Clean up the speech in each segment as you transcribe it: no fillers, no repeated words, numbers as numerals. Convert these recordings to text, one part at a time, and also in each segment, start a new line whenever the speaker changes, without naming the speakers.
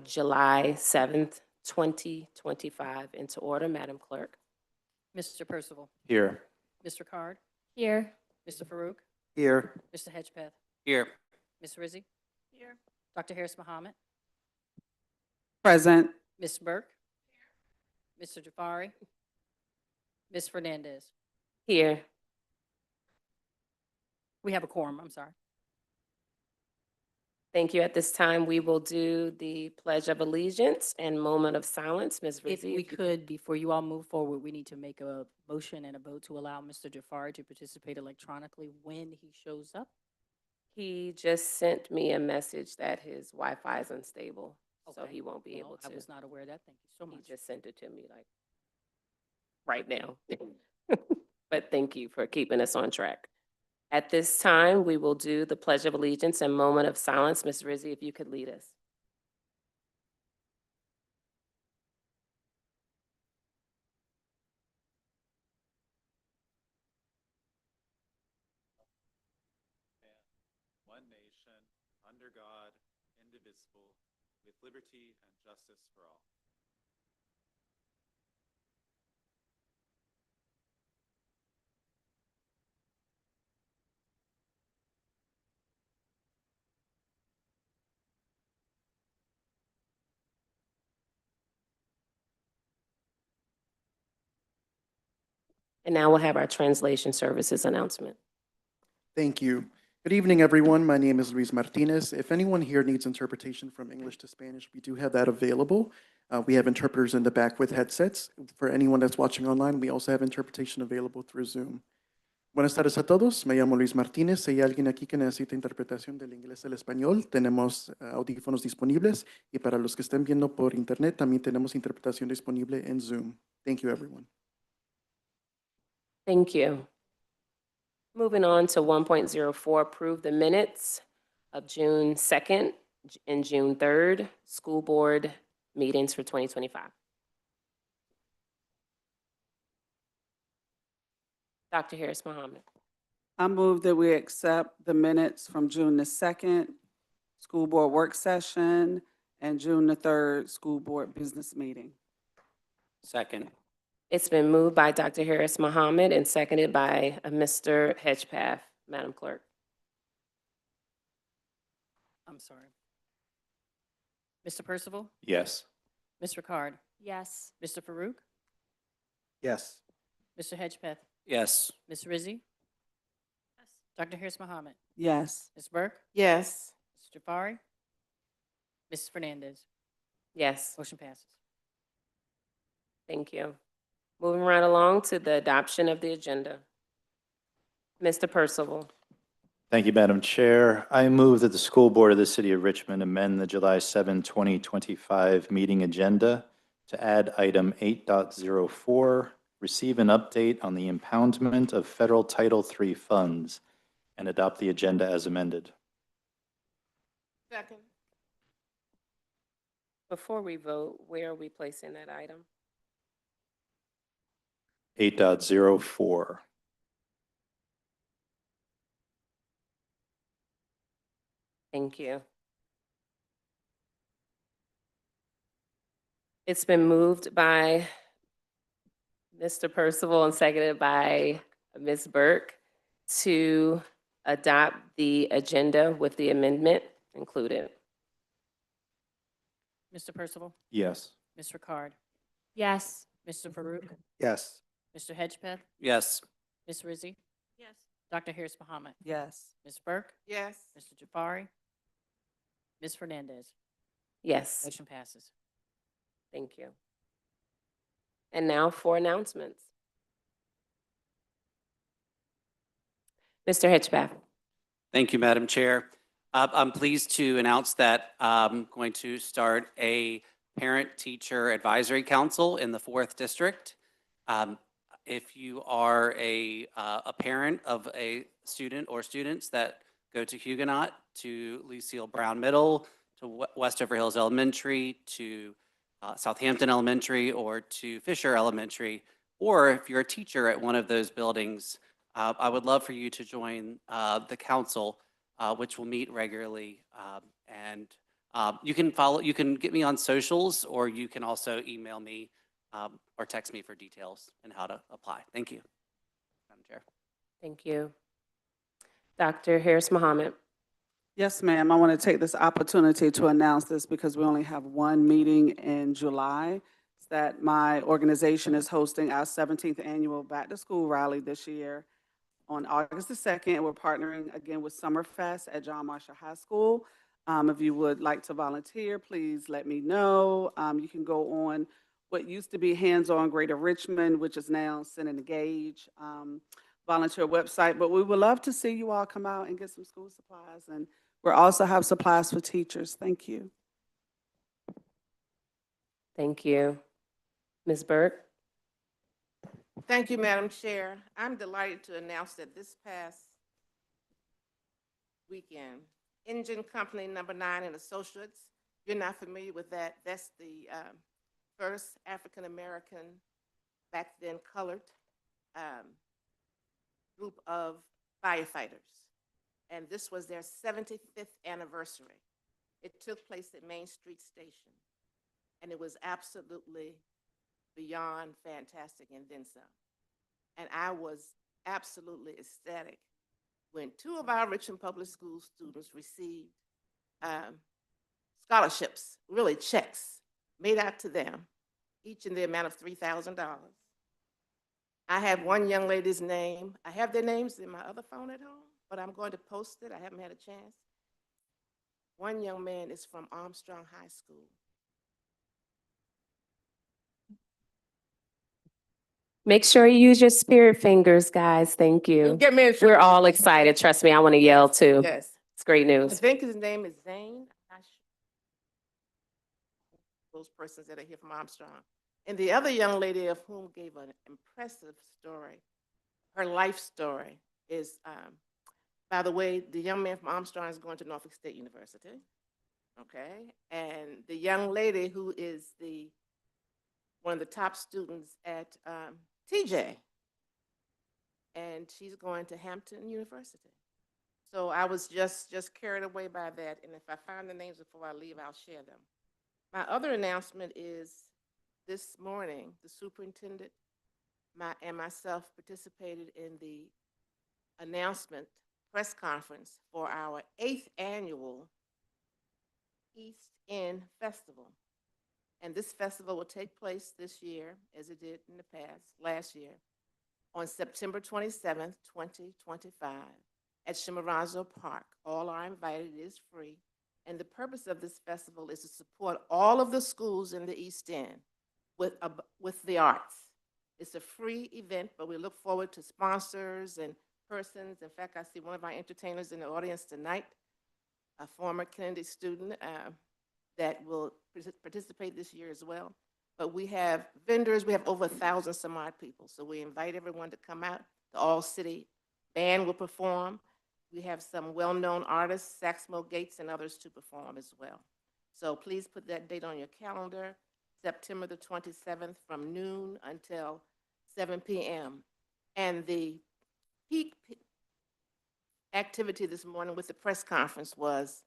July 7th, 2025 into order. Madam Clerk.
Mr. Percival.
Here.
Mr. Card.
Here.
Mr. Farouk.
Here.
Mr. Hedgepeth.
Here.
Ms. Rizzi. Here. Dr. Harris Muhammad.
Present.
Ms. Burke. Mr. Jafari. Ms. Fernandez.
Here.
We have a quorum, I'm sorry.
Thank you. At this time, we will do the Pledge of Allegiance and moment of silence. Ms.
If
Rizzi.
we could, before you all move forward, we need to make a motion and a vote to allow Mr. Jafari to participate electronically when he shows up.
He just sent me a message that his Wi-Fi is unstable, so
Okay.
he won't be
Well,
able to.
I was not aware of that. Thank you so
He
much.
just sent it to me like right now. But thank you for keeping us on track. At this time, we will do the Pledge of Allegiance and moment of silence. Ms. Rizzi, if you could lead us.
One nation, under God, indivisible, with liberty and justice for all.
And now we'll have our translation services announcement.
Thank you. Good evening, everyone. My name is Luis Martinez. If anyone here needs interpretation from English to Spanish, we do have that available. We have interpreters in the back with headsets. For anyone that's watching online, we also have interpretation available through Zoom. Buenas tardes a todos. Me llamo Luis Martínez. Si hay alguien aquí que necesita interpretación del inglés al español, tenemos audífonos disponibles. Y para los que estén viendo por internet, también tenemos interpretación disponible en Zoom. Thank you, everyone.
Thank you. Moving on to 1.04, approve the minutes of June 2nd and June 3rd, school board meetings for 2025. Dr. Harris Muhammad.
I move that we accept the minutes from June the 2nd, school board work session, and June the 3rd, school board business meeting.
Second.
It's been moved by Dr. Harris Muhammad and seconded by Mr. Hedgepeth. Madam Clerk.
I'm sorry. Mr. Percival.
Yes.
Mr. Card.
Yes.
Mr. Farouk.
Yes.
Mr. Hedgepeth.
Yes.
Ms. Rizzi. Yes. Dr. Harris Muhammad.
Yes.
Ms. Burke.
Yes.
Mr. Jafari. Mrs. Fernandez.
Yes.
Motion passes.
Thank you. Moving right along to the adoption of the agenda. Mr. Percival.
Thank you, Madam Chair. I move that the School Board of the City of Richmond amend the July 7, 2025 meeting agenda to add item 8.04, receive an update on the impoundment of federal Title III funds, and adopt the agenda as amended.
Second. Before we vote, where are we placing that item?
8.04.
Thank you. It's been moved by Mr. Percival and seconded by Ms. Burke to adopt the agenda with the amendment included.
Mr. Percival.
Yes.
Mr. Card.
Yes.
Mr. Farouk.
Yes.
Mr. Hedgepeth.
Yes.
Ms. Rizzi. Yes. Dr. Harris Muhammad.
Yes.
Ms. Burke.
Yes.
Mr. Jafari. Ms. Fernandez.
Yes.
Motion passes.
Thank you. And now for announcements. Mr. Hedgepeth.
Thank you, Madam Chair. I'm pleased to announce that I'm going to start a parent-teacher advisory council in the 4th District. If you are a parent of a student or students that go to Huguenot, to Lucille Brown Middle, to Westover Hills Elementary, to Southampton Elementary, or to Fisher Elementary, or if you're a teacher at one of those buildings, I would love for you to join the council, which will meet regularly and You can get me on socials, or you can also email me or text me for details and how to apply. Thank you, Madam Chair.
Thank you. Dr. Harris Mohammed.
Yes, ma'am. I want to take this opportunity to announce this because we only have one meeting in July. It's that my organization is hosting our 17th annual Back to School rally this year on August the 2nd. We're partnering again with Summerfest at John Marshall High School. If you would like to volunteer, please let me know. You can go on what used to be Hands On Greater Richmond, which is now Send and Engage volunteer website. But we would love to see you all come out and get some school supplies. And we also have supplies for teachers. Thank you.
Thank you. Ms. Burke.
Thank you, Madam Chair. I'm delighted to announce that this past weekend, Engine Company Number 9 and Associates, you're not familiar with that. That's the first African-American, back then colored, group of firefighters. And this was their 75th anniversary. It took place at Main Street Station. And it was absolutely beyond fantastic and then some. And I was absolutely ecstatic when two of our Richmond Public School students received scholarships, really checks, made out to them, each in the amount of $3,000. I have one young lady's name. I have their names in my other phone at home, but I'm going to post it. I haven't had a chance. One young man is from Armstrong High School.
Make sure you use your spirit fingers, guys. Thank you.
Get me in
We're all excited. Trust me, I want to yell too.
Yes.
It's great
I
news.
think his name is Zane. I'm not sure. Those persons that are here from Armstrong. And the other young lady of whom gave an impressive story, her life story is, by the way, the young man from Armstrong is going to Norfolk State University. Okay. And the young lady who is one of the top students at TJ, and she's going to Hampton University. So I was just carried away by that, and if I find the names before I leave, I'll share them. My other announcement is this morning, the superintendent and myself participated in the announcement press conference for our 8th annual East End Festival. And this festival will take place this year, as it did in the last year, on September 27th, 2025, at Chimborazo Park. All are invited, it is free. And the purpose of this festival is to support all of the schools in the East End with the arts. It's a free event, but we look forward to sponsors and persons. In fact, I see one of our entertainers in the audience tonight, a former Kennedy student that will participate this year as well. But we have vendors, we have over 1,000 some odd people. So we invite everyone to come out. The all-city band will perform. We have some well-known artists, Saxmo Gates and others to perform as well. So please put that date on your calendar, September the 27th from noon until 7 p.m. And the peak activity this morning with the press conference was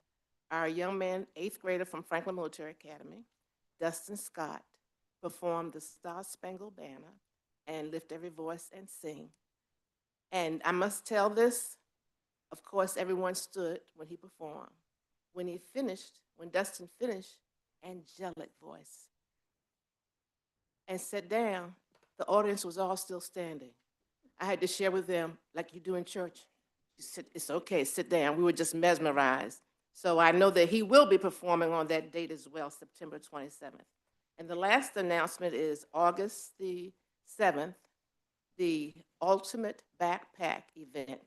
our young man, 8th grader from Franklin Military Academy, Dustin Scott, performed the Star Spangled Banner and Lift Every Voice and Sing. And I must tell this, of course, everyone stood when he performed. When he finished, when Dustin finished, angelic voice, and sat down, the audience was all still standing. I had to share with them, like you do in church, it's okay, sit down. We were just mesmerized. So I know that he will be performing on that date as well, September 27th. And the last announcement is August the 7th, the Ultimate Backpack event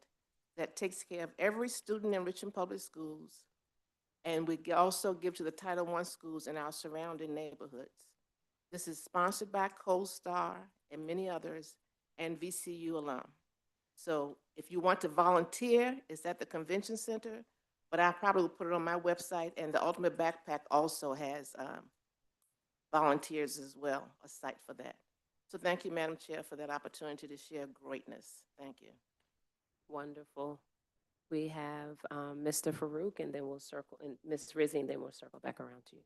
that takes care of every student in Richmond Public Schools. And we also give to the Title I schools in our surrounding neighborhoods. This is sponsored by CoStar and many others, and VCU alum. So if you want to volunteer, it's at the convention center, but I probably will put it on my website, and the Ultimate Backpack also has volunteers as well, a site for that. So thank you, Madam Chair, for that opportunity to share greatness. Thank you.
Wonderful. we have Mr. Farouk, and then we'll circle, and Ms. Rizzi, and then we'll circle back around to you.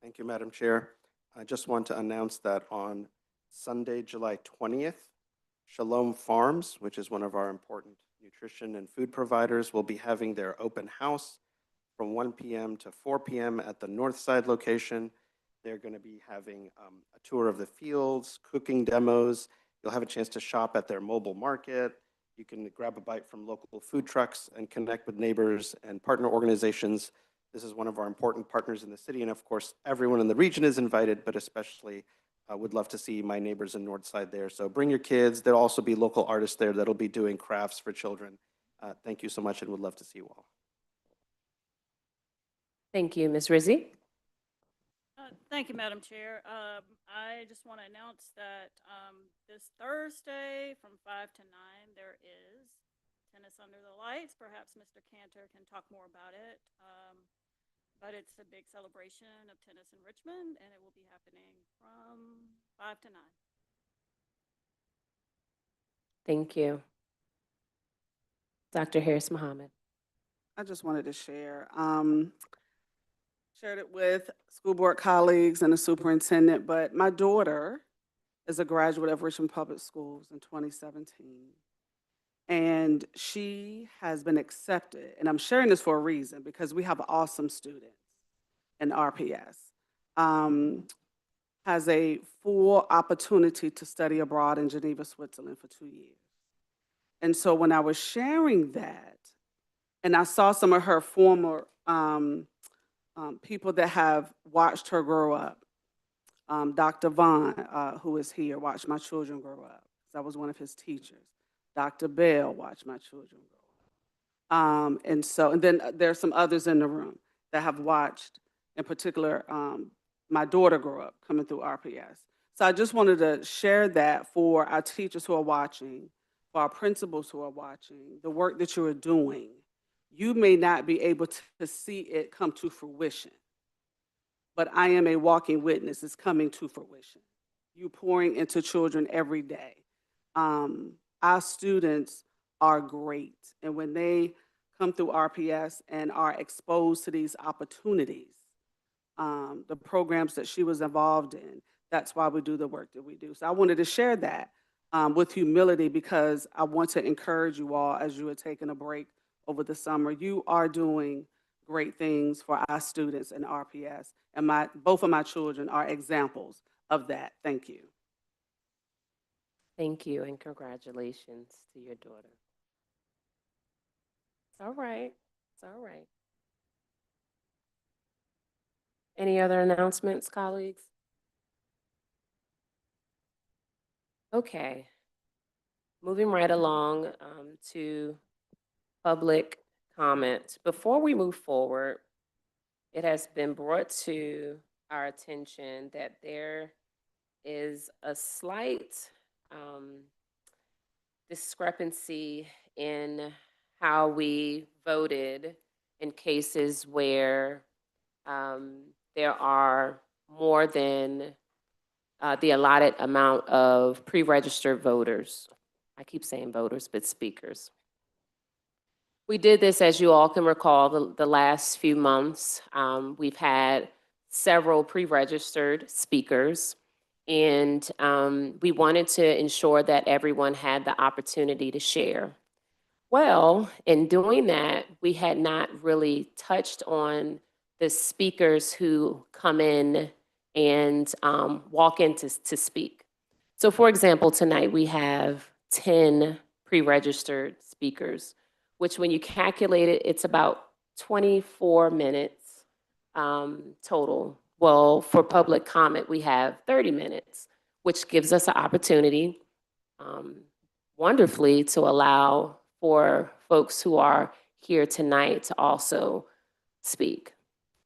Thank you, Madam Chair. I just want to announce that on Sunday, July 20th, Shalom Farms, which is one of our important nutrition and food providers, will be having their open house from 1 p.m. to 4 p.m. at the North Side location. They're going to be having a tour of the fields, cooking demos. You'll have a chance to shop at their mobile market. You can grab a bite from local food trucks and connect with neighbors and partner organizations. This is one of our important partners in the city, and of course, everyone in the region is invited, but especially would love to see my neighbors in Northside there. So bring your kids. There'll also be local artists there that'll be doing crafts for children. Thank you so much, and would love to see you all.
Thank you, Ms. Rizzi.
Thank you, Madam Chair. I just want to announce that this Thursday from 5 to 9, there is tennis under the lights. Perhaps Mr. Cantor can talk more about it. But it's a big celebration of tennis in Richmond, and it will be happening from 5 to 9.
Thank you. Dr. Harris Muhammad.
I just wanted to share, shared it with school board colleagues and the superintendent, but my daughter is a graduate of Richmond Public Schools in 2017. And she has been accepted, and I'm sharing this for a reason, because we have awesome students in RPS. Has a full opportunity to study abroad in Geneva, Switzerland for 2 years. And so when I was sharing that, and I saw some of her former people that have watched her grow up, Dr. Vaughn, who is here, watched my children grow up. I was one of his teachers. Dr. Bell watched my children grow up. And then there are some others in the room that have watched, in particular, my daughter grow up coming through RPS. So I just wanted to share that for our teachers who are watching, for our principals who are watching, the work that you are doing. You may not be able to see it come to fruition, but I am a walking witness. It's coming to fruition. You pouring into children every day. Our students are great. And when they come through RPS and are exposed to these opportunities, the programs that she was involved in, that's why we do the work that we do. So I wanted to share that with humility, because I want to encourage you all as you are taking a break over the summer. You are doing great things for our students in RPS. And both of my children are examples of that. Thank you.
Thank you, and congratulations to your daughter. It's all right. It's all right. Any other announcements, colleagues? Okay. Moving right along to public comment. Before we move forward, it has been brought to our attention that there is a slight discrepancy in how we voted in cases where there are more than the allotted amount of pre-registered voters. I keep saying voters, but speakers. We did this, as you all can recall, the last few months. We've had several pre-registered speakers, and we wanted to ensure that everyone had the opportunity to share. Well, in doing that, we had not really touched on the speakers who come in and walk in to speak. So for example, tonight we have 10 pre-registered speakers, which when you calculate it, it's about 24 minutes total. Well, for public comment, we have 30 minutes, which gives us an opportunity wonderfully to allow for folks who are here tonight to also speak.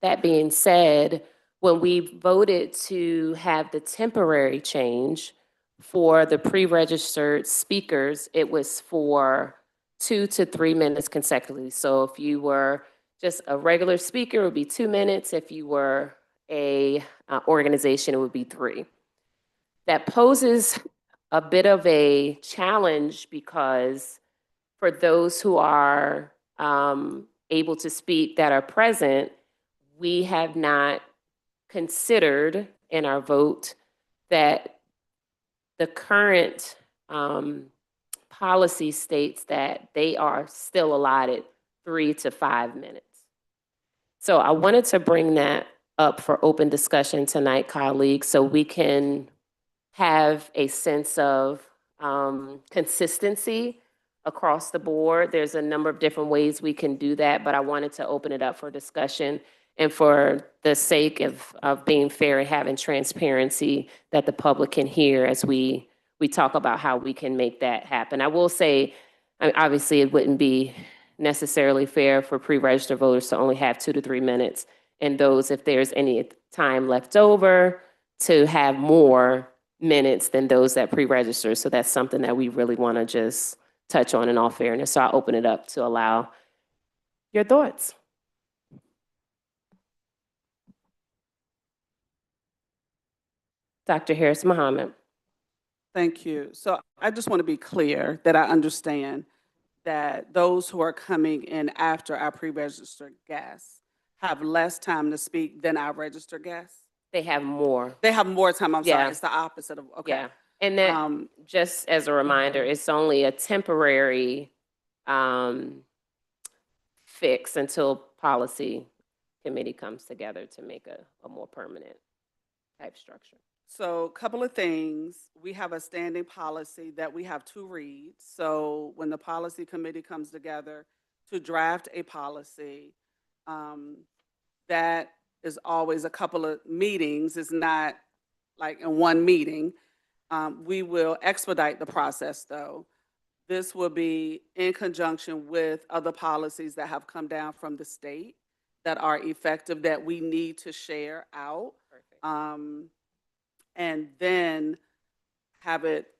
That being said, when we voted to have the temporary change for the pre-registered speakers, it was for 2 to 3 minutes consecutively. So if you were just a regular speaker, it would be 2 minutes. If you were a organization, it would be 3. That poses a bit of a challenge because for those who are able to speak that are present, we have not considered in our vote that the current policy states that they are still allotted 3 to 5 minutes. So I wanted to bring that up for open discussion tonight, colleagues, so we can have a sense of consistency across the board. There's a number of different ways we can do that, but I wanted to open it up for discussion and for the sake of being fair and having transparency that the public can hear as we talk about how we can make that happen. I will say, obviously, it wouldn't be necessarily fair for pre-registered voters to only have 2 to 3 minutes, and those, if there's any time left over, to have more minutes than those that pre-register. So that's something that we really want to just touch on in all fairness. So I'll open it up to allow your thoughts. Dr. Harris Muhammad.
Thank you. So I just want to be clear that I understand that those who are coming in after our pre-registered guests have less time to speak than our registered guests.
They have more.
They have more time, I'm
Yeah.
sorry, it's the opposite of, okay.
Yeah. And that,
Um,
just as a reminder, it's only a temporary fix until policy committee comes together to make a more permanent type structure.
So a couple of things, we have a standing policy that we have to read. So when the policy committee comes together to draft a policy, that is always a couple of meetings. It's not like in one meeting. We will expedite the process though. This will be in conjunction with other policies that have come down from the state that are effective that we need to share out.
Perfect.
And then have it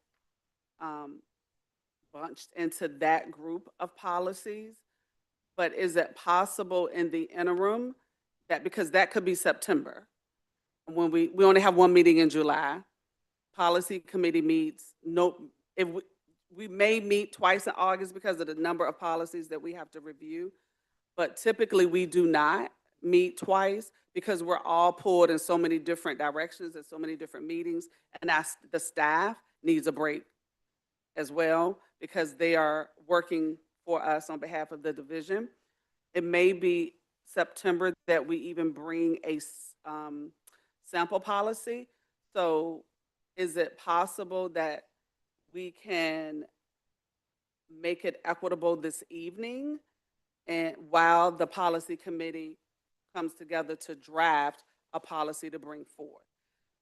bunched into that group of policies. But is it possible in the interim that, because that could be September, when we only have one meeting in July, policy committee meets, if we may meet twice in August because of the number of policies that we have to review, but typically we do not meet twice because we're all pulled in so many different directions and so many different meetings, and the staff needs a break as well because they are working for us on behalf of the division. It may be September that we even bring a sample policy. So is it possible that we can make it equitable this evening and while the policy committee comes together to draft a policy to bring forth?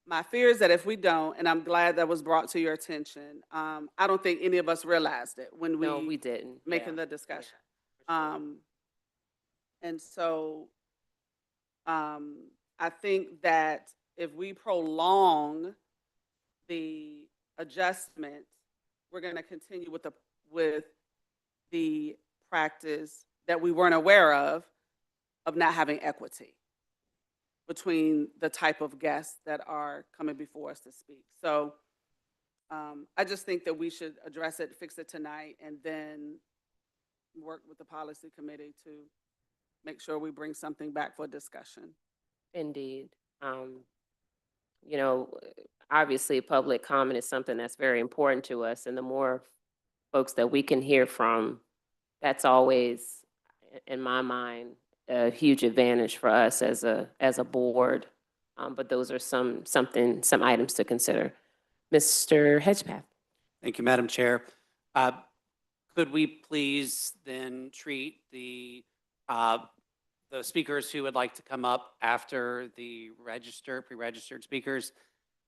My fear is that if we don't, and I'm glad that was brought to your attention, I don't think any of us realized it when
No, we didn't.
making
Yeah.
the discussion.
Yeah, for sure.
And so I think that if we prolong the adjustment, we're going to continue with the practice that we weren't aware of not having equity between the type of guests that are coming before us to speak. So I just think that we should address it, fix it tonight, and then work with the policy committee to make sure we bring something back for discussion.
Indeed. You know, obviously, public comment is something that's very important to us, and the more folks that we can hear from, that's always, in my mind, a huge advantage for us as a board. But those are some items to consider. Mr. Hedgepath.
Thank you, Madam Chair. Could we please then treat the speakers who would like to come up after the pre-registered speakers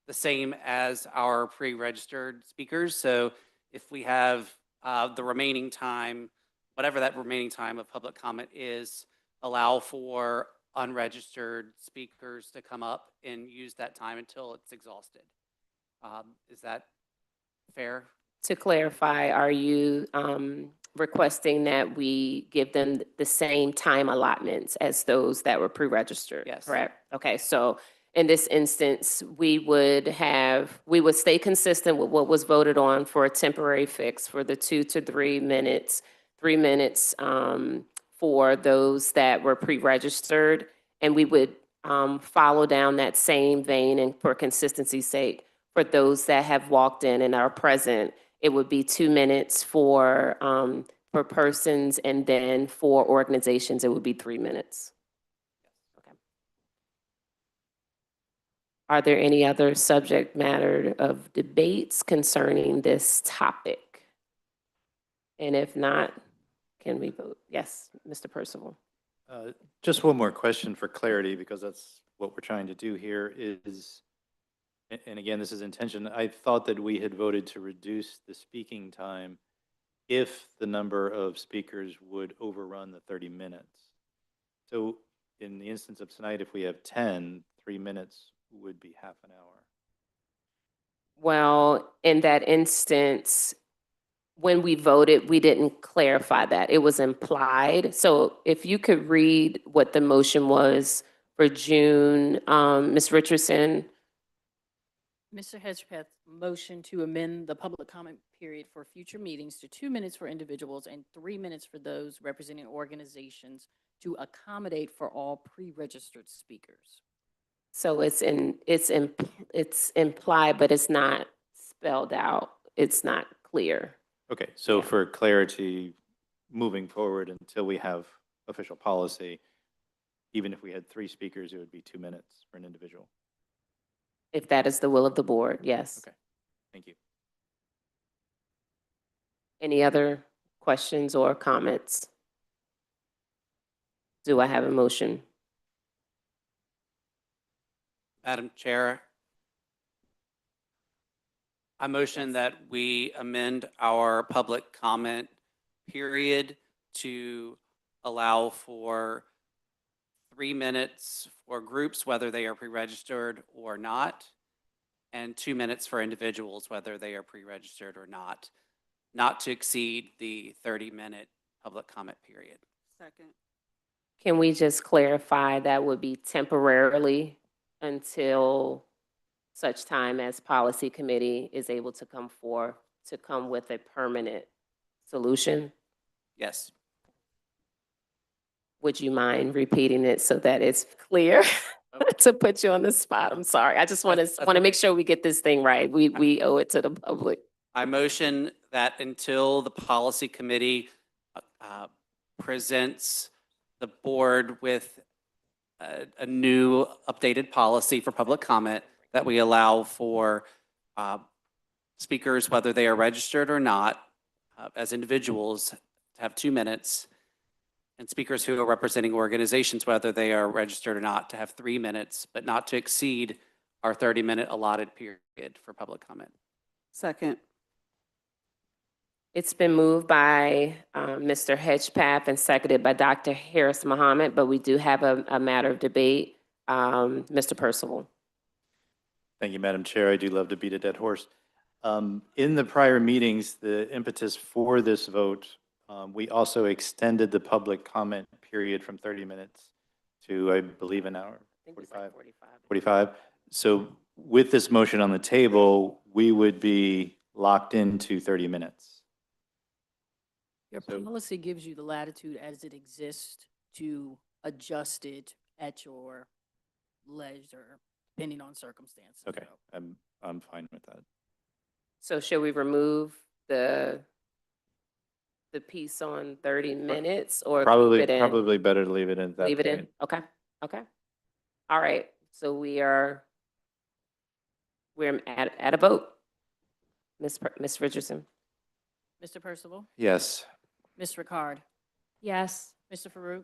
the same as our pre-registered speakers? So if we have the remaining time, whatever that remaining time of public comment is, allow for unregistered speakers to come up and use that time until it's exhausted. Is that fair?
To clarify, are you requesting that we give them the same time allotments as those that were pre-registered?
Yes.
Correct. Okay, so in this instance, we would stay consistent with what was voted on for a temporary fix for the 2 to 3 minutes 3 minutes for those that were pre-registered. And we would follow down that same vein, and for consistency's sake, for those that have walked in and are present, it would be 2 minutes for persons, and then for organizations, it would be 3 minutes. Okay. Are there any other subject matter of debates concerning this topic? And if not, can we vote? Yes, Mr. Percival.
Just one more question for clarity, because that's what we're trying to do here is, and again, this is intention. I thought that we had voted to reduce the speaking time if the number of speakers would overrun the 30 minutes. So in the instance of tonight, if we have 10, 3 minutes would be half an hour.
Well, in that instance, when we voted, we didn't clarify that. It was implied. So if you could read what the motion was for June, Ms. Richardson.
Mr. Hedgepeth, motion to amend the public comment period for future meetings to 2 minutes for individuals and 3 minutes for those representing organizations to accommodate for all pre-registered speakers.
So it's implied, but it's not spelled out. It's not clear.
Okay, so
Yeah.
for clarity, moving forward until we have official policy, even if we had 3 speakers, it would be 2 minutes for an individual.
If that is the will of the board, yes.
Okay. Thank you.
Any other questions or comments? Do I have a motion?
Madam Chair, I motion that we amend our public comment period to allow for 3 minutes for groups, whether they are pre-registered or not, and 2 minutes for individuals, whether they are pre-registered or not to exceed the 30-minute public comment period.
Second.
Can we just clarify that would be temporarily until such time as policy committee is able to come with a permanent solution?
Yes.
Would you mind repeating it so that it's clear? To put you on the spot, I'm sorry. I just want to make sure we get this thing right. We owe it to the public.
I motion that until the policy committee presents the board with a new updated policy for public comment, that we allow for speakers, whether they are registered or not, as individuals, to have 2 minutes, and speakers who are representing organizations, whether they are registered or not, to have 3 minutes, but not to exceed our 30-minute allotted period for public comment.
Second.
It's been moved by Mr. Hedgepeth and seconded by Dr. Harris Muhammad, but we do have a matter of debate. Mr. Percival.
Thank you, Madam Chair. I do love to beat a dead horse. In the prior meetings, the impetus for this vote, we also extended the public comment period from 30 minutes to, I believe, an hour, 45. 45. So with this motion on the table, we would be locked into 30 minutes.
Your policy gives you the latitude as it exists to adjust it at your leisure, depending on circumstances.
Okay, I'm fine with that.
So should we remove the piece on 30 minutes or keep it in?
Probably better to leave it in that.
Leave it in?
point.
Okay, okay. All right, so we're at a vote. Ms. Richardson?
Mr. Percival,
Yes.
Ms. Ricard,
Yes.
Mr. Farouk,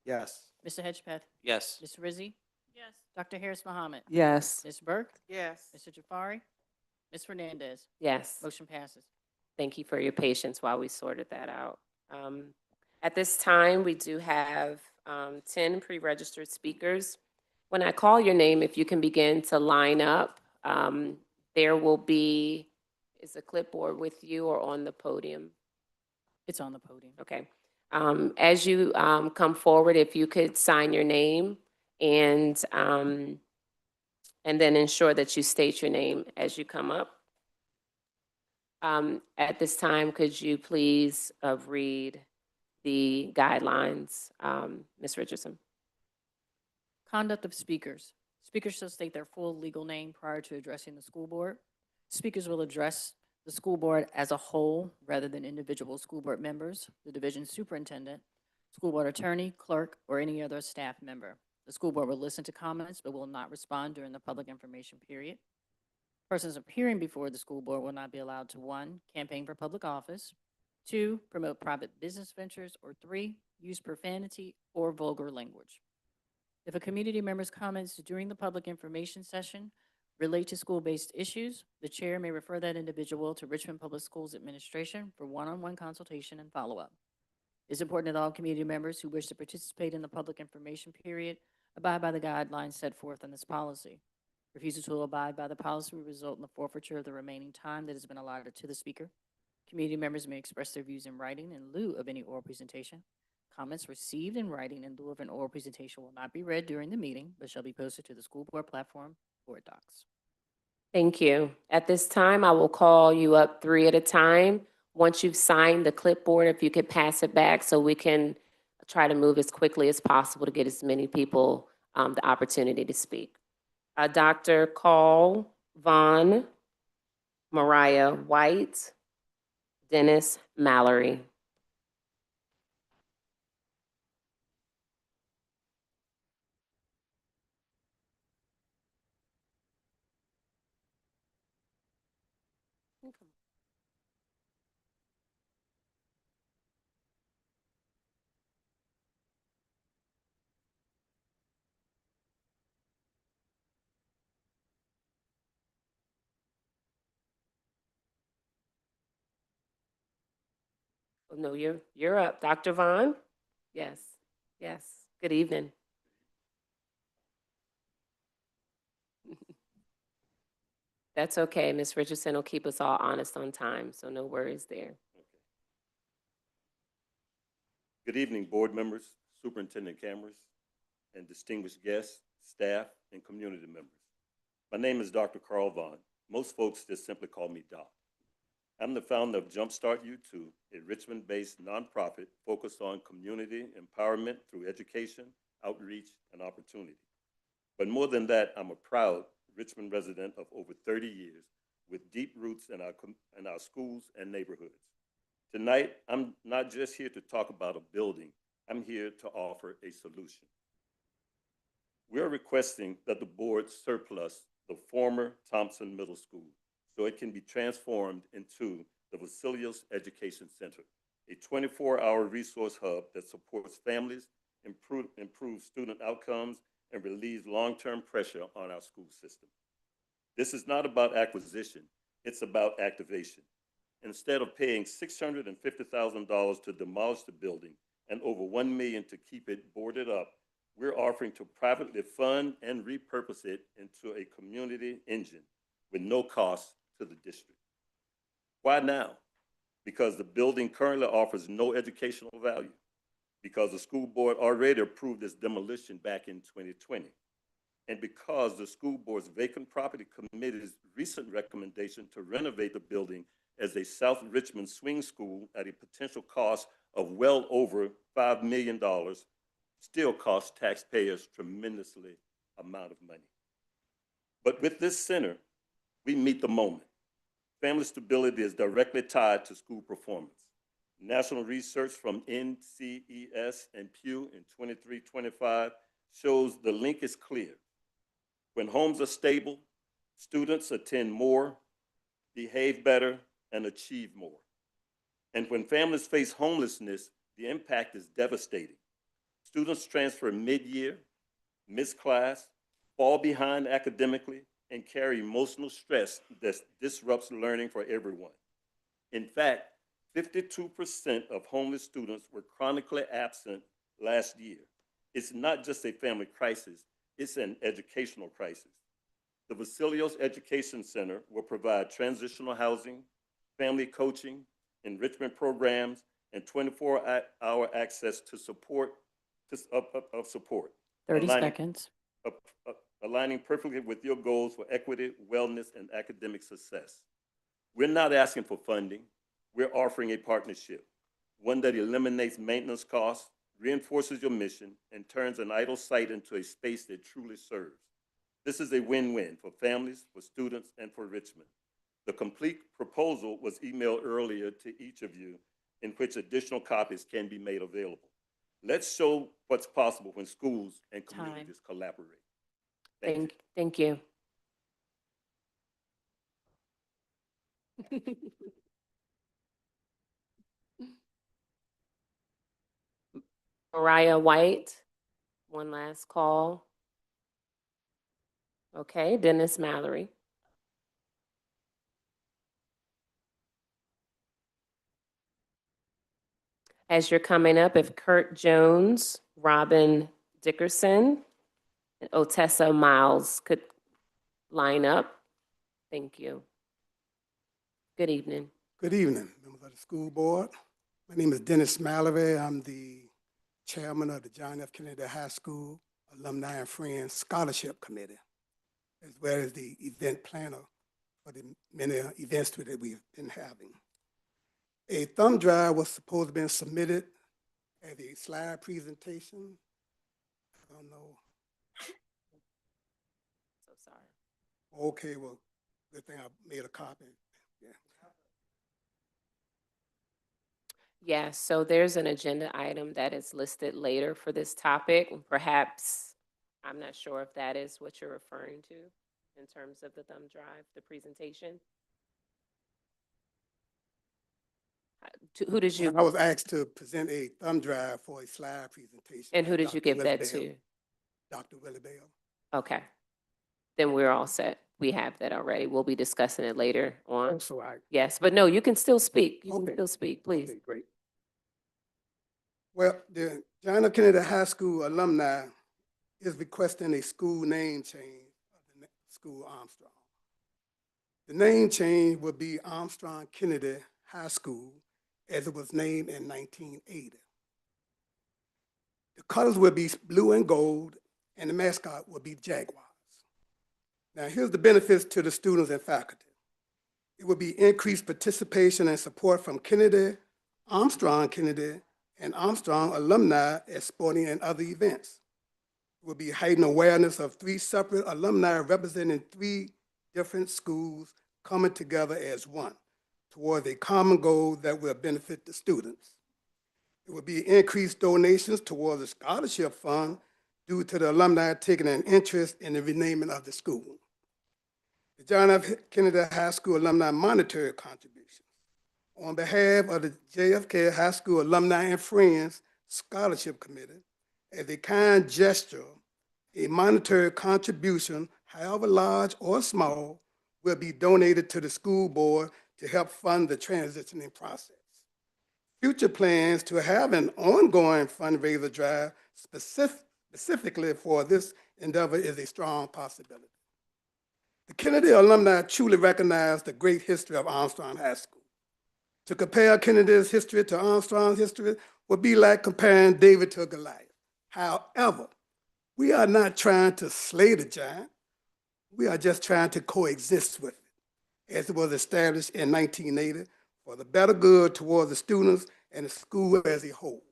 Yes.
Mr. Hedgepeth,
Yes.
Ms. Rizzi,
Yes.
Dr. Harris Muhammad,
Yes.
Ms. Burke,
Yes.
Mr. Jafari, Ms. Fernandez.
Yes.
Motion passes.
Thank you for your patience while we sorted that out. At this time, we do have 10 pre-registered speakers. When I call your name, if you can begin to line up, there will be, is a clipboard with you or on the podium?
It's on the podium.
Okay. As you come forward, if you could sign your name and then ensure that you state your name as you come up. At this time, could you please read the guidelines. Ms. Richardson.
Conduct of speakers. Speakers shall state their full legal name prior to addressing the school board. Speakers will address the school board as a whole rather than individual school board members, the division superintendent, school board attorney, clerk, or any other staff member. The school board will listen to comments but will not respond during the public information period. Persons appearing before the school board will not be allowed to, 1, campaign for public office, 2, promote private business ventures, or 3, use profanity or vulgar language. If a community member's comments during the public information session relate to school-based issues, the chair may refer that individual to Richmond Public Schools Administration for one-on-one consultation and follow-up. It's important that all community members who wish to participate in the public information period abide by the guidelines set forth in this policy. Refusal to abide by the policy will result in the forfeiture of the remaining time that has been allotted to the speaker. Community members may express their views in writing in lieu of any oral presentation. Comments received in writing in lieu of an oral presentation will not be read during the meeting, but shall be posted to the school board platform board docs.
Thank you. At this time, I will call you up 3 at a time. Once you've signed the clipboard, if you could pass it back so we can try to move as quickly as possible to get as many people the opportunity to speak. Dr. Carl Vaughn, Mariah White, Dennis Mallory. Oh, no, you're up. Dr. Vaughn? Yes, yes. Good evening. That's okay. Ms. Richardson will keep us all honest on time, so no worries there.
Good evening, board members, Superintendent Cameras, and distinguished guests, staff, and community members. My name is Dr. Carl Vaughn. Most folks just simply call me Doc. I'm the founder of Jumpstart U2, a Richmond-based nonprofit focused on community empowerment through education, outreach, and opportunity. But more than that, I'm a proud Richmond resident of over 30 years with deep roots in our schools and neighborhoods. Tonight, I'm not just here to talk about a building, I'm here to offer a solution. We're requesting that the board surplus the former Thompson Middle School so it can be transformed into the Vasilios Education Center, a 24-hour resource hub that supports families, improves student outcomes, and relieves long-term pressure on our school system. This is not about acquisition, it's about activation. Instead of paying $650,000 to demolish the building and over $1 million to keep it boarded up, we're offering to privately fund and repurpose it into a community engine with no cost to the district. Why now? Because the building currently offers no educational value, because the school board already approved its demolition back in 2020, and because the school board's vacant property committee's recent recommendation to renovate the building as a South Richmond swing school at a potential cost of well over $5 million still costs taxpayers tremendously amount of money. But with this center, we meet the moment. Family stability is directly tied to school performance. National research from NCES and Pew in 23-25 shows the link is clear. When homes are stable, students attend more, behave better, and achieve more. And when families face homelessness, the impact is devastating. Students transfer mid-year, miss class, fall behind academically, and carry emotional stress that disrupts learning for everyone. In fact, 52% of homeless students were chronically absent last year. It's not just a family crisis, it's an educational crisis. The Vasilios Education Center will provide transitional housing, family coaching, enrichment programs, and 24-hour access to support, support.
30
aligning,
seconds.
Aligning perfectly with your goals for equity, wellness, and academic success. We're not asking for funding, we're offering a partnership. one that eliminates maintenance costs, reinforces your mission, and turns an idle site into a space that truly serves. This is a win-win for families, for students, and for Richmond. The complete proposal was emailed earlier to each of you, in which additional copies can be made available. Let's show what's possible when schools and communities collaborate.
Thank you. Mariah White, one last call. Okay, Dennis Mallory. As you're coming up, if Kurt Jones, Robin Dickerson, and Otessa Miles could line up. Thank you. Good evening.
Good evening, members of the school board. My name is Dennis Mallory. I'm the chairman of the John F. Kennedy High School Alumni and Friends Scholarship Committee, as well as the event planner for the many events that we've been having. A thumb drive was supposed to be submitted as a slide presentation. I don't know.
So sorry.
Okay, well, good thing I made a copy. Yeah.
Yeah, so there's an agenda item that is listed later for this topic. Perhaps, I'm not sure if that is what you're referring to in terms of the thumb drive, the presentation. Who did you,
I was asked to present a thumb drive for a slide presentation.
and who did you
Dr.
give that
Willie
to?
Bell. Dr. Willie Bell.
Okay. Then we're all set. We have that already. We'll be discussing it later on.
Also,
Yes, but no, you can still speak. You can
Okay.
still speak, please.
Okay, great. Well, the John F. Kennedy High School alumni is requesting a school name change of the school Armstrong. The name change will be Armstrong Kennedy High School as it was named in 1980. The colors will be blue and gold, and the mascot will be Jaguars. Now, here's the benefits to the students and faculty. It will be increased participation and support from Kennedy, Armstrong Kennedy, and Armstrong alumni at sporting and other events. It will be heightened awareness of 3 separate alumni representing 3 different schools coming together as one towards a common goal that will benefit the students. It will be increased donations towards the scholarship fund due to the alumni taking an interest in the renaming of the school. The John F. Kennedy High School alumni monetary contributions. On behalf of the JFK High School Alumni and Friends Scholarship Committee, as a kind gesture, a monetary contribution, however large or small, will be donated to the school board to help fund the transitioning process. Future plans to have an ongoing fundraiser drive specifically for this endeavor is a strong possibility. The Kennedy alumni truly recognize the great history of Armstrong High School. To compare Kennedy's history to Armstrong's history would be like comparing David to Goliath. However, we are not trying to slay the giant. We are just trying to coexist with it, as it was established in 1980 for the better good towards the students and the school as a whole.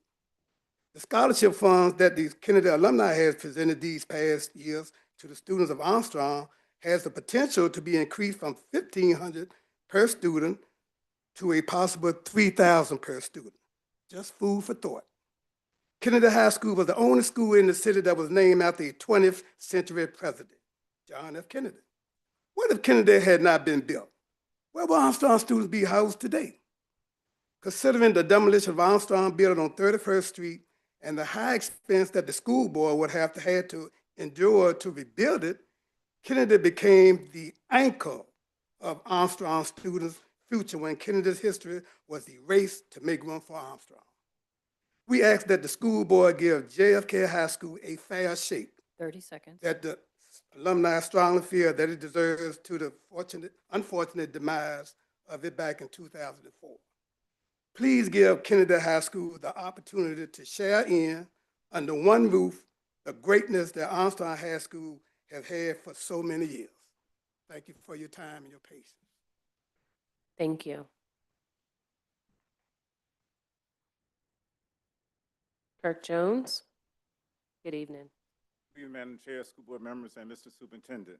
The scholarship funds that the Kennedy alumni has presented these past years to the students of Armstrong has the potential to be increased from $1,500 per student to a possible $3,000 per student. Just food for thought. Kennedy High School was the only school in the city that was named after a 20th century president, John F. Kennedy. What if Kennedy had not been built? Where would Armstrong students be housed today? Considering the demolition of Armstrong building on 31st Street and the high expense that the school board would have to endure to rebuild it, Kennedy became the anchor of Armstrong students' future when Kennedy's history was erased to make room for Armstrong. We ask that the school board give JFK High School a fair shake.
30 seconds.
That the alumni strongly feel that it deserves to the unfortunate demise of it back in 2004. Please give Kennedy High School the opportunity to share in, under one roof, the greatness that Armstrong High School has had for so many years. Thank you for your time and your patience.
Thank you. Kirk Jones. Good evening.
Good evening, Madam Chair, school board members, and Mr. Superintendent.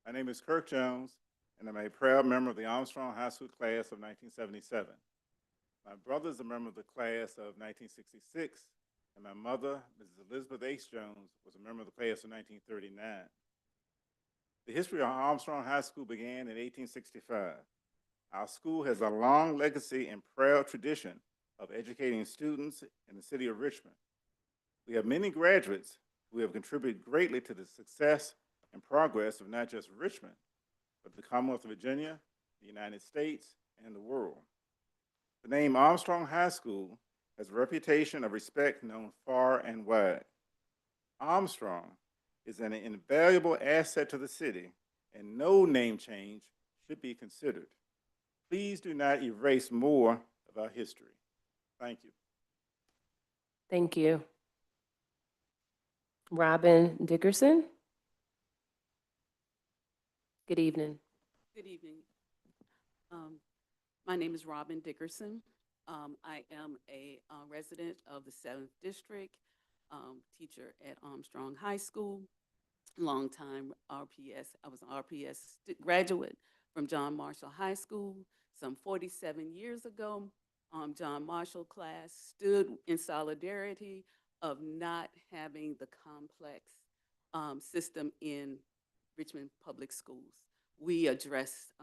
My name is Kirk Jones, and I'm a proud member of the Armstrong High School class of 1977. My brother is a member of the class of 1966, and my mother, Mrs. Elizabeth H. Jones, was a member of the class of 1939. The history of Armstrong High School began in 1865. Our school has a long legacy and proud tradition of educating students in the city of Richmond. We have many graduates who have contributed greatly to the success and progress of not just Richmond, but the Commonwealth of Virginia, the United States, and the world. The name Armstrong High School has a reputation of respect known far and wide. Armstrong is an invaluable asset to the city, and no name change should be considered. Please do not erase more of our history. Thank you.
Thank you. Robin Dickerson. Good evening.
Good evening. My name is Robin Dickerson. I am a resident of the 7th District, teacher at Armstrong High School, longtime RPS. I was an RPS graduate from John Marshall High School. Some 47 years ago, John Marshall class stood in solidarity of not having the complex system in Richmond Public Schools. We addressed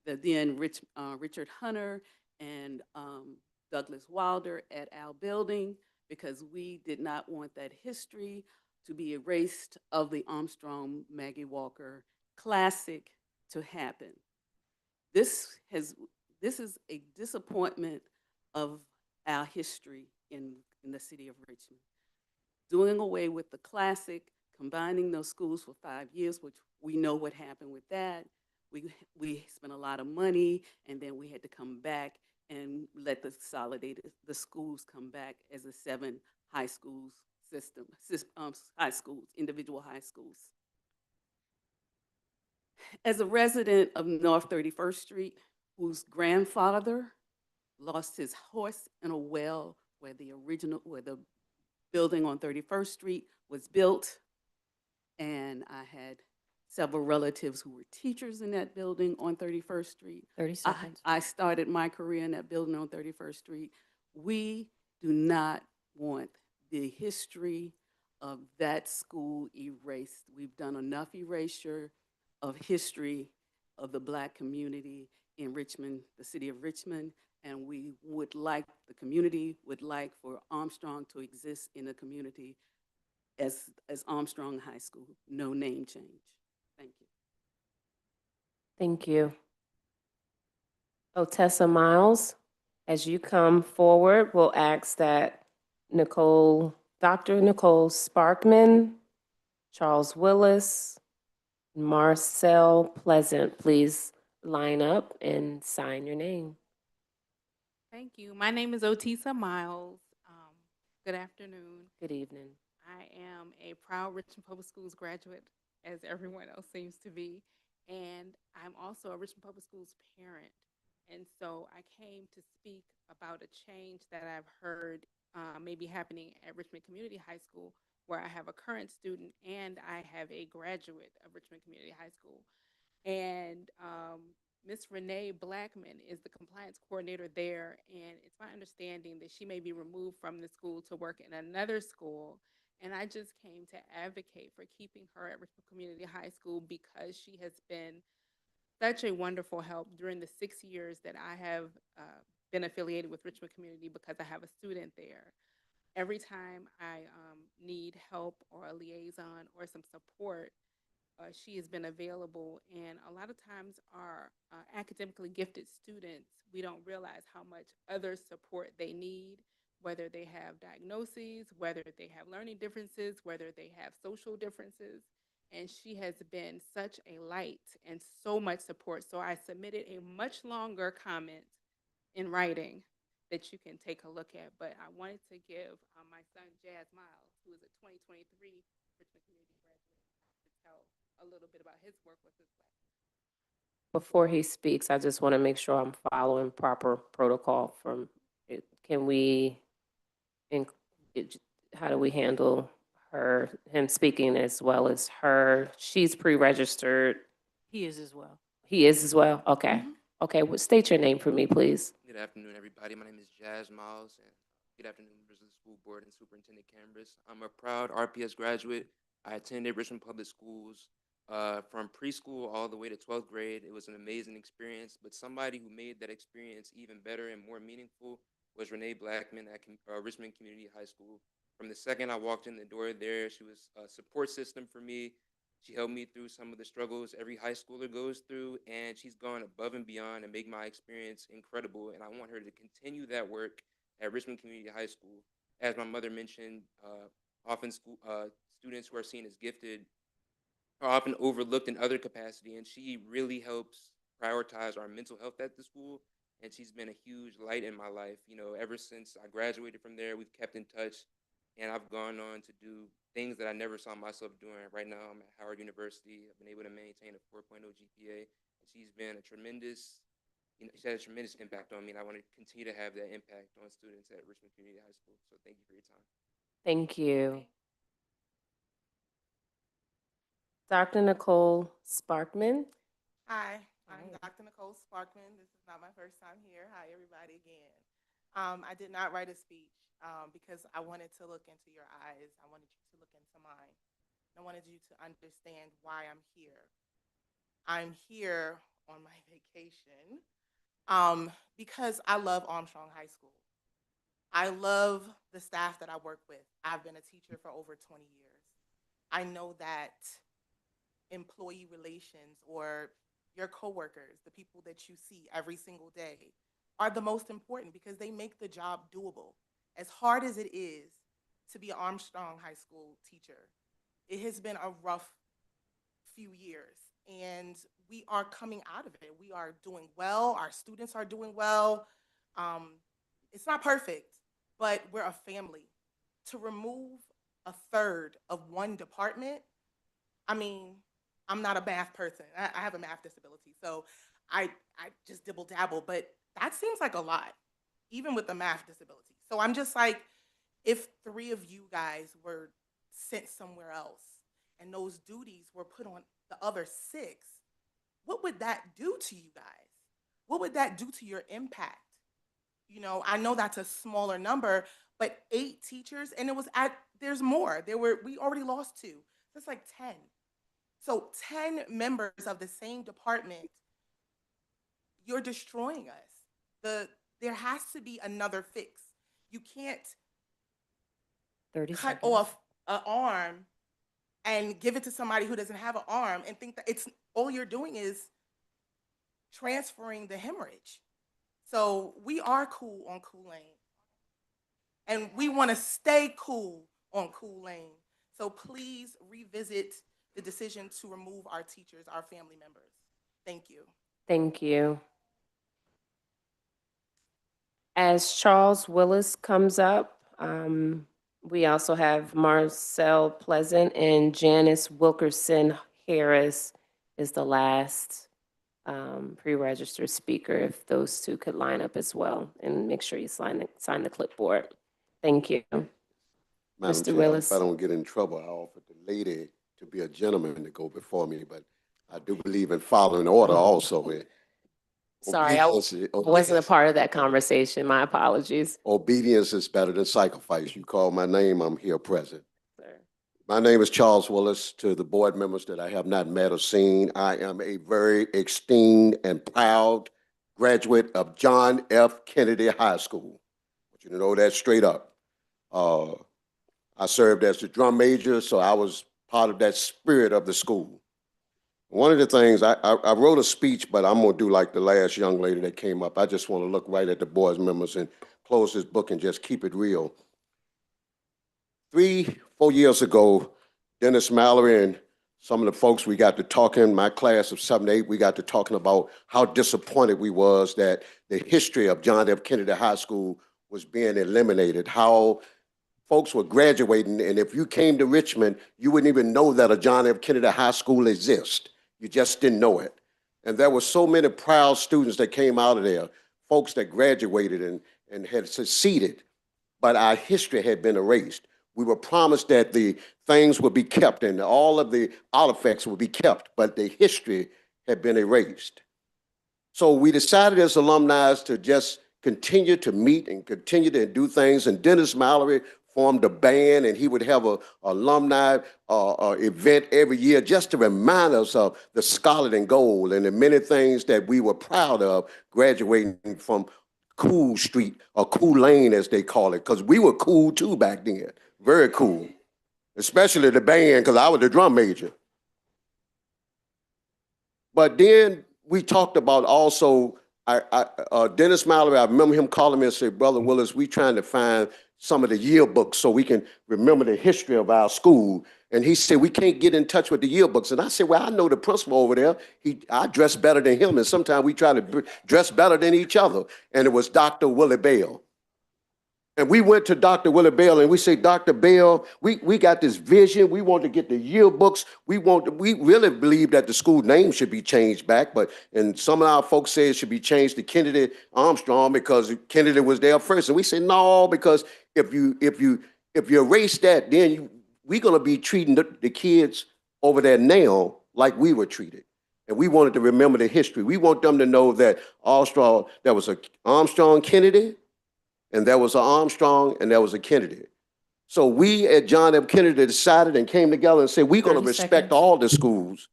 the then Richard Hunter and Douglas Wilder et al. Building because we did not want that history to be erased of the Armstrong Maggie Walker Classic to happen. This is a disappointment of our history in the city of Richmond. Doing away with the classic, combining those schools for 5 years, which we know what happened with that. We spent a lot of money, and then we had to come back and let the schools come back as a 7 high schools system, high schools, individual high schools. As a resident of North 31st Street, whose grandfather lost his horse in a well where the building on 31st Street was built, and I had several relatives who were teachers in that building on 31st Street.
30 seconds.
I started my career in that building on 31st Street. We do not want the history of that school erased. We've done enough erasure of history of the Black community in Richmond, the city of Richmond, and the community would like for Armstrong to exist in the community as Armstrong High School, no name change. Thank you.
Thank you. Otessa Miles, as you come forward, we'll ask that Dr. Nicole Sparkman, Charles Willis, Marcel Pleasant, please line up and sign your name.
Thank you. My name is Otessa Miles. Good afternoon.
Good evening.
I am a proud Richmond Public Schools graduate, as everyone else seems to be, and I'm also a Richmond Public Schools parent. And so I came to speak about a change that I've heard may be happening at Richmond Community High School, where I have a current student and I have a graduate of Richmond Community High School. And Ms. Renee Blackman is the compliance coordinator there, and it's my understanding that she may be removed from the school to work in another school. And I just came to advocate for keeping her at Richmond Community High School because she has been such a wonderful help during the 6 years that I have been affiliated with Richmond Community because I have a student there. Every time I need help or a liaison or some support, she has been available. And a lot of times our academically gifted students, we don't realize how much other support they need, whether they have diagnoses, whether they have learning differences, whether they have social differences. And she has been such a light and so much support. So I submitted a much longer comment in writing that you can take a look at. But I wanted to give my son, Jazz Miles, who is a 2023 Richmond Community graduate, to tell a little bit about his work with his class.
Before he speaks, I just want to make sure I'm following proper protocol from it. Can we in, how do we handle him speaking as well as her? She's pre-registered.
He is as well.
He is as well? Okay. Okay, well, state your name for me, please.
Good afternoon, everybody. My name is Jazz Miles, and good afternoon, members of the school board and Superintendent Cambris. I'm a proud RPS graduate. I attended Richmond Public Schools from preschool all the way to 12th grade. It was an amazing experience, but somebody who made that experience even better and more meaningful was Renee Blackman at Richmond Community High School. From the second I walked in the door there, she was a support system for me. She helped me through some of the struggles every high schooler goes through, and she's gone above and beyond and make my experience incredible. And I want her to continue that work at Richmond Community High School. As my mother mentioned, often students who are seen as gifted are often overlooked in other capacity, and she really helps prioritize our mental health at the school. And she's been a huge light in my life. You know, ever since I graduated from there, we've kept in touch, and I've gone on to do things that I never saw myself doing. Right now, I'm at Howard University. I've been able to maintain a 4.0 GPA. And she's been a tremendous, she had a tremendous impact on me, and I want to continue to have that impact on students at Richmond Community High School. So thank you for your time.
Thank you. Dr. Nicole Sparkman.
Hi, I'm Dr. Nicole Sparkman. This is not my first time here. Hi, everybody, again. I did not write a speech because I wanted to look into your eyes. I wanted you to look into mine. I wanted you to understand why I'm here. I'm here on my vacation because I love Armstrong High School. I love the staff that I work with. I've been a teacher for over 20 years. I know that employee relations or your coworkers, the people that you see every single day, are the most important because they make the job doable. As hard as it is to be an Armstrong High School teacher, it has been a rough few years, and we are coming out of it. We are doing well. Our students are doing well. It's not perfect, but we're a family. To remove a third of one department, I mean, I'm not a math person. I have a math disability, so I just dibble dabble, but that seems like a lot, even with the math disability. So I'm just like, if 3 of you guys were sent somewhere else and those duties were put on the other 6, what would that do to you guys? What would that do to your impact? You know, I know that's a smaller number, but 8 teachers, and there's more. We already lost 2. That's like 10. So 10 members of the same department, you're destroying us. There has to be another fix. You can't
30
cut
seconds.
off an arm and give it to somebody who doesn't have an arm and think that all you're doing is transferring the hemorrhage. So we are cool on Cool Lane, and we want to stay cool on Cool Lane. So please revisit the decision to remove our teachers, our family members. Thank you.
Thank you. As Charles Willis comes up, we also have Marcel Pleasant and Janice Wilkerson Harris is the last pre-registered speaker. If those 2 could line up as well, and make sure you sign the clipboard. Thank you.
Madam
Mr.
Chair,
Willis.
if I don't get in trouble, I offered the lady to be a gentleman to go before me, but I do believe in following order also.
Sorry, I wasn't a part of that conversation. My apologies.
Obedience is better than sacrifice. You call my name, I'm here present.
Sir.
My name is Charles Willis. To the board members that I have not met or seen, I am a very esteemed and proud graduate of John F. Kennedy High School. I want you to know that straight up. I served as the drum major, so I was part of that spirit of the school. One of the things, I wrote a speech, but I'm going to do like the last young lady that came up. I just want to look right at the board members and close this book and just keep it real. 3-4 years ago, Dennis Mallory and some of the folks we got to talking, my class of 7 to 8, we got to talking about how disappointed we was that the history of John F. Kennedy High School was being eliminated, how folks were graduating, and if you came to Richmond, you wouldn't even know that a John F. Kennedy High School exists. You just didn't know it. And there were so many proud students that came out of there, folks that graduated and had succeeded. but our history had been erased. We were promised that the things would be kept and all of the artifacts would be kept, but the history had been erased. So we decided as alumni to just continue to meet and continue to do things. And Dennis Mallory formed a band, and he would have a alumni event every year just to remind us of the scarlet and gold and the many things that we were proud of graduating from Cool Street or Cool Lane, as they call it, because we were cool too back then, very cool, especially the band, because I was the drum major. But then we talked about also, Dennis Mallory, I remember him calling me and said, Brother Willis, we trying to find some of the yearbooks so we can remember the history of our school. And he said, we can't get in touch with the yearbooks. And I said, well, I know the principal over there. I dress better than him. And sometimes we try to dress better than each other. And it was Dr. Willie Bell. And we went to Dr. Willie Bell and we said, Dr. Bell, we got this vision. We want to get the yearbooks. We really believe that the school name should be changed back, and some of our folks say it should be changed to Kennedy Armstrong because Kennedy was there first. And we said, no, because if you erase that, then we're going to be treating the kids over there now like we were treated. And we wanted to remember the history. We want them to know that there was a Armstrong Kennedy, and there was an Armstrong, and there was a Kennedy. So we at John F. Kennedy decided and came together and said, we're going to
30
respect
seconds.
all the schools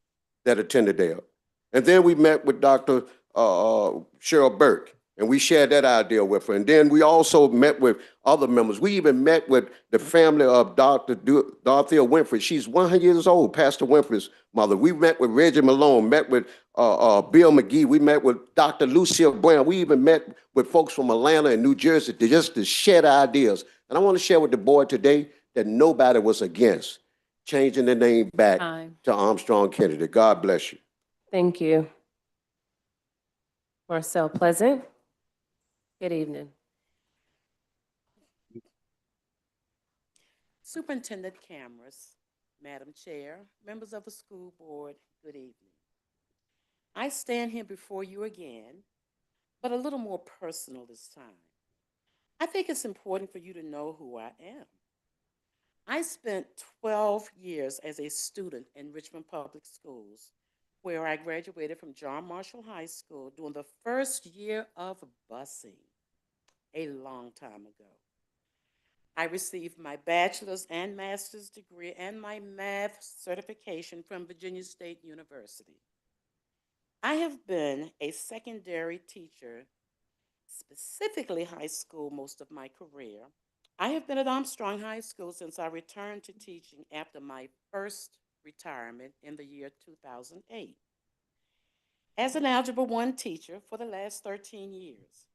that attended there. And then we met with Dr. Cheryl Burke, and we shared that idea with her. And then we also met with other members. We even met with the family of Dr. Dorothea Winfrey. She's 100 years old, Pastor Winfrey's mother. We met with Reggie Malone, met with Bill McGee. We met with Dr. Lucille Brown. We even met with folks from Atlanta and New Jersey to share ideas. And I want to share with the board today that nobody was against changing the name back
Time.
to Armstrong Kennedy. God bless you.
Thank you. Marcel Pleasant. Good evening.
Superintendent Cameras, Madam Chair, members of the school board, good evening. I stand here before you again, but a little more personal this time. I think it's important for you to know who I am. I spent 12 years as a student in Richmond Public Schools, where I graduated from John Marshall High School during the first year of busing, a long time ago. I received my bachelor's and master's degree and my math certification from Virginia State University. I have been a secondary teacher, specifically high school, most of my career. I have been at Armstrong High School since I returned to teaching after my first retirement in the year 2008. As an Algebra 1 teacher for the last 13 years,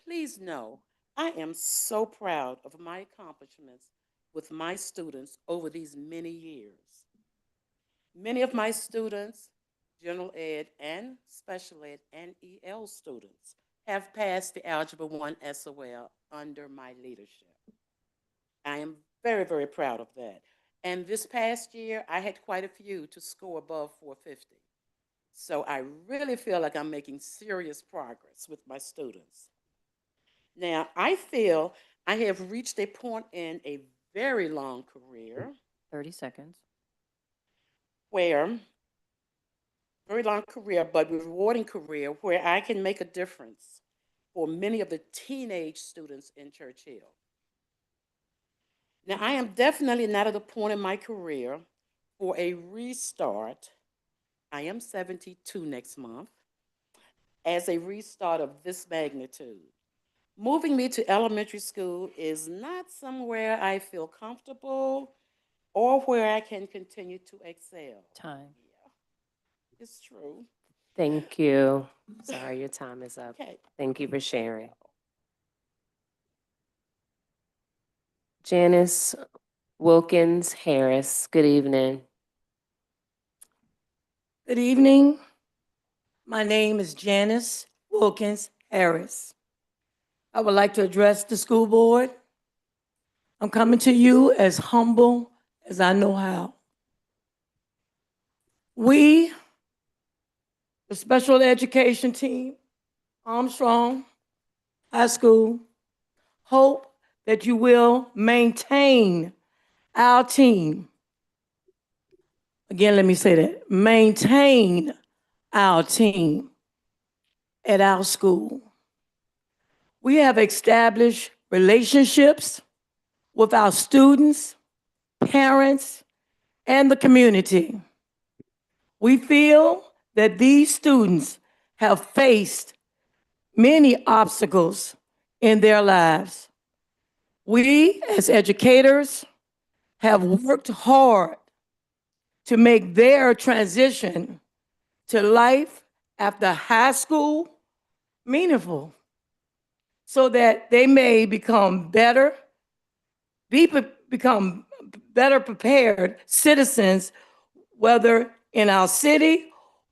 please know I am so proud of my accomplishments with my students over these many years. Many of my students, general ed and special ed and EL students, have passed the Algebra 1 SOL under my leadership. I am very, very proud of that. And this past year, I had quite a few to score above 450. So I really feel like I'm making serious progress with my students. Now, I feel I have reached a point in a very long career
30 seconds.
where, very long career, but rewarding career, where I can make a difference for many of the teenage students in Churchill. Now, I am definitely not at a point in my career for a restart. I am 72 next month, as a restart of this magnitude. Moving me to elementary school is not somewhere I feel comfortable or where I can continue to excel.
Time.
Yeah, it's true.
Thank you. Sorry, your time is up.
Okay.
Thank you for sharing. Janice Wilkins Harris, good evening.
Good evening. My name is Janice Wilkins Harris. I would like to address the school board. I'm coming to you as humble as I know how. We, the special education team, Armstrong High School, hope that you will maintain our team. Again, let me say that. Maintain our team at our school. We have established relationships with our students, parents, and the community. We feel that these students have faced many obstacles in their lives. We, as educators, have worked hard to make their transition to life after high school meaningful so that they may become better prepared citizens, whether in our city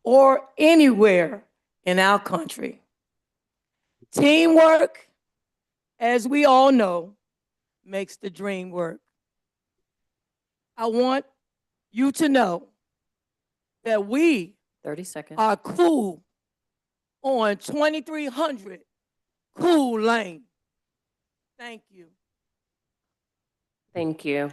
or anywhere in our country. Teamwork, as we all know, makes the dream work. I want you to know that we
30 seconds.
are cool on 2300 Cool Lane. Thank you.
Thank you.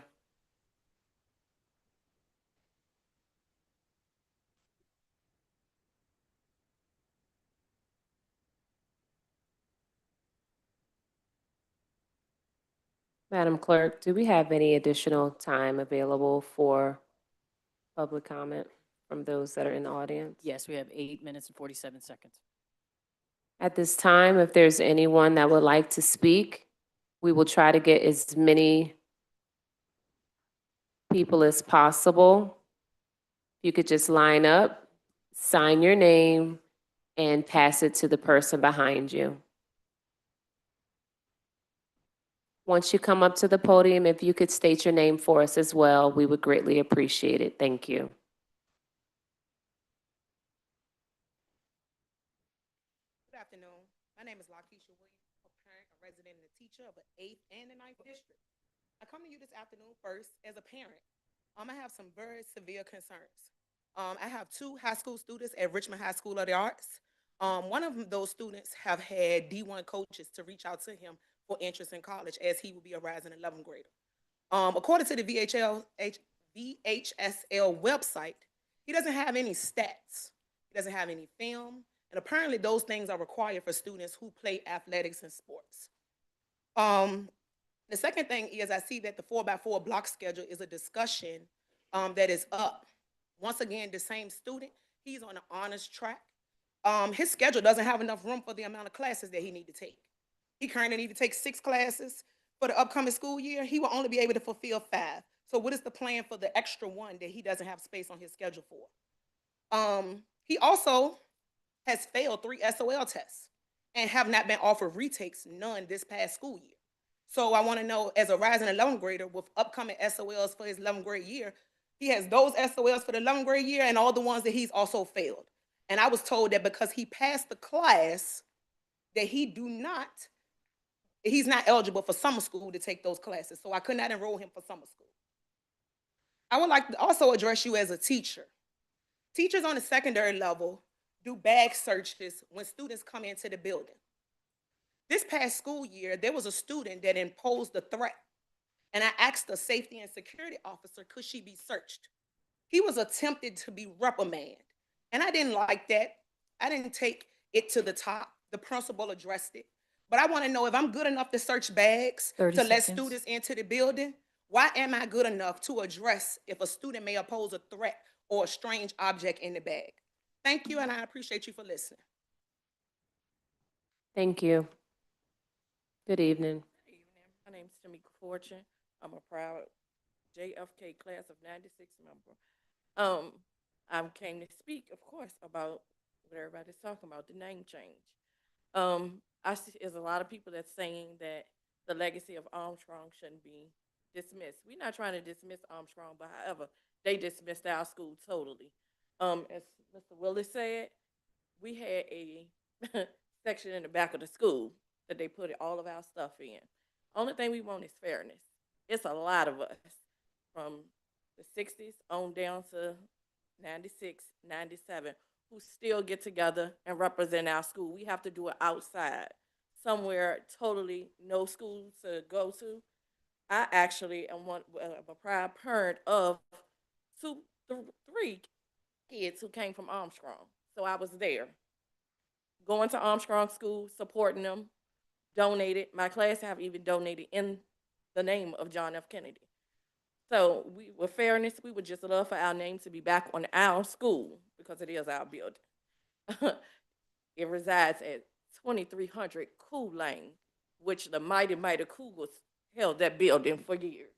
Madam Clerk, do we have any additional time available for public comment from those that are in the audience?
Yes, we have 8 minutes and 47 seconds.
At this time, if there's anyone that would like to speak, we will try to get as many people as possible. You could just line up, sign your name, and pass it to the person behind you. Once you come up to the podium, if you could state your name for us as well, we would greatly appreciate it. Thank you.
Good afternoon. My name is Lakeisha Williams, a parent, a resident, and a teacher of the 8th and the 9th district. I come to you this afternoon first as a parent. I have some very severe concerns. I have 2 high school students at Richmond High School of the Arts. One of those students have had D1 coaches to reach out to him for interest in college as he will be a rising 11th grader. According to the VHSL website, he doesn't have any stats. He doesn't have any film. And apparently those things are required for students who play athletics and sports. The second thing is I see that the 4x4 block schedule is a discussion that is up. Once again, the same student, he's on an honors track. His schedule doesn't have enough room for the amount of classes that he needs to take. He currently needs to take 6 classes. For the upcoming school year, he will only be able to fulfill 5. So what is the plan for the extra 1 that he doesn't have space on his schedule for? He also has failed 3 SOL tests and have not been offered retakes, none this past school year. So I want to know, as a rising 11th grader with upcoming SOLs for his 11th grade year, he has those SOLs for the 11th grade year and all the ones that he's also failed. And I was told that because he passed the class, that he's not eligible for summer school to take those classes. So I could not enroll him for summer school. I would like to also address you as a teacher. Teachers on the secondary level do bag searches when students come into the building. This past school year, there was a student that imposed a threat, and I asked the safety and security officer, could she be searched? He was attempted to be reprimanded, and I didn't like that. I didn't take it to the top. The principal addressed it. But I want to know if I'm good enough to search bags to
30
let
seconds.
students into the building, why am I good enough to address if a student may oppose a threat or a strange object in the bag? Thank you, and I appreciate you for listening.
Thank you. Good evening.
Good evening. My name is Tamika Fortune. I'm a proud JFK class of '96 member. I came to speak, of course, about what everybody's talking about, the name change. I see there's a lot of people that's saying that the legacy of Armstrong shouldn't be dismissed. We're not trying to dismiss Armstrong, but however, they dismissed our school totally. As Mr. Willis said, we had a section in the back of the school that they put all of our stuff in. Only thing we want is fairness. It's a lot of us from the 60s on down to 96, 97 who still get together and represent our school. We have to do it outside. somewhere totally no school to go to. I actually am a proud parent of two, three kids who came from Armstrong. So I was there, going to Armstrong School, supporting them, donated. My class have even donated in the name of John F. Kennedy. So we, with fairness, we would just love for our name to be back on our school because it is our building. It resides at 2300 Cool Lane, which the mighty Cougars held that building for years.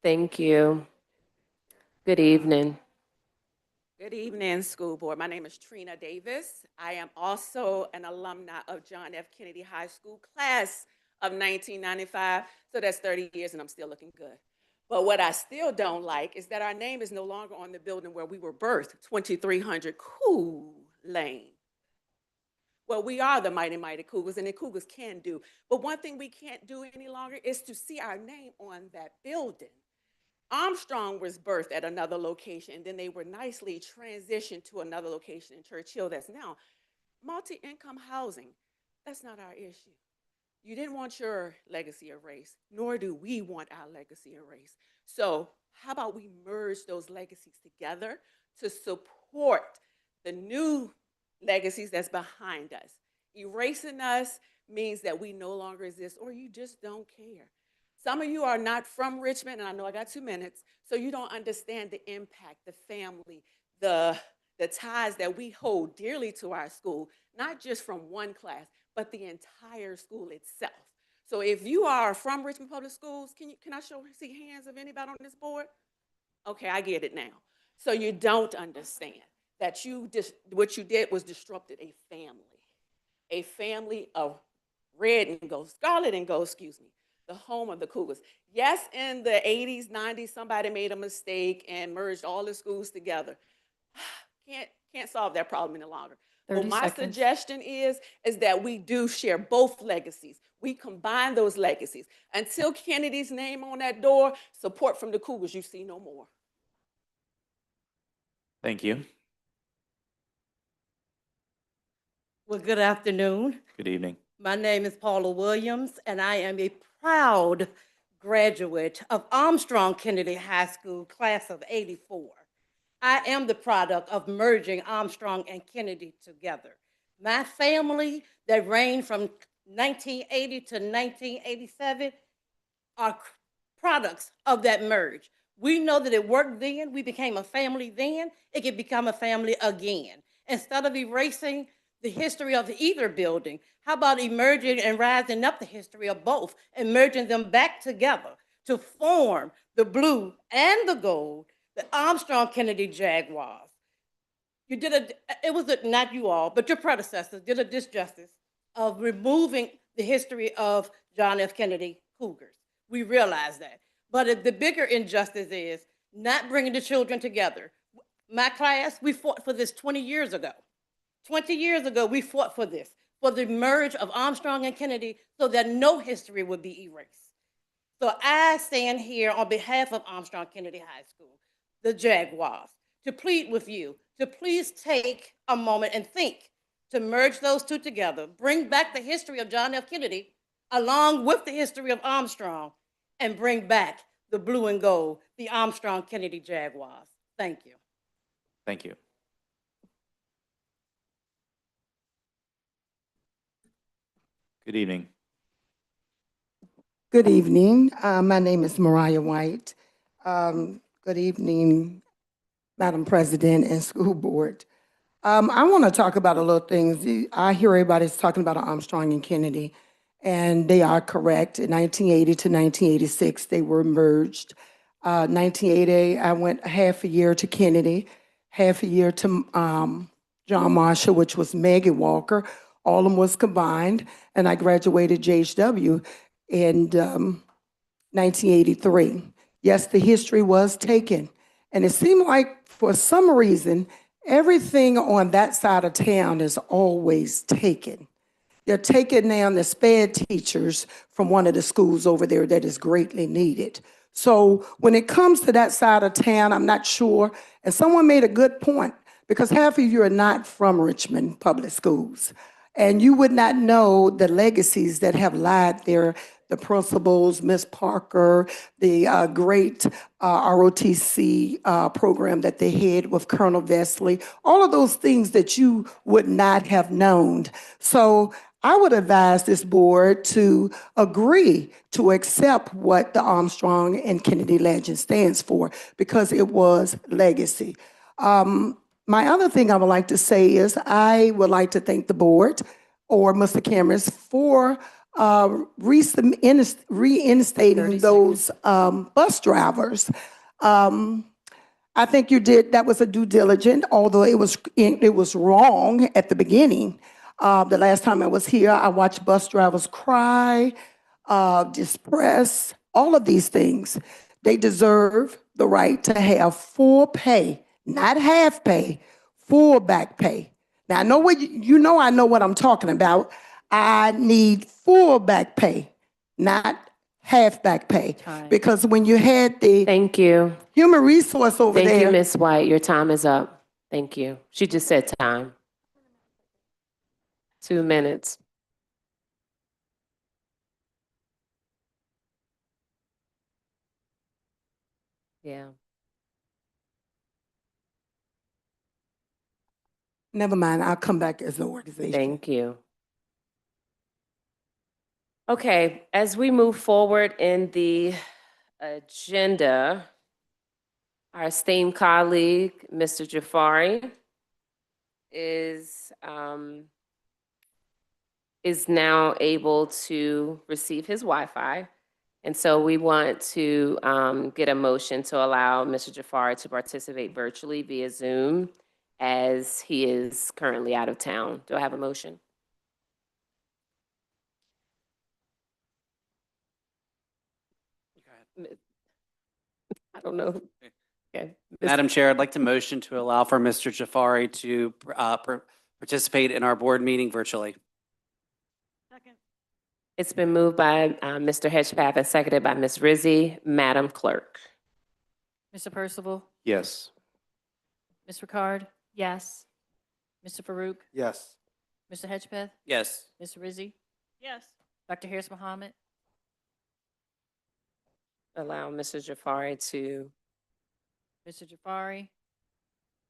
Thank you. Good evening.
Good evening, school board. My name is Trina Davis. I am also an alumni of John F. Kennedy High School, class of 1995. So that's 30 years and I'm still looking good. But what I still don't like is that our name is no longer on the building where we were birthed, 2300 Cool Lane. Well, we are the mighty Cougars, and the Cougars can do. But one thing we can't do any longer is to see our name on that building. Armstrong was birthed at another location, and then they were nicely transitioned to another location in Churchill that's now multi-income housing. That's not our issue. You didn't want your legacy erased, nor do we want our legacy erased. So how about we merge those legacies together to support the new legacies that's behind us? Erasing us means that we no longer exist, or you just don't care. Some of you are not from Richmond, and I know I got 2 minutes, so you don't understand the impact, the family, the ties that we hold dearly to our school, not just from one class, but the entire school itself. So if you are from Richmond Public Schools, can I see hands of anybody on this board? Okay, I get it now. So you don't understand that what you did was disrupted a family of red and gold, scarlet and gold, excuse me, the home of the Cougars. Yes, in the 80s, 90s, somebody made a mistake and merged all the schools together. Can't solve that problem any longer. Well,
30
my
seconds.
suggestion is that we do share both legacies. We combine those legacies. Until Kennedy's name on that door, support from the Cougars you see no more.
Thank you.
Well, good afternoon.
Good evening.
My name is Paula Williams, and I am a proud graduate of Armstrong Kennedy High School, class of '84. I am the product of merging Armstrong and Kennedy together. My family that reigned from 1980 to 1987 are products of that merge. We know that it worked then, we became a family then, it can become a family again. Instead of erasing the history of either building, how about emerging and rising up the history of both and merging them back together to form the blue and the gold, the Armstrong Kennedy Jaguars. You did not you all, but your predecessors did a disjustice of removing the history of John F. Kennedy Cougars. We realize that. But the bigger injustice is not bringing the children together. My class, we fought for this 20 years ago. 20 years ago, we fought for this, for the merge of Armstrong and Kennedy so that no history would be erased. So I stand here on behalf of Armstrong Kennedy High School, the Jaguars, to plead with you to please take a moment and think to merge those two together, bring back the history of John F. Kennedy along with the history of Armstrong, and bring back the blue and gold, the Armstrong Kennedy Jaguars. Thank you.
Thank you. Good evening.
Good evening. My name is Mariah White. Good evening, Madam President and School Board. I want to talk about a little things. I hear everybody's talking about Armstrong and Kennedy, and they are correct. In 1980 to 1986, they were merged. 1980, I went half a year to Kennedy, half a year to John Marshall, which was Maggie Walker. All of them was combined, and I graduated JHW in 1983. Yes, the history was taken, and it seemed like for some reason, everything on that side of town is always taken. They're taking now the sped teachers from one of the schools over there that is greatly needed. So when it comes to that side of town, I'm not sure, and someone made a good point, because half of you are not from Richmond Public Schools. And you would not know the legacies that have lied there, the principals, Miss Parker, the great ROTC program that they had with Colonel Vesley, all of those things that you would not have known. So I would advise this board to agree to accept what the Armstrong and Kennedy Legend stands for, because it was legacy. My other thing I would like to say is I would like to thank the board or Mr. Cameras for reinstating those bus drivers. I think you did, that was a due diligent, although it was wrong at the beginning. The last time I was here, I watched bus drivers cry, distress, all of these things. They deserve the right to have full pay, not half pay, full back pay. Now, I know what you know, I know what I'm talking about. I need full back pay, not half back pay.
Time.
Because when you had the
Thank you.
human resource over
Thank
there.
you, Ms. White. Your time is up. Thank you. She just said time. 2 minutes. Yeah.
Never mind, I'll come back as an organization.
Thank you. Okay, as we move forward in the agenda, our esteemed colleague, Mr. Jafari, is now able to receive his Wi-Fi. And so we want to get a motion to allow Mr. Jafari to participate virtually via Zoom as he is currently out of town. Do I have a motion? I don't know. Okay.
Madam Chair, I'd like to motion to allow for Mr. Jafari to participate in our board meeting virtually.
It's been moved by Mr. Hedgepath and seconded by Ms. Rizzi. Madam Clerk.
Mr. Percival,
Yes.
Ms. Ricard,
Yes.
Mr. Farouk,
Yes.
Mr. Hedgepeth,
Yes.
Ms. Rizzi,
Yes.
Dr. Harris Mohammed,
Allow Mr. Jafari to,
Mr. Jafari,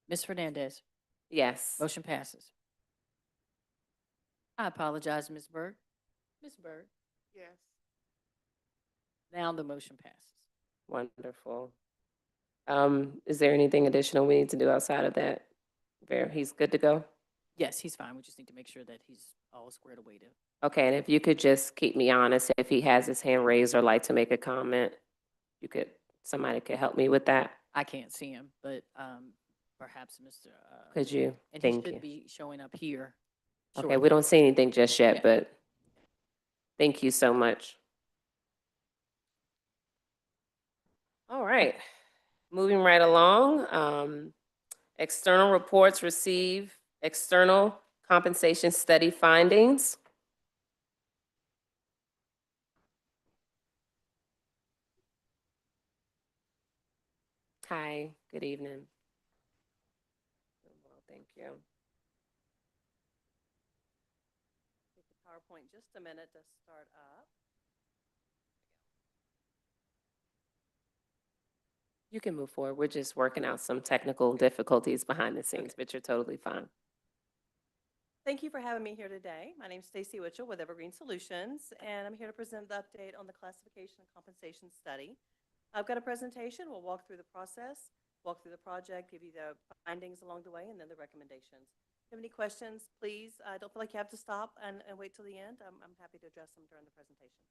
Ms. Fernandez.
yes.
Motion passes. I apologize, Ms. Berg. Ms. Berg,
Yes.
now the motion passes.
Wonderful. Is there anything additional we need to do outside of that? He's good to go?
Yes, he's fine. We just need to make sure that he's all squared away to.
Okay, and if you could just keep me honest, if he has his hand raised or like to make a comment, somebody could help me with that?
I can't see him, but perhaps Mr.
Could you?
And he
Thank
should
you.
be showing up here.
Okay,
shortly.
we don't see anything just yet,
Yeah.
but thank you so much. All right, moving right along. External reports receive external compensation study findings. Hi, good evening. Well, thank you.
Take the PowerPoint just a minute to start up.
You can move forward. We're just working out some technical difficulties behind the scenes, but you're totally fine.
Thank you for having me here today. My name is Stacy Witchell with Evergreen Solutions, and I'm here to present the update on the classification and compensation study. I've got a presentation. We'll walk through the process, walk through the project, give you the findings along the way, and then the recommendations. If you have any questions, please don't feel like you have to stop and wait till the end. I'm happy to address them during the presentation.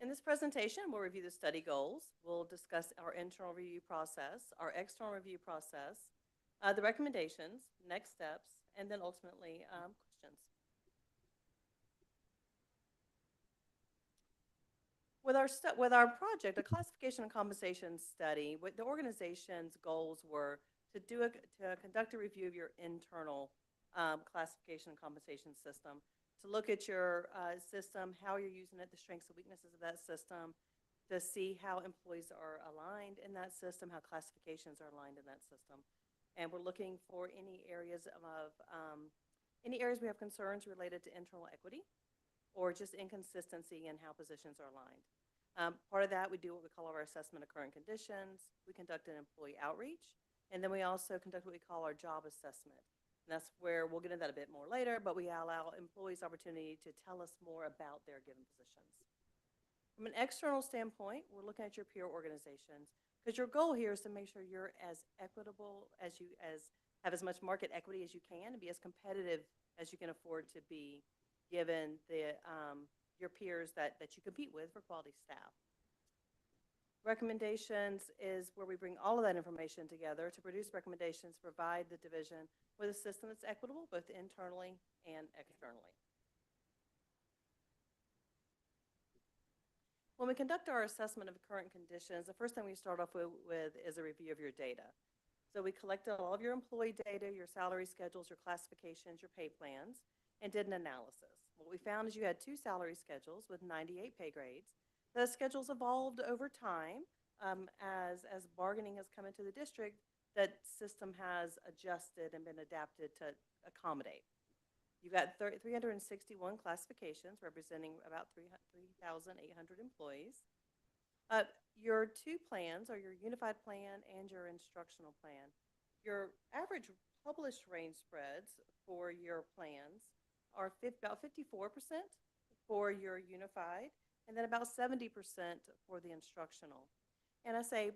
In this presentation, we'll review the study goals. We'll discuss our internal review process, our external review process, the recommendations, next steps, and then ultimately questions. With our project, a classification and compensation study, what the organization's goals were to conduct a review of your internal classification and compensation system, to look at your system, how you're using it, the strengths and weaknesses of that system, to see how employees are aligned in that system, how classifications are aligned in that system, And we're looking for any areas we have concerns related to internal equity or just inconsistency in how positions are aligned. Part of that, we do what we call our assessment of current conditions. We conduct an employee outreach, and then we also conduct what we call our job assessment. And that's where we'll get into that a bit more later, but we allow employees opportunity to tell us more about their given positions. From an external standpoint, we're looking at your peer organizations, because your goal here is to make sure you're as equitable as you have as much market equity as you can and be as competitive as you can afford to be, given your peers that you compete with for quality staff. Recommendations is where we bring all of that information together to produce recommendations to provide the division with a system that's equitable both internally and externally. When we conduct our assessment of current conditions, the first thing we start off with is a review of your data. So we collected all of your employee data, your salary schedules, your classifications, your pay plans, and did an analysis. What we found is you had 2 salary schedules with 98 pay grades. The schedules evolved over time as bargaining has come into the district. That system has adjusted and been adapted to accommodate. You've got 361 classifications representing about 3,800 employees. Your 2 plans are your unified plan and your instructional plan. Your average published range spreads for your plans are about 54% for your unified, and then about 70% for the instructional. And I say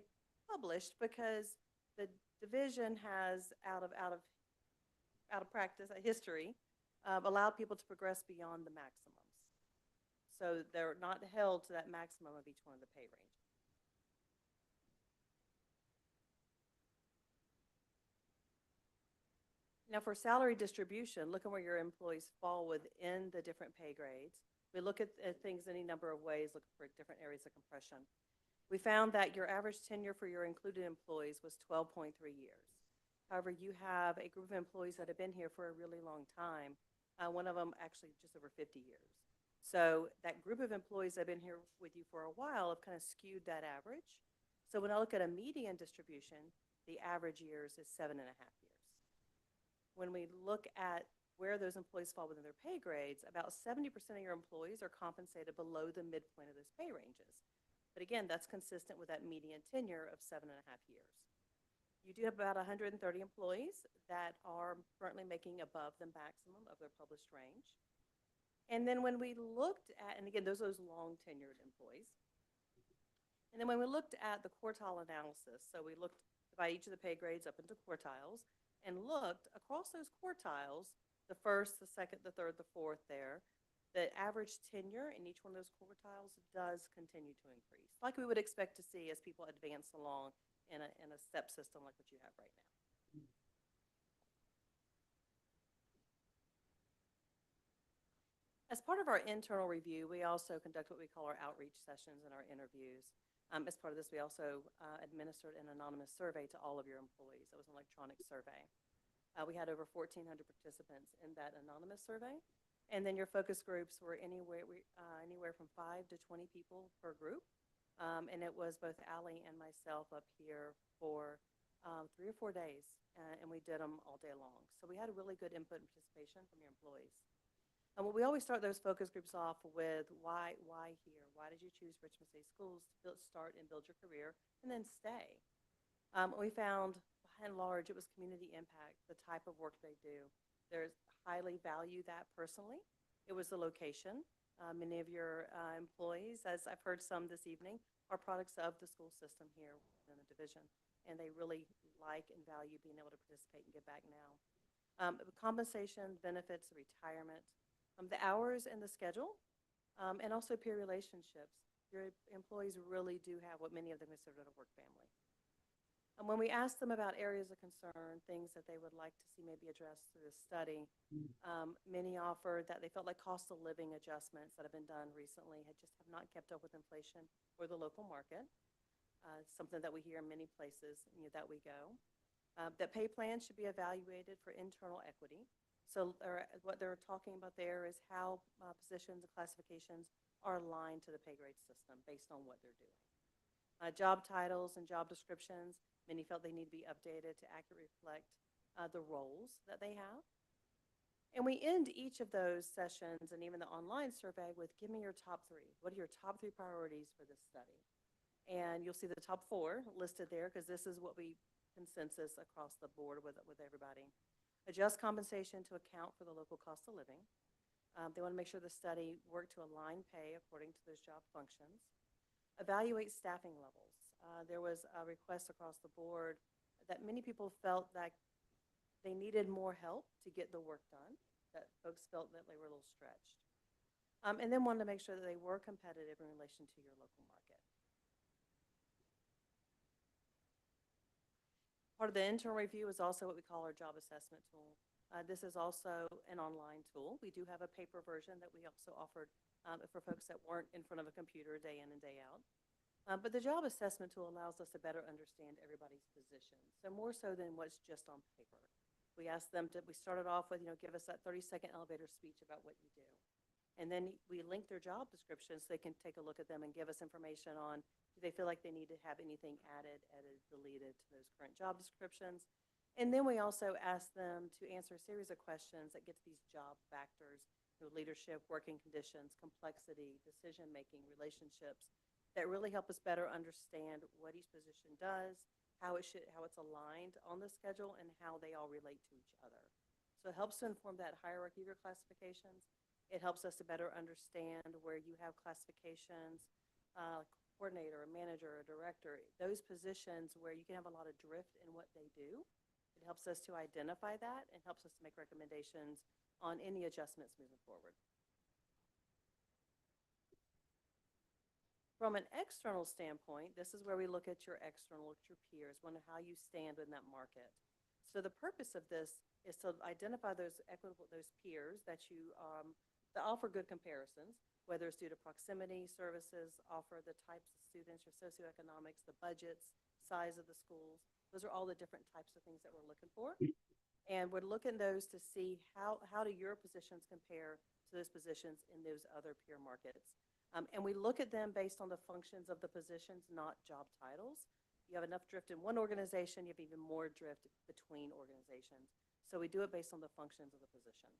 published because the division has out of practice, a history, allowed people to progress beyond the maximums. So they're not held to that maximum of each one of the pay ranges. Now for salary distribution, look at where your employees fall within the different pay grades. We look at things any number of ways, look for different areas of compression. We found that your average tenure for your included employees was 12.3 years. However, you have a group of employees that have been here for a really long time. One of them actually just over 50 years. So that group of employees that have been here with you for a while have kind of skewed that average. So when I look at a median distribution, the average years is 7.5 years. When we look at where those employees fall within their pay grades, about 70% of your employees are compensated below the midpoint of those pay ranges. But again, that's consistent with that median tenure of 7.5 years. You do have about 130 employees that are currently making above the maximum of their published range. And then when we looked at, and again, those are those long tenured employees. And then when we looked at the quartile analysis, so we looked by each of the pay grades up into quartiles and looked across those quartiles, the first, the second, the third, the fourth there, the average tenure in each one of those quartiles does continue to increase, like we would expect to see as people advance along in a step system like what you have right now. As part of our internal review, we also conduct what we call our outreach sessions and our interviews. As part of this, we also administered an anonymous survey to all of your employees. It was an electronic survey. We had over 1,400 participants in that anonymous survey. And then your focus groups were anywhere from 5 to 20 people per group. And it was both Allie and myself up here for 3 or 4 days. And we did them all day long. So we had a really good input and participation from your employees. And we always start those focus groups off with why here? Why did you choose Richmond State Schools to start and build your career and then stay? We found, by and large, it was community impact, the type of work they do. There's highly value that personally. It was the location. Many of your employees, as I've heard some this evening, are products of the school system here in the division, and they really like and value being able to participate and give back now. Compensation, benefits, retirement, the hours and the schedule, and also peer relationships. Your employees really do have what many of them consider a work family. And when we asked them about areas of concern, things that they would like to see maybe addressed through the study, many offered that they felt like cost of living adjustments that have been done recently have not kept up with inflation or the local market, something that we hear in many places that we go. That pay plans should be evaluated for internal equity. So what they're talking about there is how positions and classifications are aligned to the pay grade system based on what they're doing. Job titles and job descriptions, many felt they need to be updated to accurately reflect the roles that they have. And we end each of those sessions and even the online survey with, give me your top three. What are your top three priorities for this study? And you'll see the top four listed there because this is what we consensus across the board with everybody. Adjust compensation to account for the local cost of living. They want to make sure the study worked to align pay according to those job functions. Evaluate staffing levels. There was a request across the board that many people felt that they needed more help to get the work done, that folks felt that they were a little stretched. And then wanted to make sure that they were competitive in relation to your local market. Part of the internal review is also what we call our job assessment tool. This is also an online tool. We do have a paper version that we also offered for folks that weren't in front of a computer day in and day out. But the job assessment tool allows us to better understand everybody's position. So more so than what's just on paper. We asked them to, we started off with, give us that 30-second elevator speech about what you do. And then we link their job descriptions so they can take a look at them and give us information on, do they feel like they need to have anything added, deleted to those current job descriptions. And then we also ask them to answer a series of questions that get to these job factors, leadership, working conditions, complexity, decision-making, relationships, that really help us better understand what each position does, how it's aligned on the schedule, and how they all relate to each other. So it helps to inform that hierarchy of your classifications. It helps us to better understand where you have classifications, coordinator, a manager, a director, those positions where you can have a lot of drift in what they do. It helps us to identify that and helps us to make recommendations on any adjustments moving forward. From an external standpoint, this is where we look at your external, at your peers, wonder how you stand in that market. So the purpose of this is to identify those peers that you that offer good comparisons, whether it's due to proximity, services, offer, the types of students, your socioeconomics, the budgets, size of the schools. Those are all the different types of things that we're looking for. And we're looking those to see how do your positions compare to those positions in those other peer markets. And we look at them based on the functions of the positions, not job titles. You have enough drift in one organization, you have even more drift between organizations. So we do it based on the functions of the position.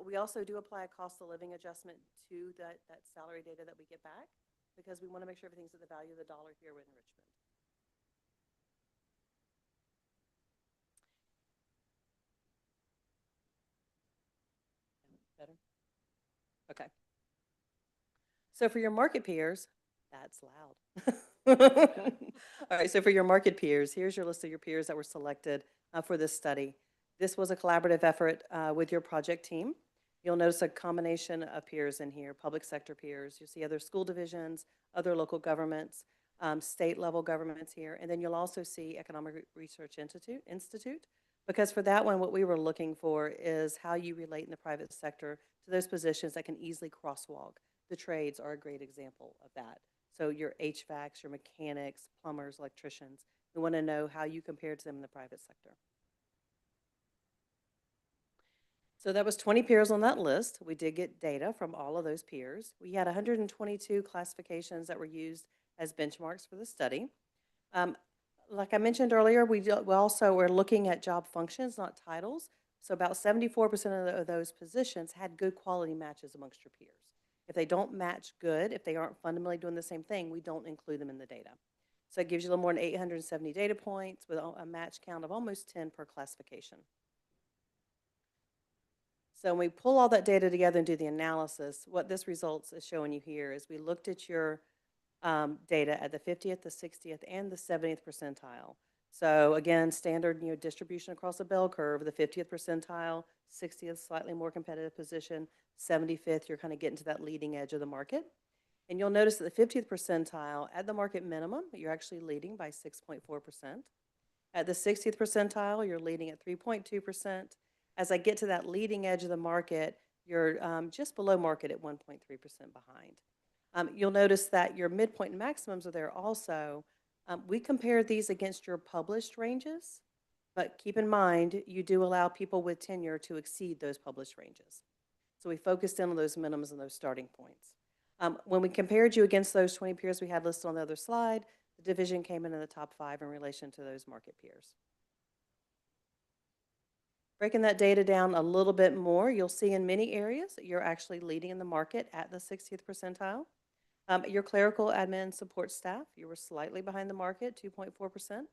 We also do apply a cost of living adjustment to that salary data that we get back because we want to make sure everything's at the value of the dollar here in Richmond. Better? Okay. So for your market peers, that's loud. All right, so for your market peers, here's your list of your peers that were selected for this study. This was a collaborative effort with your project team. You'll notice a combination of peers in here, public sector peers. You'll see other school divisions, other local governments, state level governments here, and then you'll also see Economic Research Institute, because for that one, what we were looking for is how you relate in the private sector to those positions that can easily crosswalk. The trades are a great example of that. So your HVACs, your mechanics, plumbers, electricians, we want to know how you compare to them in the private sector. So that was 20 peers on that list. We did get data from all of those peers. We had 122 classifications that were used as benchmarks for the study. Like I mentioned earlier, we also were looking at job functions, not titles. So about 74% of those positions had good quality matches amongst your peers. If they don't match good, if they aren't fundamentally doing the same thing, we don't include them in the data. So it gives you a little more than 870 data points with a match count of almost 10 per classification. So when we pull all that data together and do the analysis, what this results is showing you here is we looked at your data at the 50th, the 60th, and the 70th percentile. So again, standard distribution across a bell curve, the 50th percentile, 60th, slightly more competitive position, 75th, you're kind of getting to that leading edge of the market. And you'll notice that the 50th percentile, at the market minimum, you're actually leading by 6.4%. At the 60th percentile, you're leading at 3.2%. As I get to that leading edge of the market, you're just below market at 1.3% behind. You'll notice that your midpoint and maximums are there also. We compare these against your published ranges, but keep in mind, you do allow people with tenure to exceed those published ranges. So we focused in on those minimums and those starting points. When we compared you against those 20 peers we had listed on the other slide, The division came in the top 5 in relation to those market peers. Breaking that data down a little bit more, you'll see in many areas that you're actually leading in the market at the 60th percentile. Your clerical admin support staff, you were slightly behind the market, 2.4%.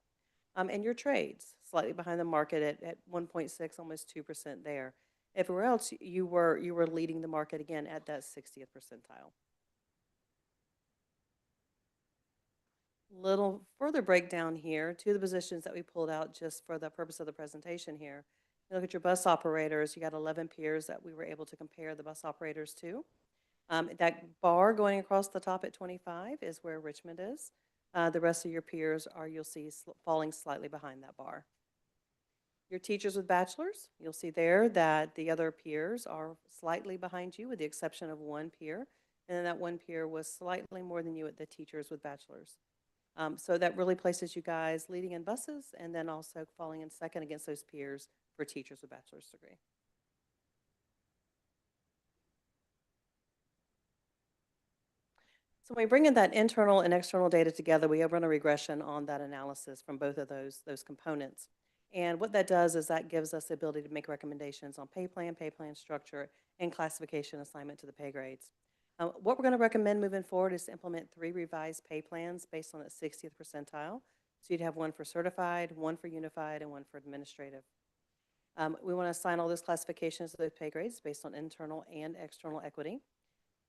And your trades, slightly behind the market at 1.6, almost 2% there. Everywhere else, you were leading the market again at that 60th percentile. Little further breakdown here, two of the positions that we pulled out just for the purpose of the presentation here. You look at your bus operators, you got 11 peers that we were able to compare the bus operators to. That bar going across the top at 25 is where Richmond is. The rest of your peers are, you'll see, falling slightly behind that bar. Your teachers with bachelors, you'll see there that the other peers are slightly behind you with the exception of one peer. And then that one peer was slightly more than you at the teachers with bachelors. So that really places you guys leading in buses and then also falling in second against those peers for teachers with bachelor's degree. So when we bring in that internal and external data together, we run a regression on that analysis from both of those components. And what that does is that gives us the ability to make recommendations on pay plan structure, and classification assignment to the pay grades. What we're going to recommend moving forward is to implement 3 revised pay plans based on that 60th percentile. So you'd have one for certified, one for unified, and one for administrative. We want to assign all those classifications to those pay grades based on internal and external equity.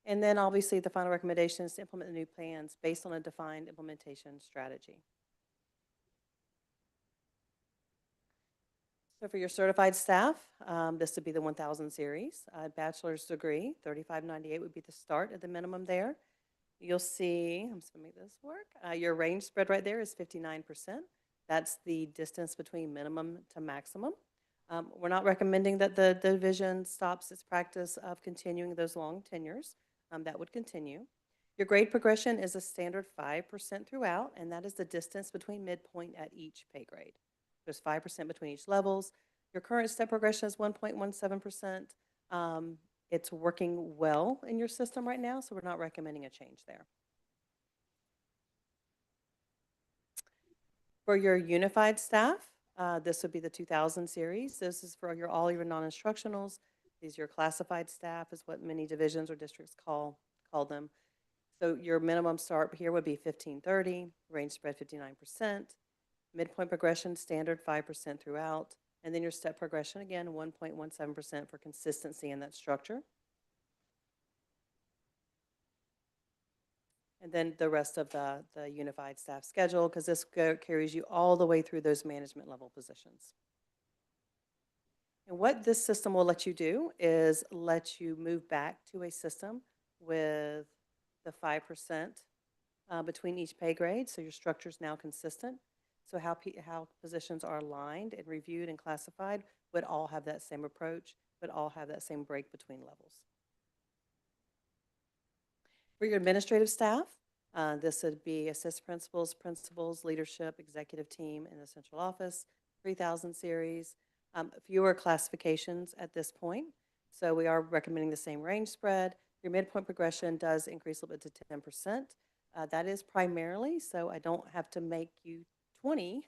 And then obviously the final recommendation is to implement the new plans based on a defined implementation strategy. So for your certified staff, this would be the 1000 series. Bachelor's degree, 3598 would be the start at the minimum there. You'll see, I'm just gonna make this work. Your range spread right there is 59%. That's the distance between minimum to maximum. We're not recommending that the division stops its practice of continuing those long tenures. That would continue. Your grade progression is a standard 5% throughout, and that is the distance between midpoint at each pay grade. There's 5% between each levels. Your current step progression is 1.17%. It's working well in your system right now, so we're not recommending a change there. For your unified staff, this would be the 2000 series. This is for all your non-instructionals. These are your classified staff, is what many divisions or districts call them. So your minimum start here would be 1530, range spread 59%, midpoint progression standard 5% throughout, and then your step progression again 1.17% for consistency in that structure. And then the rest of the unified staff schedule, because this carries you all the way through those management level positions. And what this system will let you do is let you move back to a system with the 5% between each pay grade, so your structure is now consistent. So how positions are aligned and reviewed and classified would all have that same approach, would all have that same break between levels. For your administrative staff, this would be assistant principals, leadership, executive team in the central office, 3000 series. Fewer classifications at this point, so we are recommending the same range spread. Your midpoint progression does increase a little bit to 10%. That is primarily so I don't have to make you 20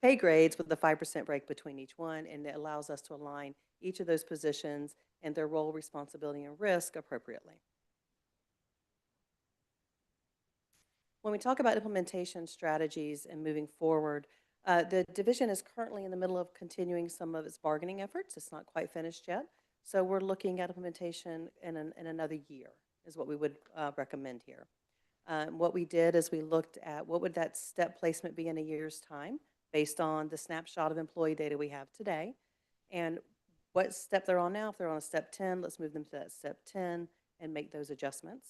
pay grades with the 5% break between each one, and it allows us to align each of those positions and their role, responsibility, and risk appropriately. When we talk about implementation strategies and moving forward, the division is currently in the middle of continuing some of its bargaining efforts. It's not quite finished yet. So we're looking at implementation in another year is what we would recommend here. What we did is we looked at what would that step placement be in a year's time based on the snapshot of employee data we have today and what step they're on now. If they're on a step 10, let's move them to that step 10 and make those adjustments.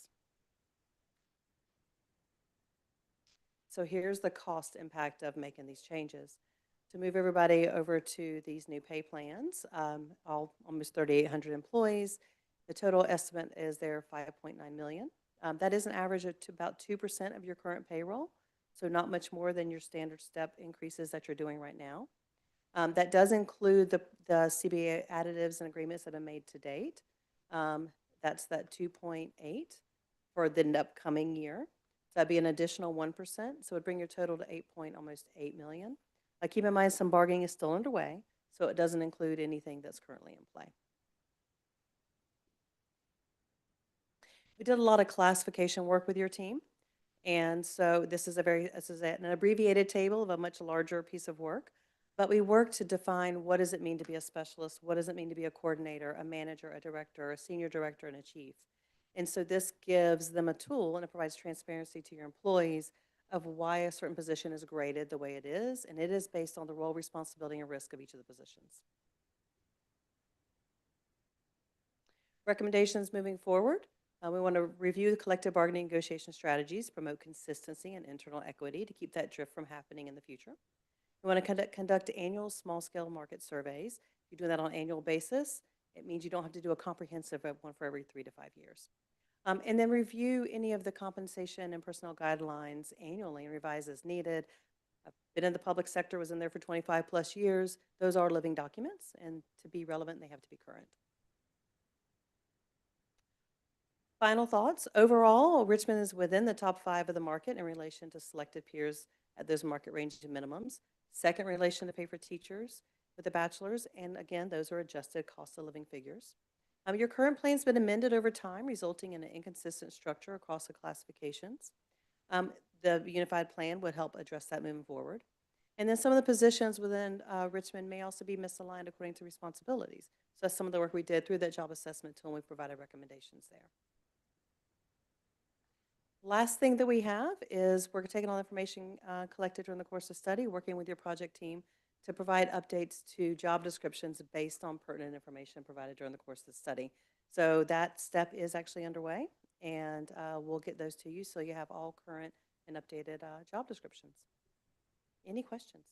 So here's the cost impact of making these changes. To move everybody over to these new pay plans, almost 3,800 employees, the total estimate is there 5.9 million. That is an average of about 2% of your current payroll, so not much more than your standard step increases that you're doing right now. That does include the CBA additives and agreements that have been made to date. That's that 2.8 for the upcoming year. that'd be an additional 1%, so it'd bring your total to almost 8 million. Keep in mind, some bargaining is still underway, so it doesn't include anything that's currently in play. We did a lot of classification work with your team. And so this is an abbreviated table of a much larger piece of work. But we work to define what does it mean to be a specialist, what does it mean to be a coordinator, a manager, a director, a senior director, and a chief. And so this gives them a tool and it provides transparency to your employees of why a certain position is graded the way it is. And it is based on the role, responsibility, and risk of each of the positions. Recommendations moving forward. We want to review the collective bargaining negotiation strategies, promote consistency and internal equity to keep that drift from happening in the future. We want to conduct annual small-scale market surveys. If you do that on an annual basis, it means you don't have to do a comprehensive one for every 3 to 5 years. And then review any of the compensation and personnel guidelines annually and revise as needed. I've been in the public sector, was in there for 25 plus years. Those are living documents, and to be relevant, they have to be current. Final thoughts. Overall, Richmond is within the top 5 of the market in relation to selected peers at those market range minimums. Second relation to pay for teachers with a bachelor's, and again, those are adjusted cost of living figures. Your current plan's been amended over time, resulting in an inconsistent structure across the classifications. The unified plan would help address that moving forward. And then some of the positions within Richmond may also be misaligned according to responsibilities. So that's some of the work we did through that job assessment tool, and we provided recommendations there. Last thing that we have is we're taking all the information collected during the course of study, working with your project team to provide updates to job descriptions based on pertinent information provided during the course of the study. So that step is actually underway, and we'll get those to you so you have all current and updated job descriptions. Any questions?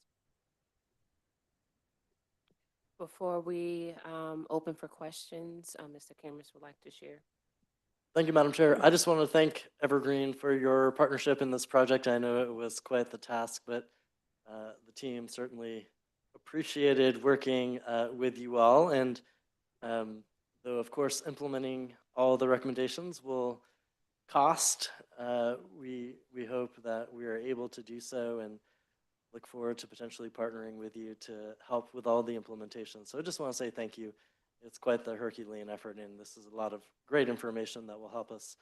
Before we open for questions, Mr. Cameron would like to share.
Thank you, Madam Chair. I just want to thank Evergreen for your partnership in this project. I know it was quite the task, but the team certainly appreciated working with you all. And though, of course, implementing all the recommendations will cost, we hope that we are able to do so and look forward to potentially partnering with you to help with all the implementation. So I just want to say thank you. It's quite the Herculean effort, and this is a lot of great information that will help us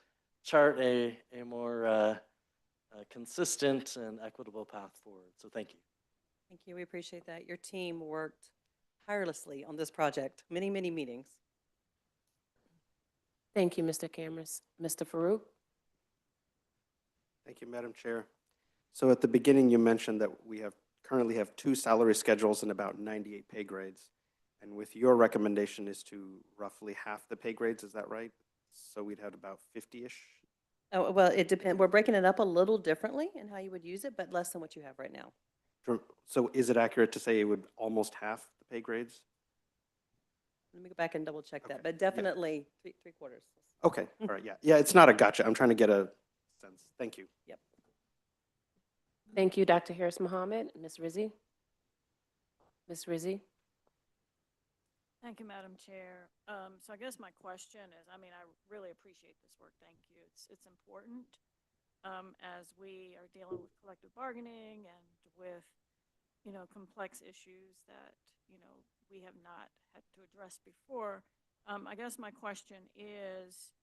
chart a more consistent and equitable path forward. So thank you.
Thank you. We appreciate that. Your team worked tirelessly on this project, many, many meetings.
Thank you, Mr. Cameron. Mr. Farouk?
Thank you, Madam Chair. So at the beginning, you mentioned that we currently have 2 salary schedules and about 98 pay grades. And with your recommendation is to roughly half the pay grades, is that right? So we'd have about 50-ish?
Oh, well, it depends. We're breaking it up a little differently in how you would use it, but less than what you have right now.
So is it accurate to say it would almost half the pay grades?
Let me go back and double check that, but definitely three quarters.
Okay, all right, yeah. Yeah, it's not a gotcha. I'm trying to get a sense. Thank you.
Yep.
Thank you, Dr. Harris Mohammed. Ms. Rizzi? Ms. Rizzi?
Thank you, Madam Chair. So I guess my question is, I mean, I really appreciate this work. Thank you. It's important as we are dealing with collective bargaining and with, complex issues that, we have not had to address before. I guess my question is,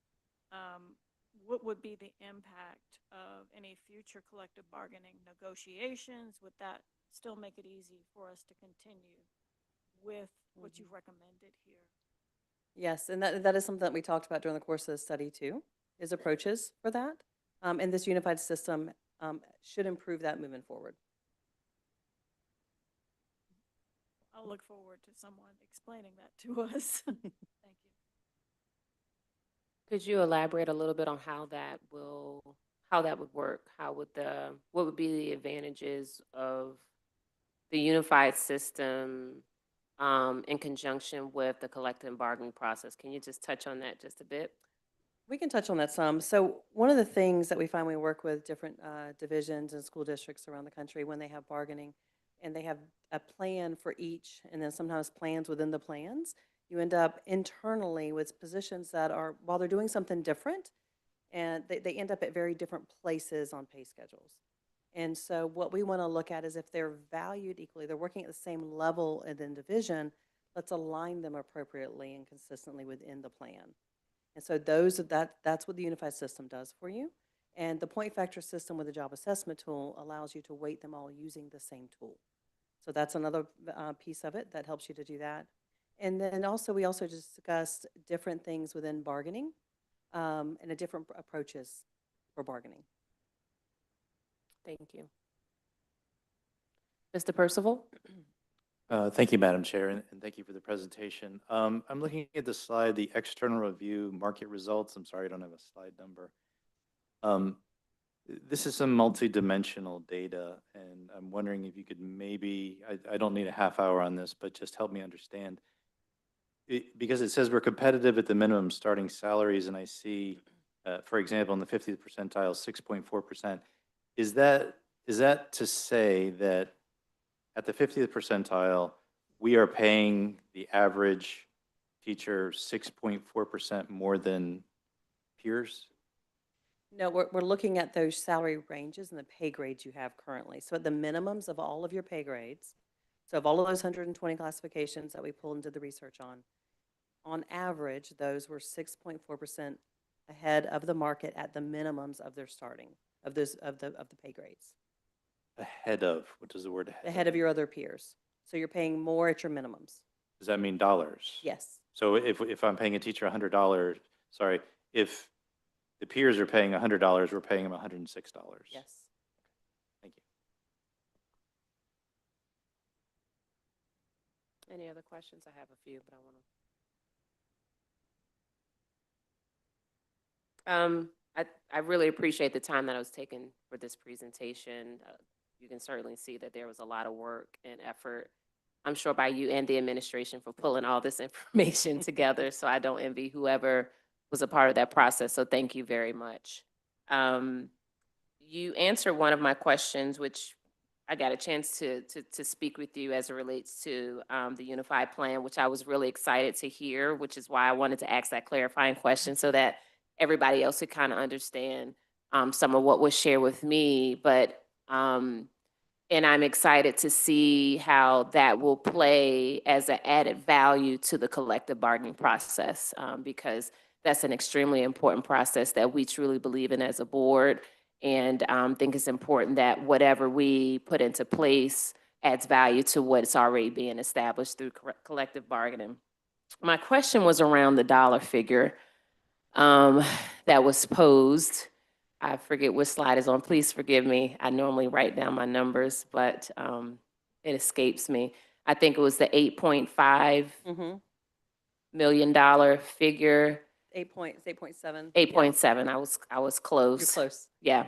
what would be the impact of any future collective bargaining negotiations? Would that still make it easy for us to continue with what you've recommended here?
Yes, and that is something that we talked about during the course of the study too, is approaches for that. And this unified system should improve that moving forward.
I'll look forward to someone explaining that to us. Thank you.
Could you elaborate a little bit on how that would work? What would be the advantages of the unified system in conjunction with the collective bargaining process? Can you just touch on that just a bit?
We can touch on that some. So one of the things that we find when we work with different divisions and school districts around the country when they have bargaining and they have a plan for each, and then sometimes plans within the plans, you end up internally with positions that are, while they're doing something different, And they end up at very different places on pay schedules. And so what we want to look at is if they're valued equally, they're working at the same level in the division, let's align them appropriately and consistently within the plan. And so that's what the unified system does for you. And the point factor system with the job assessment tool allows you to weight them all using the same tool. So that's another piece of it that helps you to do that. And then also, we also discussed different things within bargaining and the different approaches for bargaining.
Thank you. Mr. Percival?
Thank you, Madam Chair, and thank you for the presentation. I'm looking at the slide, the external review market results. I'm sorry, I don't have a slide number. This is some multi-dimensional data, and I'm wondering if you could maybe, I don't need a half hour on this, but just help me understand. Because it says we're competitive at the minimum starting salaries, and I see, for example, in the 50th percentile, 6.4%. Is that to say that at the 50th percentile, we are paying the average teacher 6.4% more than peers?
No, we're looking at those salary ranges and the pay grades you have currently. So at the minimums of all of your pay grades, so of all of those 120 classifications that we pulled and did the research on average, those were 6.4% ahead of the market at the minimums of their starting, of the pay grades.
Ahead of, what does the word ahead?
Ahead of your other peers. So you're paying more at your minimums.
Does that mean dollars?
Yes.
So if I'm paying a teacher $100, sorry, if the peers are paying $100, we're paying them $106.
Yes.
Thank you.
Any other questions? I have a few, but I want to. I really appreciate the time that I was taking for this presentation. You can certainly see that there was a lot of work and effort, I'm sure, by you and the administration for pulling all this information together. So I don't envy whoever was a part of that process. So thank you very much. You answered one of my questions, which I got a chance to speak with you as it relates to the unified plan, which I was really excited to hear, which is why I wanted to ask that clarifying question so that everybody else could kind of understand some of what was shared with me. But and I'm excited to see how that will play as an added value to the collective bargaining process, because that's an extremely important process that we truly believe in as a board. And think it's important that whatever we put into place adds value to what's already being established through collective bargaining. My question was around the dollar figure that was posed. I forget which slide is on. Please forgive me. I normally write down my numbers, but it escapes me. I think it was the $8.5 million figure.
8.7.
8.7. I was close.
You're close.
Yeah.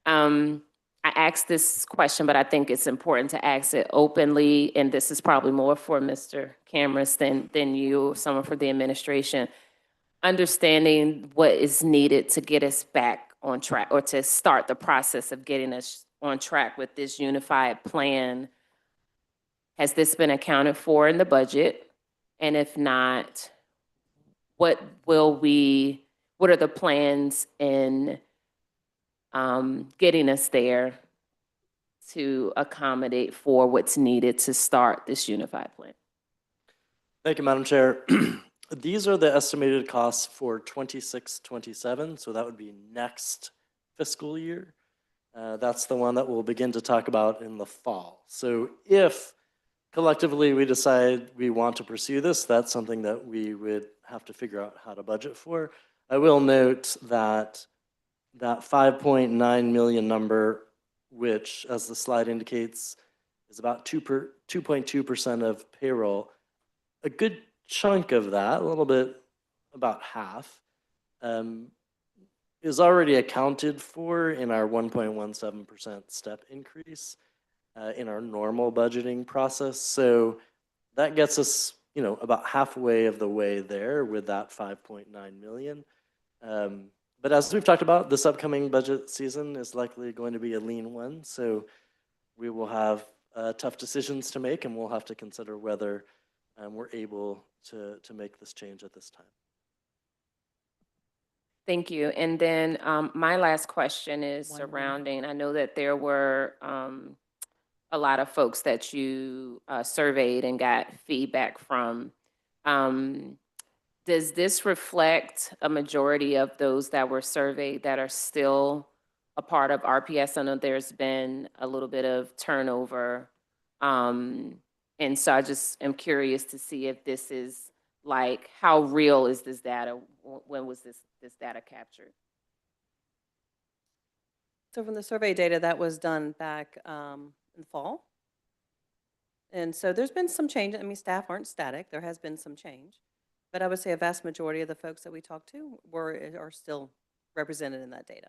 I asked this question, but I think it's important to ask it openly, and this is probably more for Mr. Cameras than you or someone for the administration. Understanding what is needed to get us back on track or to start the process of getting us on track with this unified plan. Has this been accounted for in the budget? And if not, what are the plans in getting us there to accommodate for what's needed to start this unified plan?
Thank you, Madam Chair. These are the estimated costs for 26-27, so that would be next fiscal year. That's the one that we'll begin to talk about in the fall. So if collectively we decide we want to pursue this, that's something that we would have to figure out how to budget for. I will note that that 5.9 million number, which, as the slide indicates, is about 2.2% of payroll, a good chunk of that, a little bit, about half, is already accounted for in our 1.17% step increase in our normal budgeting process. So that gets us, about halfway of the way there with that 5.9 million. But as we've talked about, this upcoming budget season is likely going to be a lean one. So we will have tough decisions to make, and we'll have to consider whether we're able to make this change at this time.
Thank you. And then my last question is
1 minute.
surrounding, I know that there were a lot of folks that you surveyed and got feedback from. Does this reflect a majority of those that were surveyed that are still a part of RPS? I know there's been a little bit of turnover. And so I just am curious to see if this is like, how real is this data? When was this data captured?
So from the survey data, that was done back in the fall. And so there's been some change. I mean, staff aren't static. There has been some change. But I would say a vast majority of the folks that we talked to are still represented in that data.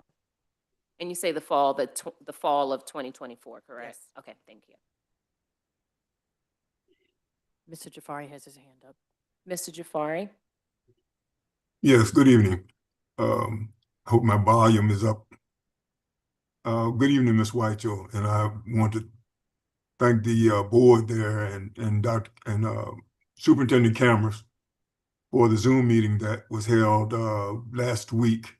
And you say the fall, the fall of 2024, correct?
Yes.
Okay, thank you.
Mr. Jafari has his hand up.
Mr. Jafari?
Yes, good evening. I hope my volume is up. Good evening, Ms. Whitechel, and I want to thank the board there and Dr. and Superintendent Cameras for the Zoom meeting that was held last week.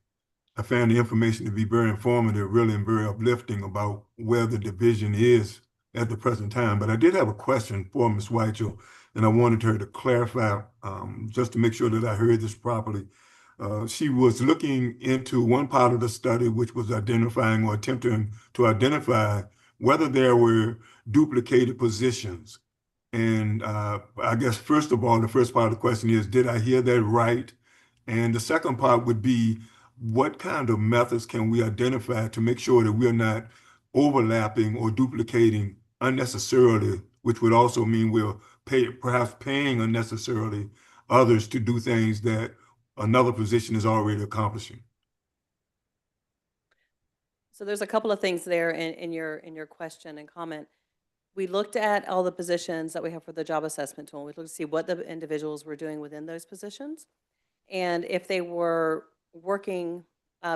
I found the information to be very informative, really, and very uplifting about where the division is at the present time. But I did have a question for Ms. Whitechel, and I wanted her to clarify, just to make sure that I heard this properly. She was looking into one part of the study, which was identifying or attempting to identify whether there were duplicated positions. And I guess, first of all, the first part of the question is, did I hear that right? And the second part would be, what kind of methods can we identify to make sure that we're not overlapping or duplicating unnecessarily, which would also mean we're perhaps paying unnecessarily others to do things that another position is already accomplishing?
So there's a couple of things there in your question and comment. We looked at all the positions that we have for the job assessment tool. We looked to see what the individuals were doing within those positions, and if they were working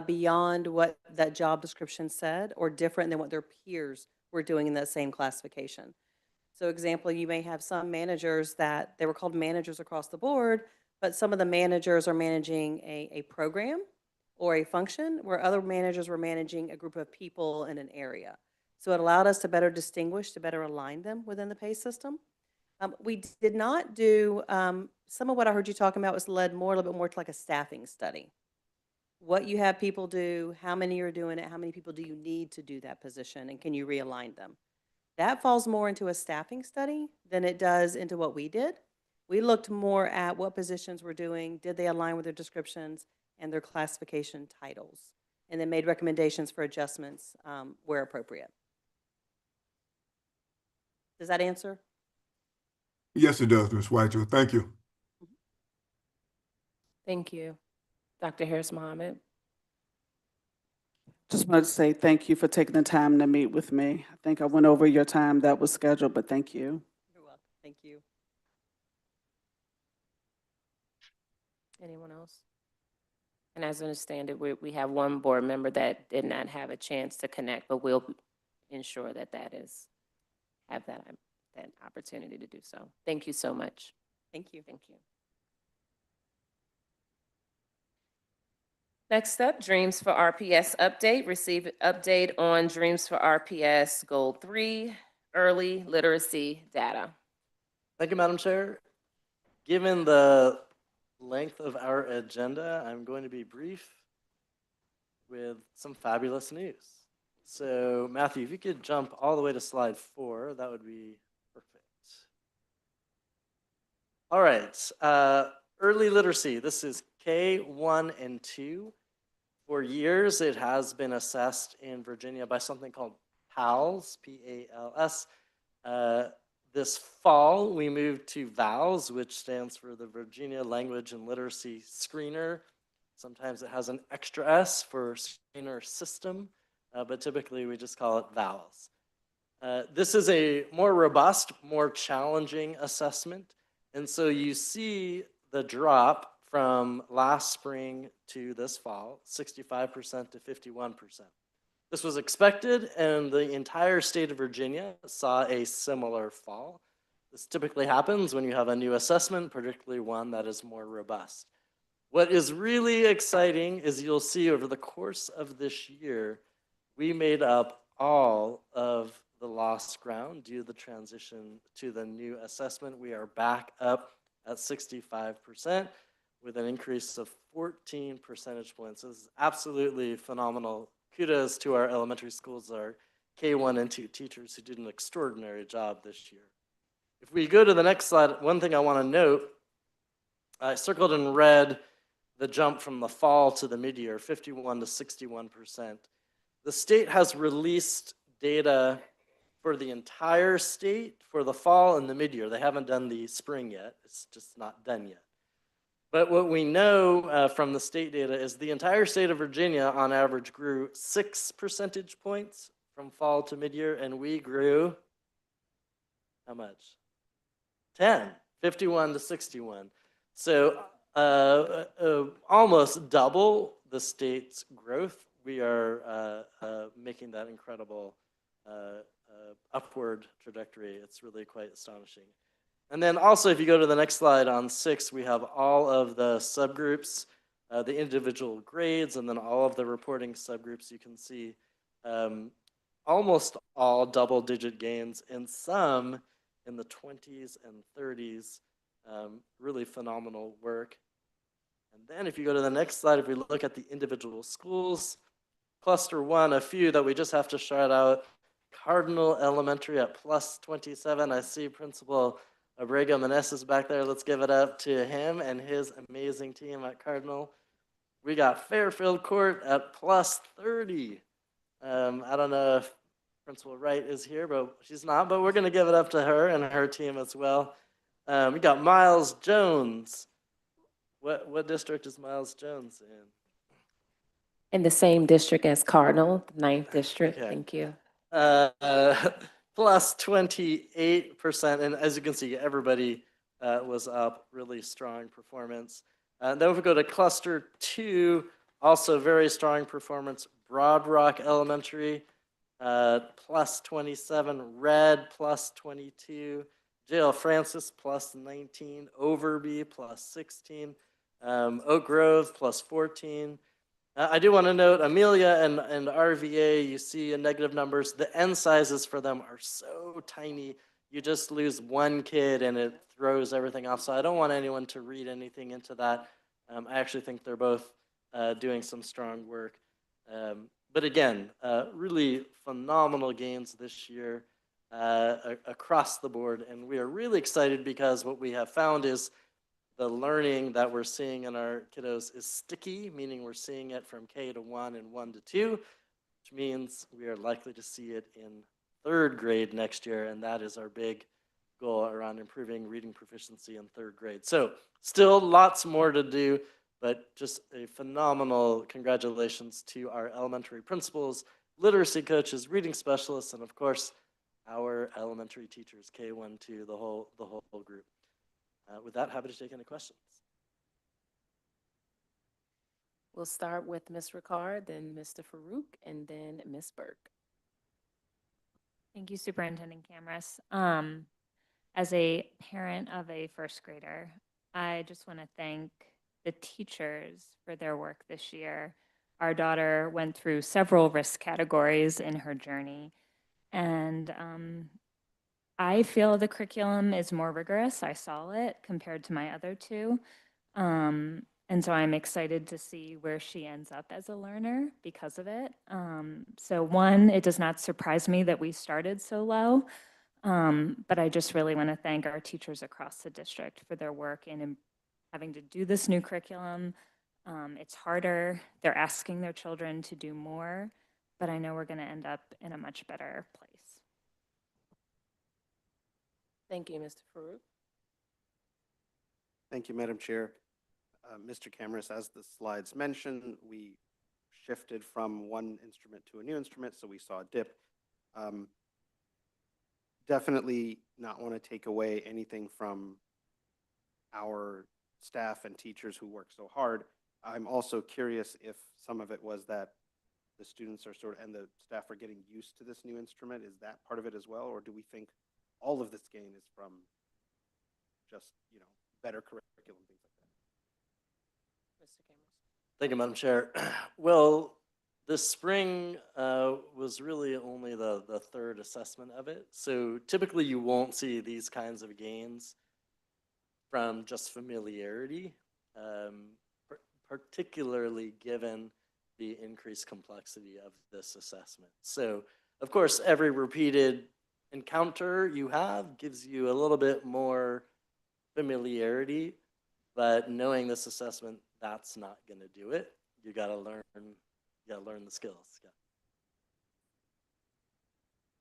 beyond what that job description said or different than what their peers were doing in that same classification. So example, you may have some managers that they were called managers across the board, but some of the managers are managing a program or a function where other managers were managing a group of people in an area. So it allowed us to better distinguish, to better align them within the pay system. We did not do, some of what I heard you talking about was led a little bit more to like a staffing study. What you have people do, how many are doing it, how many people do you need to do that position, and can you realign them? That falls more into a staffing study than it does into what we did. We looked more at what positions we're doing, did they align with their descriptions and their classification titles, and then made recommendations for adjustments where appropriate. Does that answer?
Yes, it does, Ms. Whitechel. Thank you.
Thank you. Dr. Harris Mohammed?
Just wanted to say thank you for taking the time to meet with me. I think I went over your time that was scheduled, but thank you.
You're welcome. Thank you.
Anyone else? And as I understand it, we have one board member that did not have a chance to connect, but we'll ensure that have that opportunity to do so. Thank you so much.
Thank you.
Thank you. Next up, Dreams for RPS update. Receive update on Dreams for RPS Goal 3, early literacy data.
Thank you, Madam Chair. Given the length of our agenda, I'm going to be brief with some fabulous news. So Matthew, if you could jump all the way to slide 4, that would be perfect. All right, early literacy. This is K1 and 2. For years, it has been assessed in Virginia by something called PALS, P-A-L-S. This fall, we moved to VALS, which stands for the Virginia Language and Literacy Screener. Sometimes it has an extra S for screener system, but typically we just call it VALS. This is a more robust, more challenging assessment. And so you see the drop from last spring to this fall, 65% to 51%. This was expected, and the entire state of Virginia saw a similar fall. This typically happens when you have a new assessment, particularly one that is more robust. What is really exciting is you'll see over the course of this year, we made up all of the lost ground due to the transition to the new assessment. We are back up at 65% with an increase of 14 percentage points. This is absolutely phenomenal. Kudos to our elementary schools, our K1 and 2 teachers who did an extraordinary job this year. If we go to the next slide, one thing I want to note, I circled in red the jump from the fall to the mid-year, 51 to 61%. The state has released data for the entire state for the fall and the mid-year. They haven't done the spring yet. It's just not done yet. But what we know from the state data is the entire state of Virginia, on average, grew 6 percentage points from fall to mid-year, and we grew, how much? 10, 51 to 61. So almost double the state's growth. We are making that incredible upward trajectory. It's really quite astonishing. And then also, if you go to the next slide on 6, we have all of the subgroups, the individual grades, and then all of the reporting subgroups. You can see almost all double-digit gains, and some in the 20s and 30s. Really phenomenal work. And then if you go to the next slide, if we look at the individual schools, cluster 1, a few that we just have to shout out. Cardinal Elementary at plus 27. I see Principal Abrego Meneses back there. Let's give it up to him and his amazing team at Cardinal. We got Fairfield Court at plus 30. I don't know if Principal Wright is here, but she's not, but we're going to give it up to her and her team as well. We got Miles Jones. What district is Miles Jones in?
In the same district as Cardinal, the 9th district.
Okay.
Thank you.
Plus 28%. And as you can see, everybody was up, really strong performance. Then if we go to cluster 2, also very strong performance. Broad Rock Elementary, plus 27. Red, plus 22. J.L. Francis, plus 19. Overby, plus 16. Oak Grove, plus 14. I do want to note Amelia and RVA, you see negative numbers. The N sizes for them are so tiny. You just lose one kid and it throws everything off. So I don't want anyone to read anything into that. I actually think they're both doing some strong work. But again, really phenomenal gains this year across the board. And we are really excited because what we have found is the learning that we're seeing in our kiddos is sticky, meaning we're seeing it from K to 1 and 1 to 2, which means we are likely to see it in 3rd grade next year, and that is our big goal around improving reading proficiency in 3rd grade. So still lots more to do, but just a phenomenal congratulations to our elementary principals, literacy coaches, reading specialists, and of course, our elementary teachers, K1, 2, the whole group. With that, happy to take any questions.
We'll start with Ms. Ricard, then Mr. Farouk, and then Ms. Burke.
Thank you, Superintendent Camrus. As a parent of a 1st grader, I just want to thank the teachers for their work this year. Our daughter went through several risk categories in her journey, and I feel the curriculum is more rigorous. I saw it compared to my other 2. And so I'm excited to see where she ends up as a learner because of it. So 1, it does not surprise me that we started so low, but I just really want to thank our teachers across the district for their work in having to do this new curriculum. It's harder. They're asking their children to do more, but I know we're going to end up in a much better place.
Thank you, Mr. Farouk.
Thank you, Madam Chair. Mr. Camrus, as the slides mentioned, we shifted from one instrument to a new instrument, so we saw a dip. Definitely not want to take away anything from our staff and teachers who work so hard. I'm also curious if some of it was that the students are and the staff are getting used to this new instrument. Is that part of it as well, or do we think all of this gain is from just, better curriculum, things
Thank you, Madam Chair. Well, this spring was really only the third assessment of it. So typically you won't see these kinds of gains from just familiarity, particularly given the increased complexity of this assessment. So, of course, every repeated encounter you have gives you a little bit more familiarity, but knowing this assessment, that's not going to do it. You got to learn the skills. Yeah.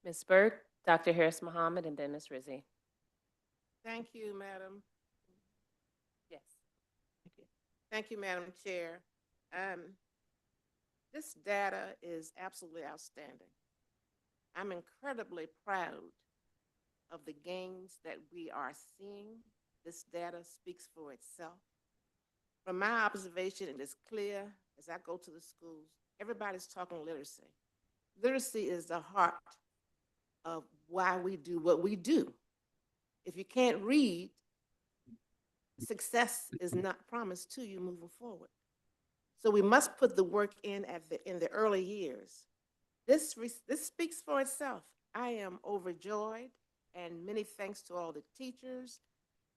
Ms. Burke, Dr. Harris Muhammad, and then Ms. Rizzi.
Thank you, Madam.
Yes.
Thank you, Madam Chair. This data is absolutely outstanding. I'm incredibly proud of the gains that we are seeing. This data speaks for itself. From my observation, it is clear as I go to the schools, everybody's talking literacy. Literacy is the heart of why we do what we do. If you can't read, success is not promised to you moving forward. So we must put the work in in the early years. This speaks for itself. I am overjoyed, and many thanks to all the teachers.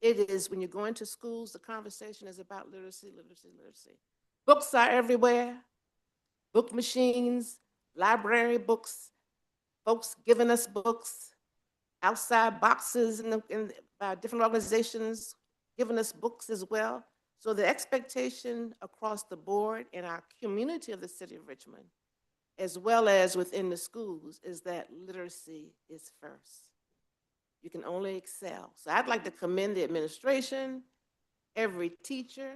It is, when you go into schools, the conversation is about literacy, literacy, literacy. Books are everywhere, book machines, library books, folks giving us books, outside boxes by different organizations giving us books as well. So the expectation across the board in our community of the city of Richmond, as well as within the schools, is that literacy is first. You can only excel. So I'd like to commend the administration, every teacher,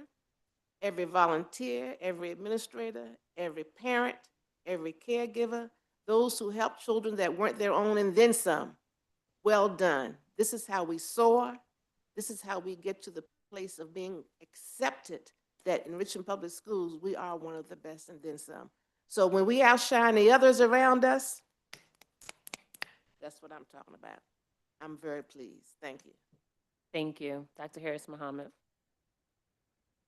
every volunteer, every administrator, every parent, every caregiver, those who help children that weren't their own and then some. Well done. This is how we soar. This is how we get to the place of being accepted that in Richmond Public Schools, we are one of the best and then some. So when we outshine the others around us, that's what I'm talking about. I'm very pleased. Thank you.
Thank you. Dr. Harris Muhammad.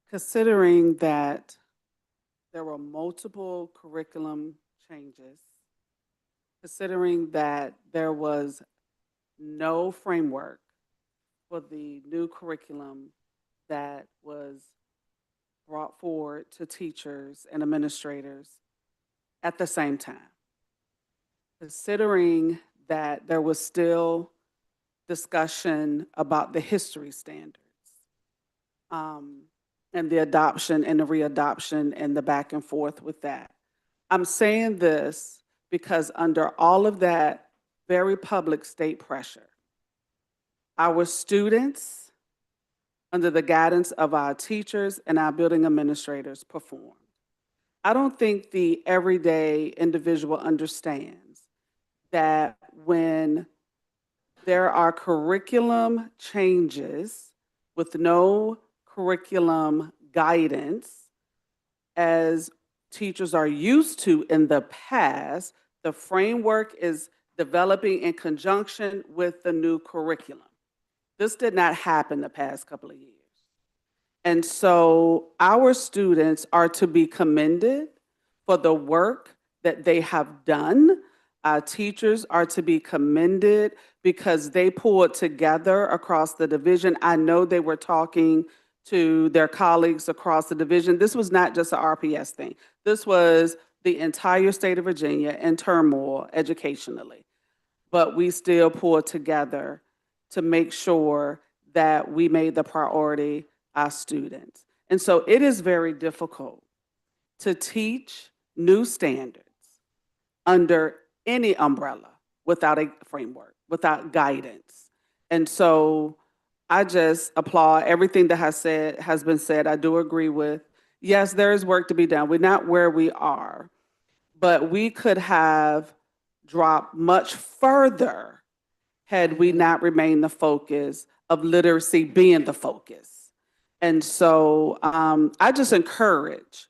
Considering that there were multiple curriculum changes, considering that there was no framework for the new curriculum that was brought forward to teachers and administrators at the same time, considering that there was still discussion about the history standards, and the adoption and the readoption and the back and forth with that. I'm saying this because under all of that very public state pressure, our students, under the guidance of our teachers and our building administrators, performed. I don't think the everyday individual understands that when there are curriculum changes with no curriculum guidance, as teachers are used to in the past, the framework is developing in conjunction with the new curriculum. This did not happen the past couple of years. And so our students are to be commended for the work that they have done. Our teachers are to be commended because they pulled together across the division. I know they were talking to their colleagues across the division. This was not just an RPS thing. This was the entire state of Virginia in turmoil educationally. But we still pulled together to make sure that we made the priority our students. And so it is very difficult to teach new standards under any umbrella without a framework, without guidance. And so I just applaud everything that has been said. I do agree with, yes, there is work to be done. We're not where we are, but we could have dropped much further had we not remained the focus of literacy being the focus. And so I just encourage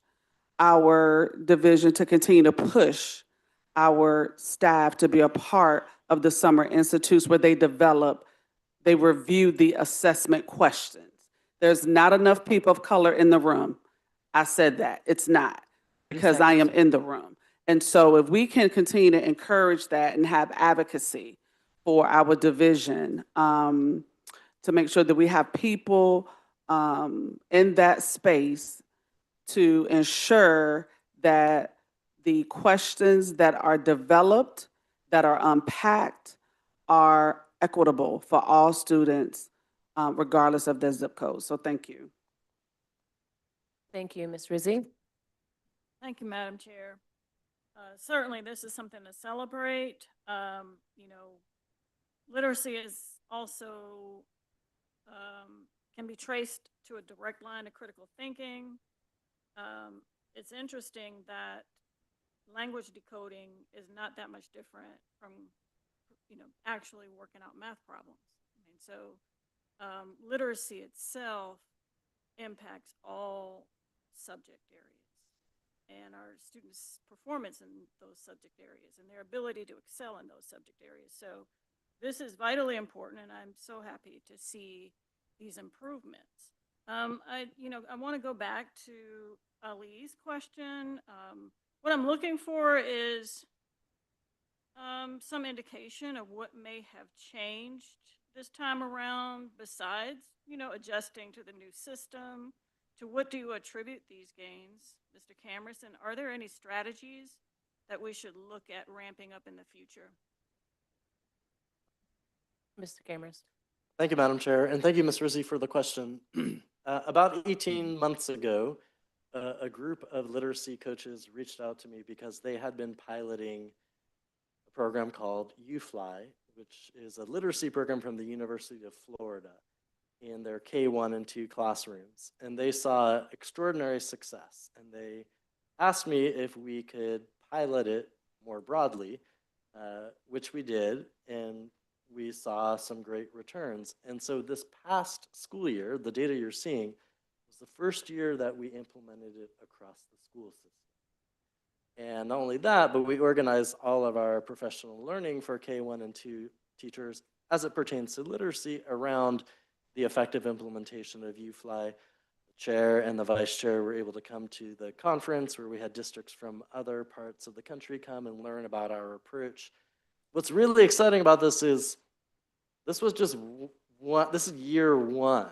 our division to continue to push our staff to be a part of the summer institutes where they review the assessment questions. There's not enough people of color in the room. I said that. It's not, because I am in the room. And so if we can continue to encourage that and have advocacy for our division, to make sure that we have people in that space to ensure that the questions that are developed, that are unpacked, are equitable for all students, regardless of their zip code. So thank you.
Thank you, Ms. Rizzi.
Thank you, Madam Chair. Certainly, this is something to celebrate. You know, literacy is also can be traced to a direct line to critical thinking. It's interesting that language decoding is not that much different from, you know, actually working out math problems. I mean, so literacy itself impacts all subject areas and our students' performance in those subject areas and their ability to excel in those subject areas. So this is vitally important, and I'm so happy to see these improvements. I want to go back to Ali's question. What I'm looking for is some indication of what may have changed this time around besides, you know, adjusting to the new system. To what do you attribute these gains, Mr. Camerson? Are there any strategies that we should look at ramping up in the future?
Mr. Camerson.
Thank you, Madam Chair, and thank you, Ms. Rizzi, for the question. About 18 months ago, a group of literacy coaches reached out to me because they had been piloting a program called UFly, which is a literacy program from the University of Florida in their K1 and 2 classrooms. And they saw extraordinary success. And they asked me if we could pilot it more broadly, which we did. And we saw some great returns. And so this past school year, the data you're seeing, was the first year that we implemented it across the school system. And not only that, but we organized all of our professional learning for K1 and 2 teachers as it pertains to literacy around the effective implementation of UFly. The chair and the vice chair were able to come to the conference where we had districts from other parts of the country come and learn about our approach. What's really exciting about this is this was just one, this is year one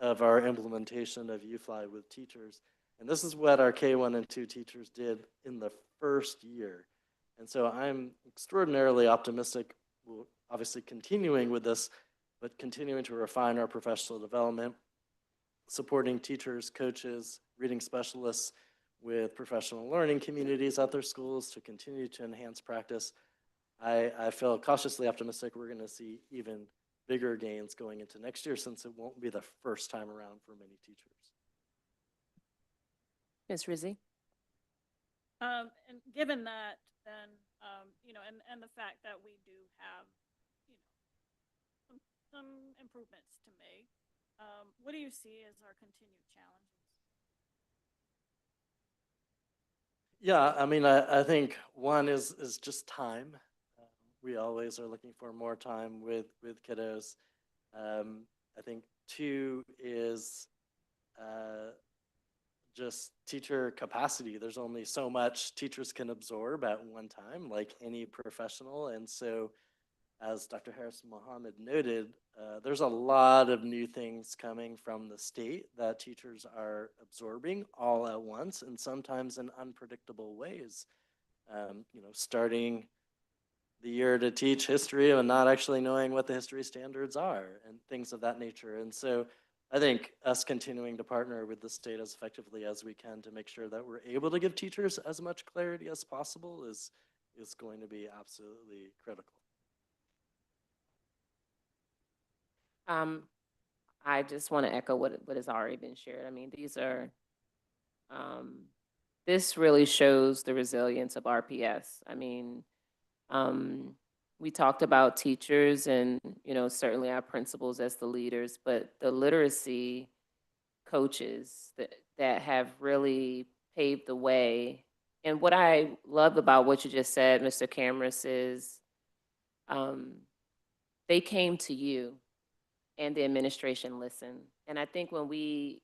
of our implementation of UFly with teachers. And this is what our K1 and 2 teachers did in the first year. And so I'm extraordinarily optimistic, we'll obviously continuing with this, but continuing to refine our professional development, supporting teachers, coaches, reading specialists with professional learning communities at their schools to continue to enhance practice. I feel cautiously optimistic we're going to see even bigger gains going into next year, since it won't be the first time around for many teachers.
Ms. Rizzi.
And given that, then, you know, and the fact that we do have, you know, some improvements to make, what do you see as our continued challenges?
Yeah, I mean, I think one is just time. We always are looking for more time with kiddos. I think two is just teacher capacity. There's only so much teachers can absorb at one time, like any professional. And so, as Dr. Harris Mohammed noted, there's a lot of new things coming from the state that teachers are absorbing all at once, and sometimes in unpredictable ways. You know, starting the year to teach history and not actually knowing what the history standards are and things of that nature. And so I think us continuing to partner with the state as effectively as we can to make sure that we're able to give teachers as much clarity as possible is going to be absolutely critical.
I just want to echo what has already been shared. I mean, these are, this really shows the resilience of RPS. I mean, we talked about teachers and, you know, certainly our principals as the leaders, but the literacy coaches that have really paved the way. And what I love about what you just said, Mr. Cameras, is they came to you and the administration listened. And I think when we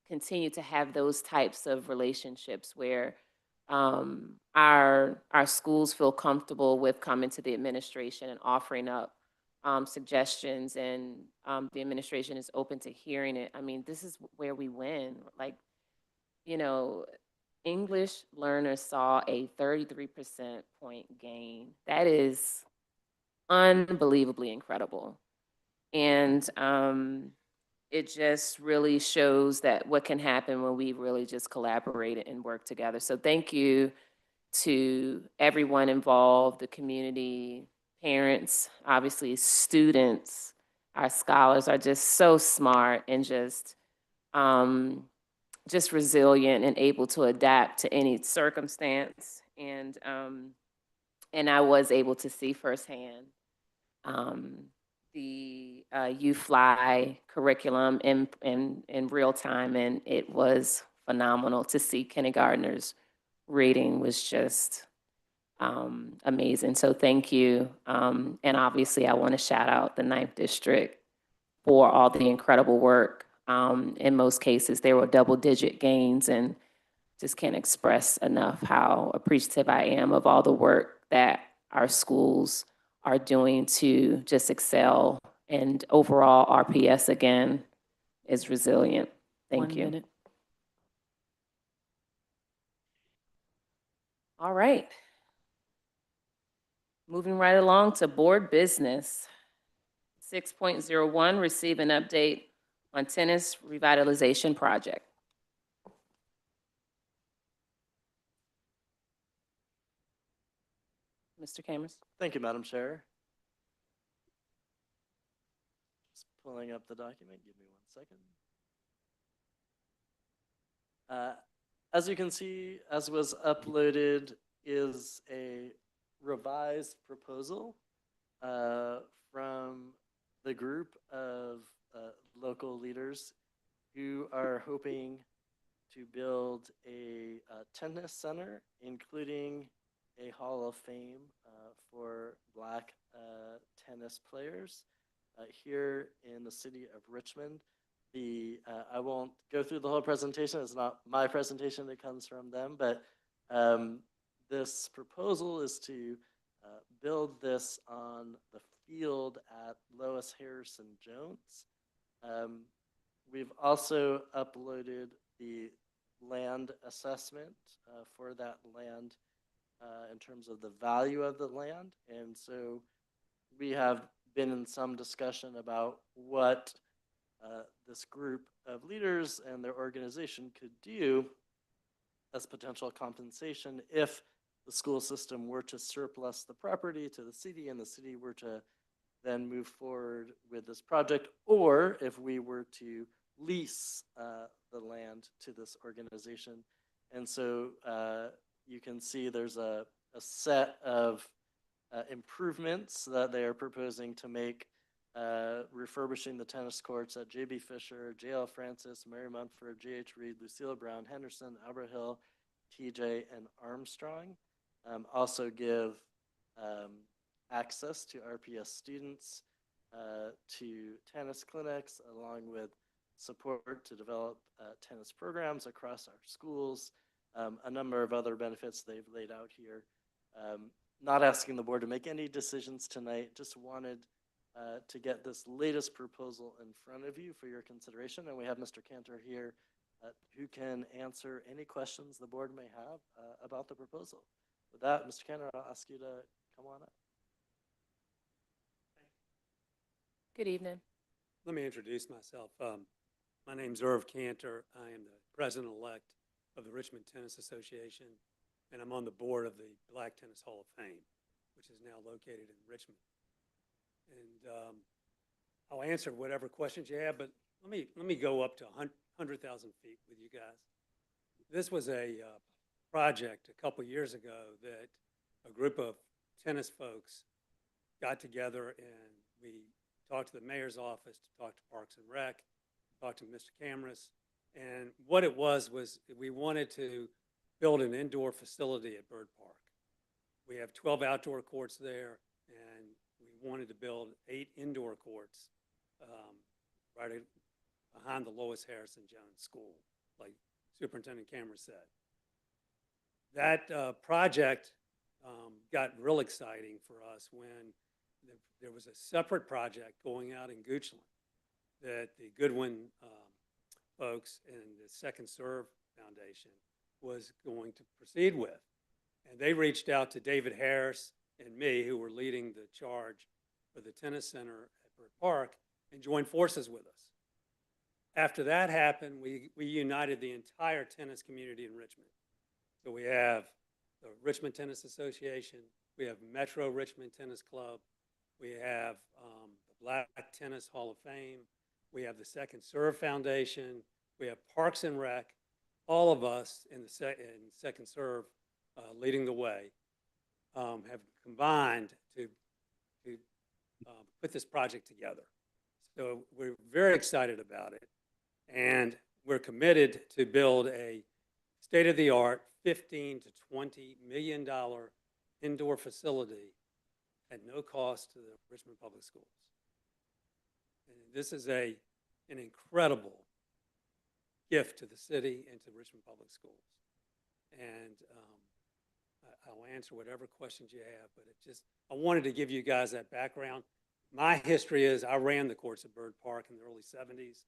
continue to have those types of relationships where our schools feel comfortable with coming to the administration and offering up suggestions, and the administration is open to hearing it. I mean, this is where we win. Like, you know, English learners saw a 33% point gain. That is unbelievably incredible. And it just really shows that what can happen when we really just collaborate and work together. So thank you to everyone involved, the community, parents, obviously students. Our scholars are just so smart and just resilient and able to adapt to any circumstance. And I was able to see firsthand the You Fly curriculum in real time, and it was phenomenal to see kindergartners reading was just amazing. So thank you. And obviously I want to shout out the 9th District for all the incredible work. In most cases, there were double-digit gains, and just can't express enough how appreciative I am of all the work that our schools are doing to just excel. And overall, RPS, again, is resilient. Thank you.
1 minute.
All right. Moving right along to board business. 6.01, receive an update on tennis revitalization project. Mr. Cameron.
Thank you, Madam Chair. Just pulling up the document. Give me 1 second. As you can see, as was uploaded, is a revised proposal from the group of local leaders who are hoping to build a tennis center, including a Hall of Fame for Black tennis players here in the city of Richmond. I won't go through the whole presentation. It's not my presentation. It comes from them. But this proposal is to build this on the field at Lois Harrison Jones. We've also uploaded the land assessment for that land in terms of the value of the land. And so we have been in some discussion about what this group of leaders and their organization could do as potential compensation if the school system were to surplus the property to the city and the city were to then move forward with this project, or if we were to lease the land to this organization. And so you can see there's a set of improvements that they are proposing to make, refurbishing the tennis courts at J.B. Fisher, J.L. Francis, Mary Munford, J.H. Reed, Lucille Brown, Henderson, Albert Hill, T.J. and Armstrong. Also give access to RPS students to tennis clinics, along with support to develop tennis programs across our schools, a number of other benefits they've laid out here. Not asking the board to make any decisions tonight, just wanted to get this latest proposal in front of you for your consideration. And we have Mr. Cantor here who can answer any questions the board may have about the proposal. With that, Mr. Cantor, I'll ask you to come on up.
Good evening.
Let me introduce myself. My name's Irv Cantor. I am the president-elect of the Richmond Tennis Association, and I'm on the board of the Black Tennis Hall of Fame, which is now located in Richmond. And I'll answer whatever questions you have, but let me go up to 100,000 feet with you guys. This was a project a couple years ago that a group of tennis folks got together, and we talked to the mayor's office, talked to Parks and Rec, talked to Mr. Camrus, and what it was we wanted to build an indoor facility at Bird Park. We have 12 outdoor courts there, and we wanted to build 8 indoor courts right behind the Lois Harrison Jones School. like Superintendent Cameron said. That project got real exciting for us when there was a separate project going out in Goochland that the Goodwin folks and the Second Serve Foundation was going to proceed with. And they reached out to David Harris and me, who were leading the charge for the tennis center at Byrd Park, and joined forces with us. After that happened, we united the entire tennis community in Richmond. So we have the Richmond Tennis Association, we have Metro Richmond Tennis Club, we have the Black Tennis Hall of Fame, we have the Second Serve Foundation, we have Parks and Rec, all of us in Second Serve leading the way, have combined to put this project together. So we're very excited about it, and we're committed to build a state-of-the-art $15 to $20 million indoor facility at no cost to the Richmond Public Schools. And this is an incredible gift to the city and to Richmond Public Schools. And I'll answer whatever questions you have, but I wanted to give you guys that background. My history is I ran the courts at Byrd Park in the early 70s,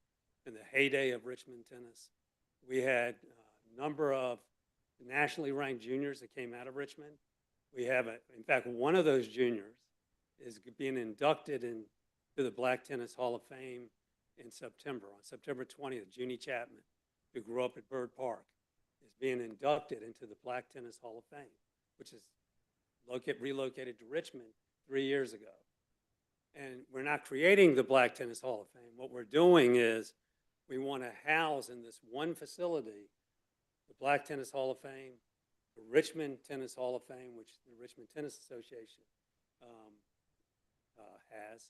in the heyday of Richmond tennis. We had a number of nationally ranked juniors that came out of Richmond. We have, in fact, one of those juniors is being inducted into the Black Tennis Hall of Fame in September. On September 20th, Junie Chapman, who grew up at Byrd Park, is being inducted into the Black Tennis Hall of Fame, which is relocated to Richmond 3 years ago. And we're not creating the Black Tennis Hall of Fame. What we're doing is we want to house in this one facility the Black Tennis Hall of Fame, the Richmond Tennis Hall of Fame, which the Richmond Tennis Association has,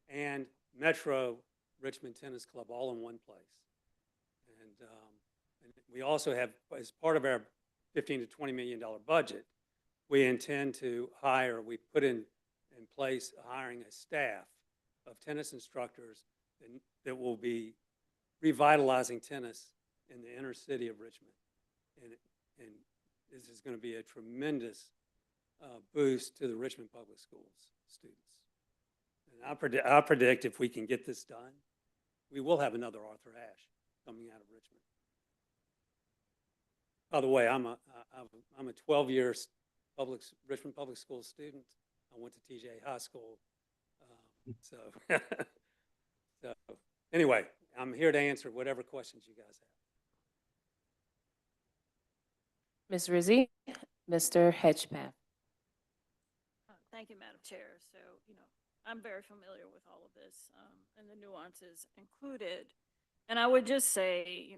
and Metro Richmond Tennis Club, all in one place. And we also have, as part of our $15 to $20 million budget, we intend to hire, we put in place hiring a staff of tennis instructors that will be revitalizing tennis in the inner city of Richmond. And this is going to be a tremendous boost to the Richmond Public Schools students. And I predict if we can get this done, we will have another Arthur Ashe coming out of Richmond. By the way, I'm a 12-year Richmond Public Schools student. I went to TJ High School. So anyway, I'm here to answer whatever questions you guys have.
Ms. Rizzi, Mr. Hedgepath.
Thank you, Madam Chair. So, I'm very familiar with all of this and the nuances included. And I would just say,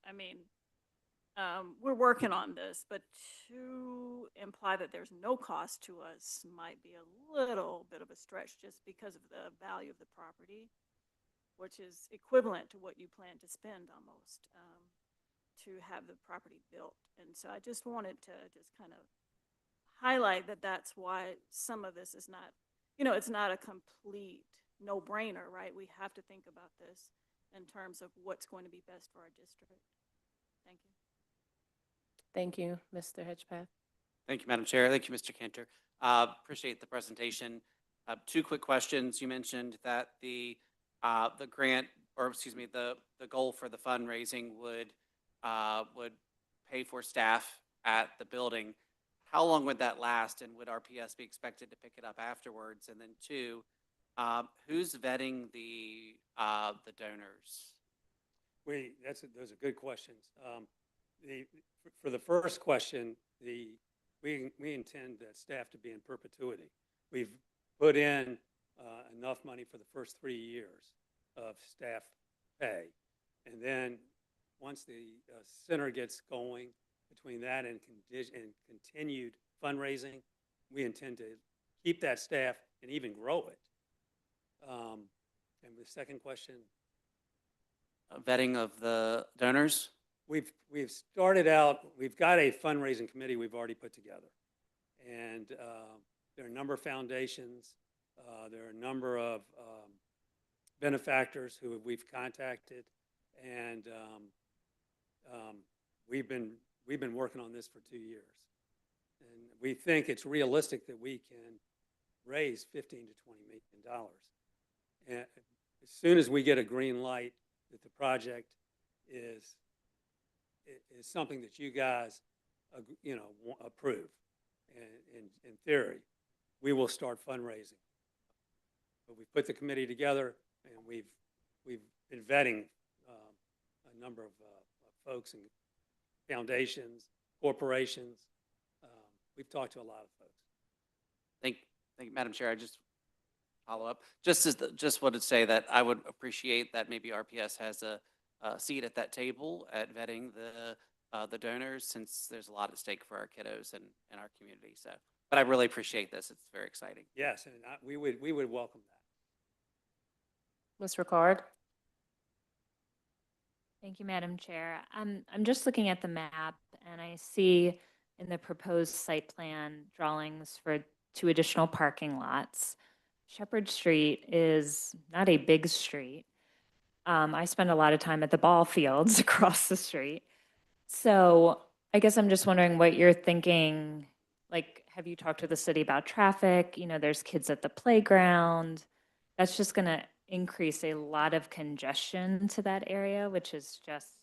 I mean, we're working on this, but to imply that there's no cost to us might be a little bit of a stretch just because of the value of the property, which is equivalent to what you plan to spend almost to have the property built. And so I just wanted to just kind of highlight that that's why some of this is not, it's not a complete no-brainer, right? We have to think about this in terms of what's going to be best for our district. Thank you.
Thank you, Mr. Hedgepath.
Thank you, Madam Chair. Thank you, Mr. Cantor. Appreciate the presentation. Two quick questions. You mentioned that the grant, or excuse me, the goal for the fundraising would pay for staff at the building. How long would that last, and would RPS be expected to pick it up afterwards? And then two, who's vetting the donors?
Those are good questions. For the first question, we intend that staff to be in perpetuity. We've put in enough money for the first 3 years of staff pay, and then once the center gets going, between that and continued fundraising, we intend to keep that staff and even grow it. And the second question?
Vetting of the donors?
We've started out, we've got a fundraising committee we've already put together. And there are a number of foundations, there are a number of benefactors who we've contacted, and we've been working on this for 2 years. And we think it's realistic that we can raise $15 to $20 million. And as soon as we get a green light that the project is something that you guys, approve, in theory, we will start fundraising. But we've put the committee together, and we've been vetting a number of folks and foundations, corporations. We've talked to a lot of folks.
Thank you, Madam Chair. I just follow up. Just wanted to say that I would appreciate that maybe RPS has a seat at that table at vetting the donors, since there's a lot at stake for our kiddos and our community. So, but I really appreciate this. It's very exciting.
Yes, and we would welcome that.
Ms. Ricard?
Thank you, Madam Chair. I'm just looking at the map, and I see in the proposed site plan drawings for 2 additional parking lots. Shepherd Street is not a big street. I spend a lot of time at the ball fields across the street. So I guess I'm just wondering what you're thinking. Like, have you talked to the city about traffic? You know, there's kids at the playground. That's just going to increase a lot of congestion to that area, which is just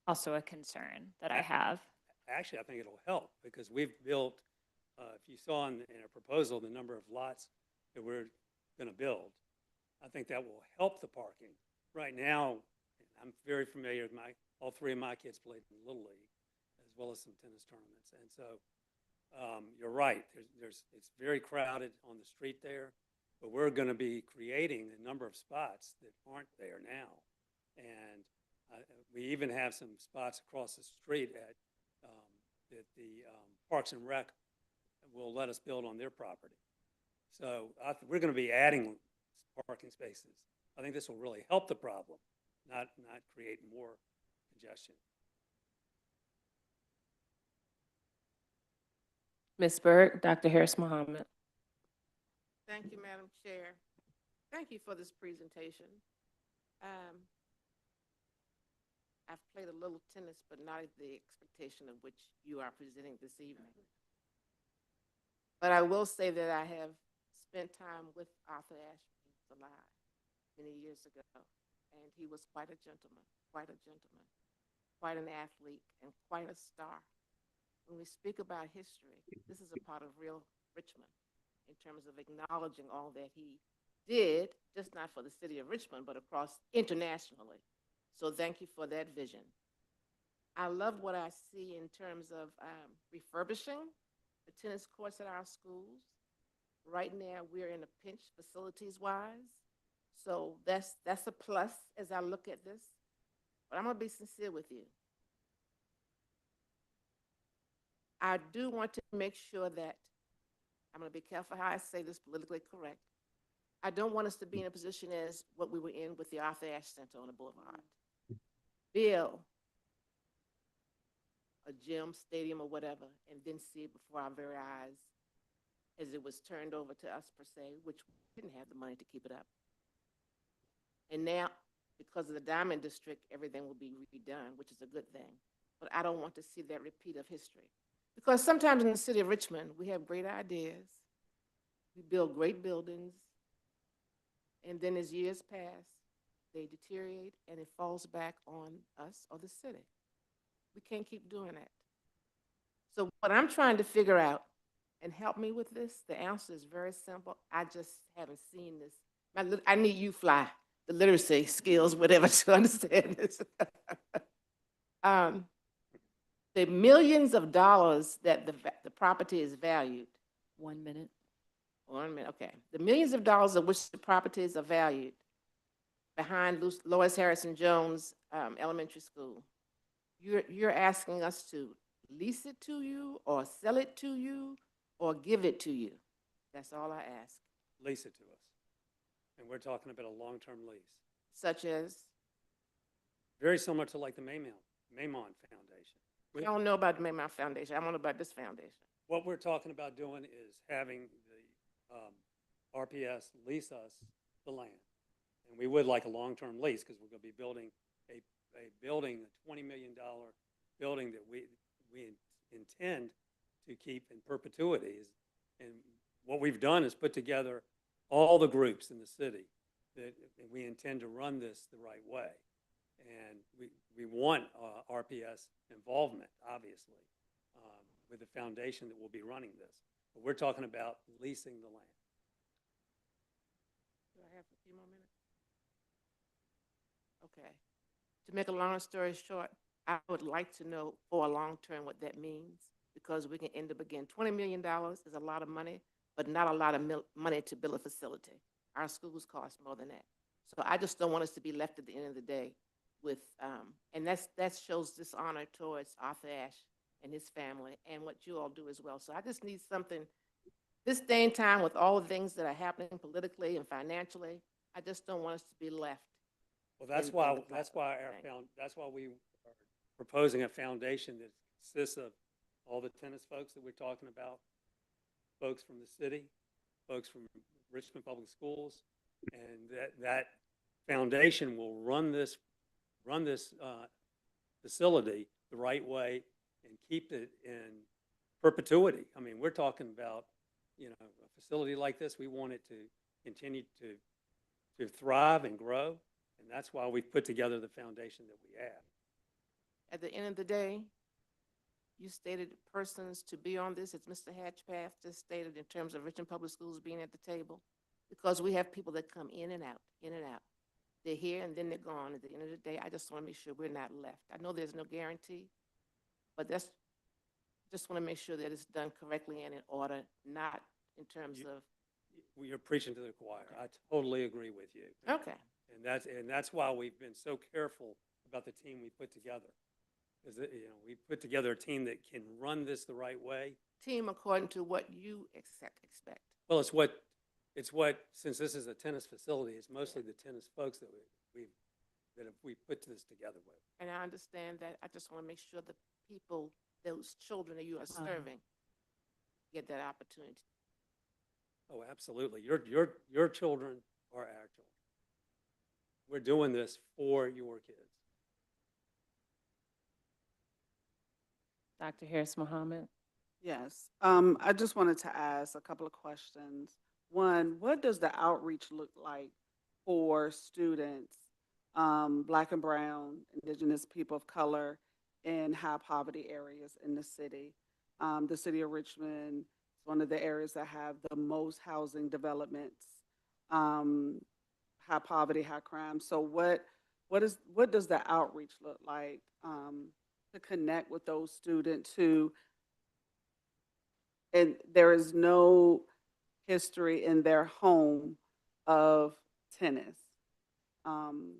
also a concern that I have.
Actually, I think it'll help, because we've built, if you saw in our proposal, the number of lots that we're going to build, I think that will help the parking. Right now, I'm very familiar with all 3 of my kids played in Little League, as well as some tennis tournaments. And so you're right, it's very crowded on the street there, but we're going to be creating a number of spots that aren't there now. And we even have some spots across the street that the Parks and Rec will let us build on their property. So we're going to be adding parking spaces. I think this will really help the problem, not create more congestion.
Ms. Burke, Dr. Harris Mohammed.
Thank you, Madam Chair. Thank you for this presentation. I've played a little tennis, but not at the expectation of which you are presenting this evening. But I will say that I have spent time with Arthur Ashby alive many years ago, and he was quite a gentleman, quite an athlete, and quite a star. When we speak about history, this is a part of real Richmond in terms of acknowledging all that he did, just not for the city of Richmond, but across internationally. So thank you for that vision. I love what I see in terms of refurbishing the tennis courts at our schools. Right now, we're in a pinch facilities-wise. So that's a plus as I look at this. But I'm going to be sincere with you. I do want to make sure that, I'm going to be careful how I say this politically correct. I don't want us to be in a position as what we were in with the Arthur Ashe Center on the Boulevard. Build a gym, stadium, or whatever, and then see it before our very eyes as it was turned over to us per se, which we didn't have the money to keep it up. And now, because of the Diamond District, everything will be redone, which is a good thing. But I don't want to see that repeat of history. Because sometimes in the city of Richmond, we have great ideas, we build great buildings, and then as years pass, they deteriorate and it falls back on us or the city. We can't keep doing that. So what I'm trying to figure out, and help me with this, the answer is very simple. I just haven't seen this. I need you, Fly, the literacy skills, whatever, to understand this. The millions of dollars that the property is valued.
1 minute.
1 minute, okay. The millions of dollars of which the properties are valued behind Lois Harrison Jones Elementary School. You're asking us to lease it to you or sell it to you or give it to you. That's all I ask.
Lease it to us. And we're talking about a long-term lease.
Such as?
Very similar to like the Maymon Foundation.
I don't know about the Maymon Foundation. I don't know about this foundation.
What we're talking about doing is having the RPS lease us the land. And we would like a long-term lease because we're going to be building a building, a $20 million building that we intend to keep in perpetuity. And what we've done is put together all the groups in the city that we intend to run this the right way. And we want RPS involvement, obviously, with the foundation that will be running this. But we're talking about leasing the land.
Do I have a few more minutes? Okay. To make a long story short, I would like to know for a long term what that means, because we can end up again. $20 million is a lot of money, but not a lot of money to build a facility. Our schools cost more than that. So I just don't want us to be left at the end of the day with, and that shows dishonor towards Arthur Ashe and his family and what you all do as well. So I just need something, this day and time with all the things that are happening politically and financially, I just don't want us to be left.
Well, that's why we are proposing a foundation that consists of all the tennis folks that we're talking about, folks from the city, folks from Richmond Public Schools, and that foundation will run this facility the right way and keep it in perpetuity. I mean, we're talking about, a facility like this, we want it to continue to thrive and grow, and that's why we've put together the foundation that we have.
At the end of the day, you stated persons to be on this, as Mr. Hatchpath just stated, in terms of Richmond Public Schools being at the table, because we have people that come in and out, in and out. They're here and then they're gone. At the end of the day, I just want to make sure we're not left. I know there's no guarantee, but just want to make sure that it's done correctly and in order, not in terms of.
You're preaching to the choir. I totally agree with you.
Okay.
And that's why we've been so careful about the team we put together. Is that, we put together a team that can run this the right way.
Team according to what you expect.
Well, it's what, since this is a tennis facility, it's mostly the tennis folks that we put this together with.
And I understand that. I just want to make sure the people, those children that you are serving, get that opportunity.
Oh, absolutely. Your children are our children. We're doing this for your kids.
Dr. Harris Mohammed.
Yes, I just wanted to ask a couple of questions. One, what does the outreach look like for students, Black and Brown, Indigenous people of color in high poverty areas in the city? The city of Richmond is one of the areas that have the most housing developments, high poverty, high crime. So what does the outreach look like to connect with those students who, and there is no history in their home of tennis? Can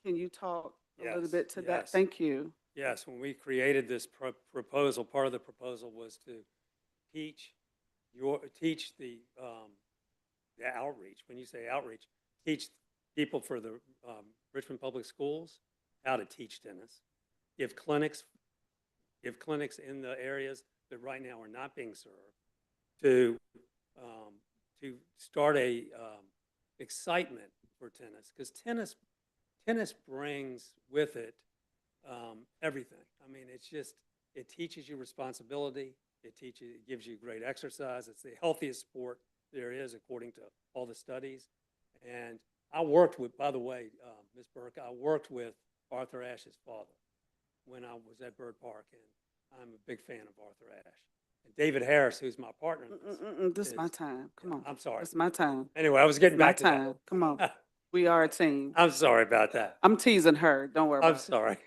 you talk a little bit to that? Thank you.
Yes, when we created this proposal, part of the proposal was to teach the outreach. When you say outreach, teach people for the Richmond Public Schools how to teach tennis. Give clinics in the areas that right now are not being served, to start a excitement for tennis, because tennis brings with it everything. I mean, it teaches you responsibility. It gives you great exercise. It's the healthiest sport there is, according to all the studies. And I worked with, by the way, Ms. Burke, I worked with Arthur Ashe's father when I was at Bird Park, and I'm a big fan of Arthur Ashe. And David Harris, who's my partner.
This is my time. Come on.
I'm sorry.
It's my time.
Anyway, I was getting back to
time.
that.
Come on. We are a team.
I'm sorry about that.
I'm teasing her. Don't worry about it.
I'm sorry.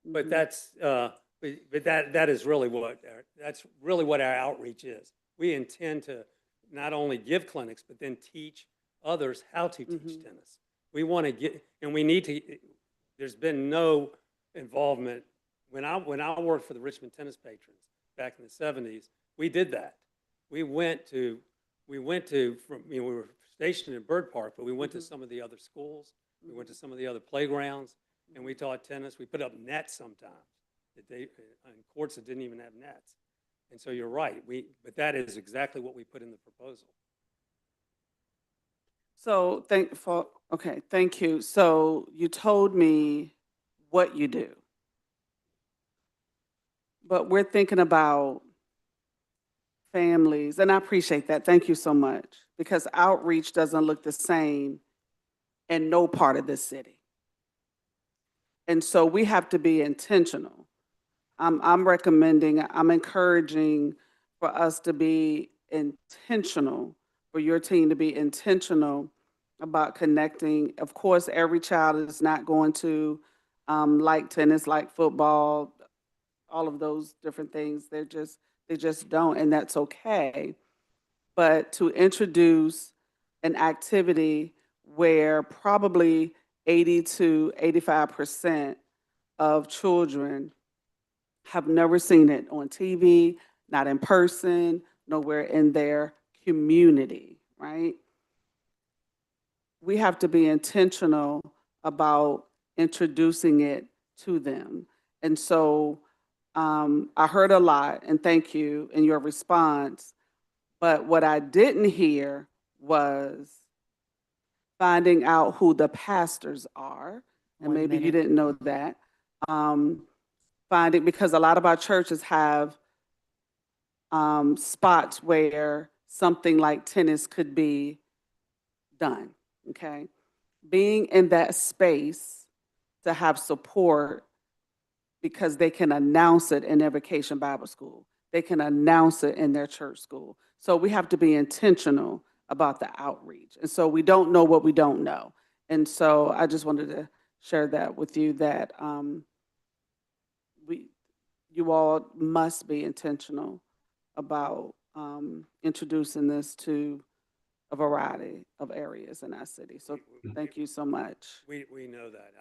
But that is really what our outreach is. We intend to not only give clinics, but then teach others how to teach tennis. We want to get, and we need to, there's been no involvement. When I worked for the Richmond Tennis Patrons back in the 70s, we did that. We were stationed in Bird Park, but we went to some of the other schools. We went to some of the other playgrounds, and we taught tennis. We put up nets sometimes in courts that didn't even have nets. And so you're right. But that is exactly what we put in the proposal.
So thank you. So you told me what you do. But we're thinking about families, and I appreciate that. Thank you so much. Because outreach doesn't look the same in no part of the city. And so we have to be intentional. I'm recommending, I'm encouraging for us to be intentional, for your team to be intentional about connecting. Of course, every child is not going to like tennis, like football, all of those different things. They just don't, and that's okay. But to introduce an activity where probably 80 to 85% of children have never seen it on TV, not in person, nowhere in their community, right? We have to be intentional about introducing it to them. And so I heard a lot, and thank you in your response. But what I didn't hear was finding out who the pastors are. And
One
maybe you
minute.
didn't know that. Finding, because a lot of our churches have spots where something like tennis could be done, okay? Being in that space to have support because they can announce it in their vacation Bible school. They can announce it in their church school. So we have to be intentional about the outreach. And so we don't know what we don't know. And so I just wanted to share that with you that you all must be intentional about introducing this to a variety of areas in our city. So thank you so much.
We know that.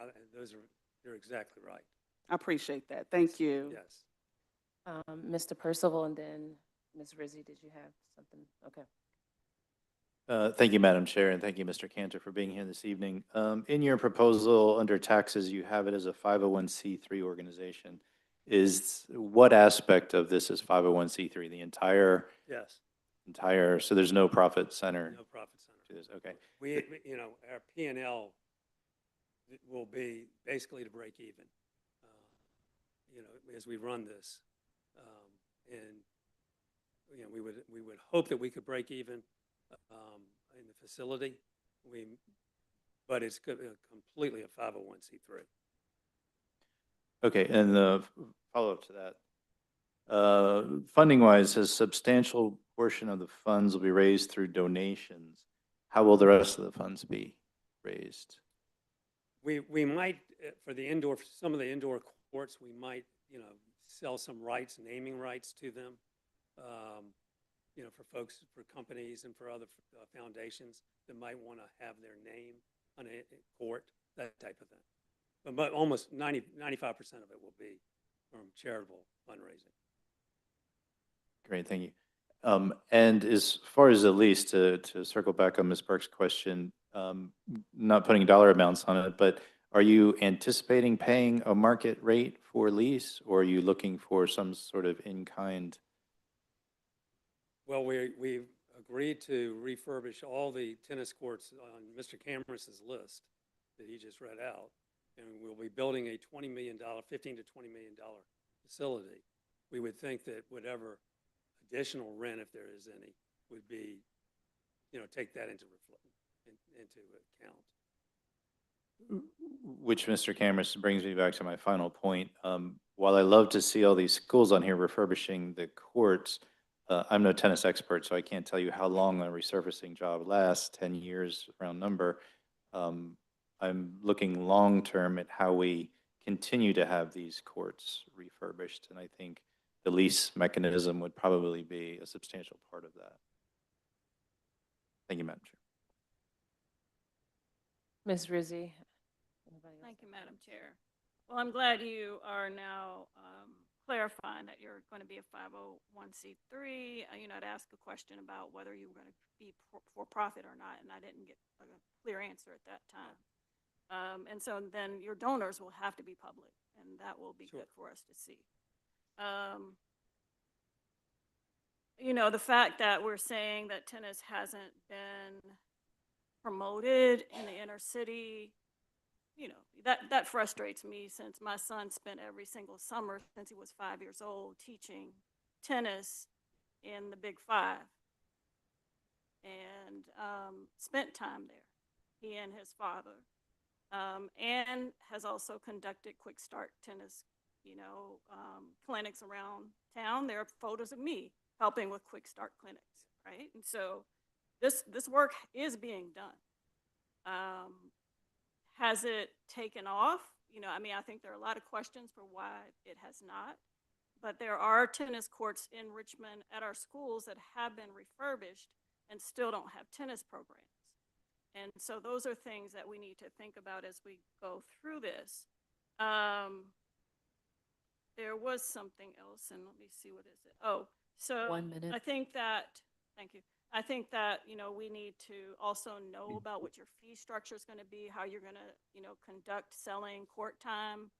You're exactly right.
I appreciate that. Thank you.
Yes.
Mr. Percival, and then Ms. Rizzi, did you have something? Okay.
Thank you, Madam Chair, and thank you, Mr. Cantor, for being here this evening. In your proposal under taxes, you have it as a 501c3 organization. Is what aspect of this is 501c3? The entire,
Yes.
so there's no profit center?
No profit center.
To this, okay.
Our P&L will be basically to break even, as we run this. And we would hope that we could break even in the facility. But it's completely a 501c3.
Okay, and the follow-up to that, funding-wise, a substantial portion of the funds will be raised through donations. How will the rest of the funds be raised?
We might, for some of the indoor courts, we might, sell some rights, naming rights to them, for folks, for companies and for other foundations that might want to have their name on a court, that type of thing. But almost 95% of it will be from charitable fundraising.
Great, thank you. And as far as the lease, to circle back on Ms. Burke's question, not putting dollar amounts on it, but are you anticipating paying a market rate for lease, or are you looking for some sort of in-kind?
Well, we've agreed to refurbish all the tennis courts on Mr. Cameron's list that he just read out, and we'll be building a $15 to $20 million facility. We would think that whatever additional rent, if there is any, would be, take that into account.
Which, Mr. Cameron, brings me back to my final point. While I love to see all these schools on here refurbishing the courts, I'm no tennis expert, so I can't tell you how long a resurfacing job lasts, 10 years round number. I'm looking long-term at how we continue to have these courts refurbished, and I think the lease mechanism would probably be a substantial part of that. Thank you, Madam Chair.
Ms. Rizzi?
Thank you, Madam Chair. Well, I'm glad you are now clarifying that you're going to be a 501c3. I'd asked a question about whether you were going to be for profit or not, and I didn't get a clear answer at that time. And so then your donors will have to be public, and that will be good for us to see. The fact that we're saying that tennis hasn't been promoted in the inner city, you know, that frustrates me since my son spent every single summer since he was 5 years old teaching tennis in the Big Five and spent time there, he and his father, and has also conducted quick start tennis, clinics around town. There are photos of me helping with quick start clinics, right? And so this work is being done. Has it taken off? I think there are a lot of questions for why it has not, but there are tennis courts in Richmond at our schools that have been refurbished and still don't have tennis programs. And so those are things that we need to think about as we go through this. There was something else, and let me see, what is it? Oh, so
1 minute.
I think that, thank you. I think that, we need to also know about what your fee structure is going to be, how you're going to, conduct selling court time,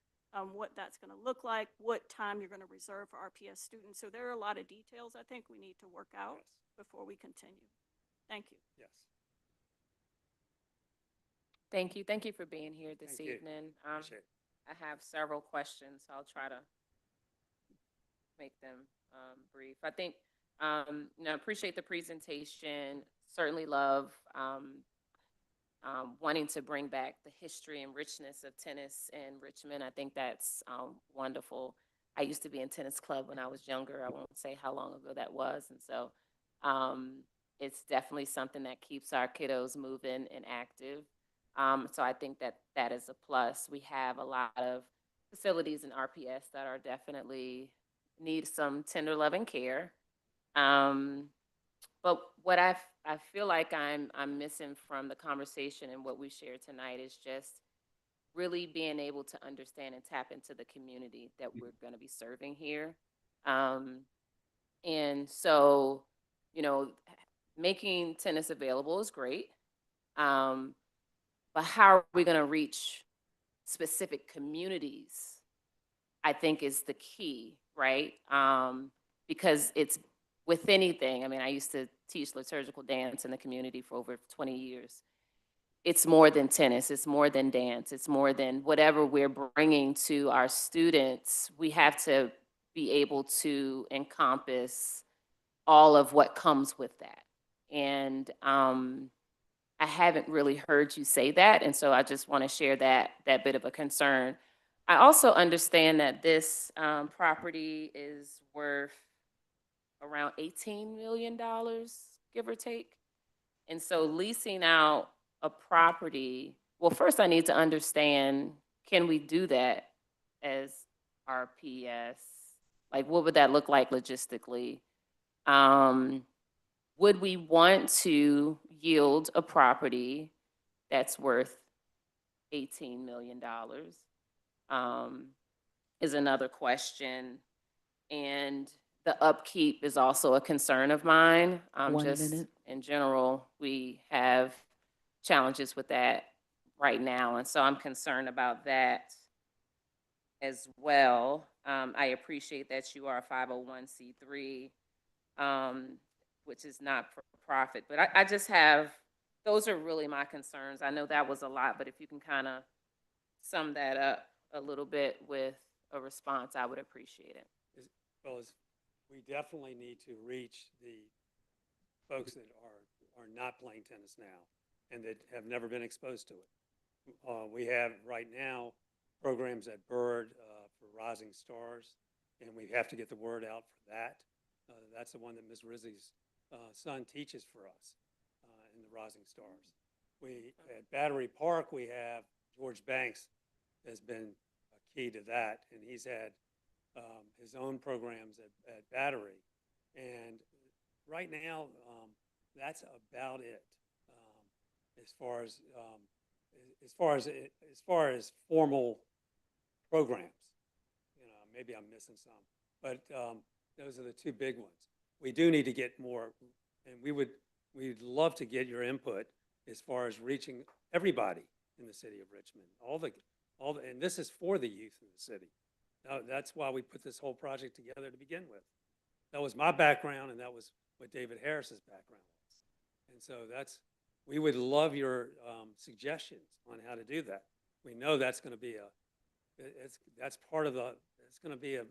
what that's going to look like, what time you're going to reserve for RPS students. So there are a lot of details I think we need to work out before we continue. Thank you.
Yes.
Thank you. Thank you for being here this
Thank you.
evening.
Appreciate it.
I have several questions. I'll try to make them brief. I think, appreciate the presentation. Certainly love wanting to bring back the history and richness of tennis in Richmond. I think that's wonderful. I used to be in tennis club when I was younger. I won't say how long ago that was. And so it's definitely something that keeps our kiddos moving and active. So I think that that is a plus. We have a lot of facilities in RPS that are definitely need some tender love and care. But what I feel like I'm missing from the conversation and what we shared tonight is just really being able to understand and tap into the community that we're going to be serving here. And so, making tennis available is great. But how are we going to reach specific communities, I think is the key, right? Because it's with anything. I used to teach liturgical dance in the community for over 20 years. It's more than tennis. It's more than dance. It's more than whatever we're bringing to our students. We have to be able to encompass all of what comes with that. And I haven't really heard you say that, and so I just want to share that bit of a concern. I also understand that this property is worth around $18 million, give or take. And so leasing out a property, well, first I need to understand, can we do that as RPS? Like, what would that look like logistically? Would we want to yield a property that's worth $18 million? Is another question. And the upkeep is also a concern of mine.
1
just
minute.
in general, we have challenges with that right now. And so I'm concerned about that as well. I appreciate that you are a 501c3, which is not for profit, but I just have, those are really my concerns. I know that was a lot, but if you can kind of sum that up a little bit with a response, I would appreciate it.
We definitely need to reach the folks that are not playing tennis now and that have never been exposed to it. We have right now programs at Bird for Rising Stars, and we have to get the word out for that. That's the one that Ms. Rizzi's son teaches for us in the Rising Stars. At Battery Park, we have George Banks has been a key to that, and he's had his own programs at Battery. And right now, that's about it as far as formal programs. Maybe I'm missing some, but those are the two big ones. We do need to get more, and we'd love to get your input as far as reaching everybody in the city of Richmond. And this is for the youth in the city. That's why we put this whole project together to begin with. That was my background, and that was what David Harris's background was. And so we would love your suggestions on how to do that. We know that's going to be that's part of it's going to be a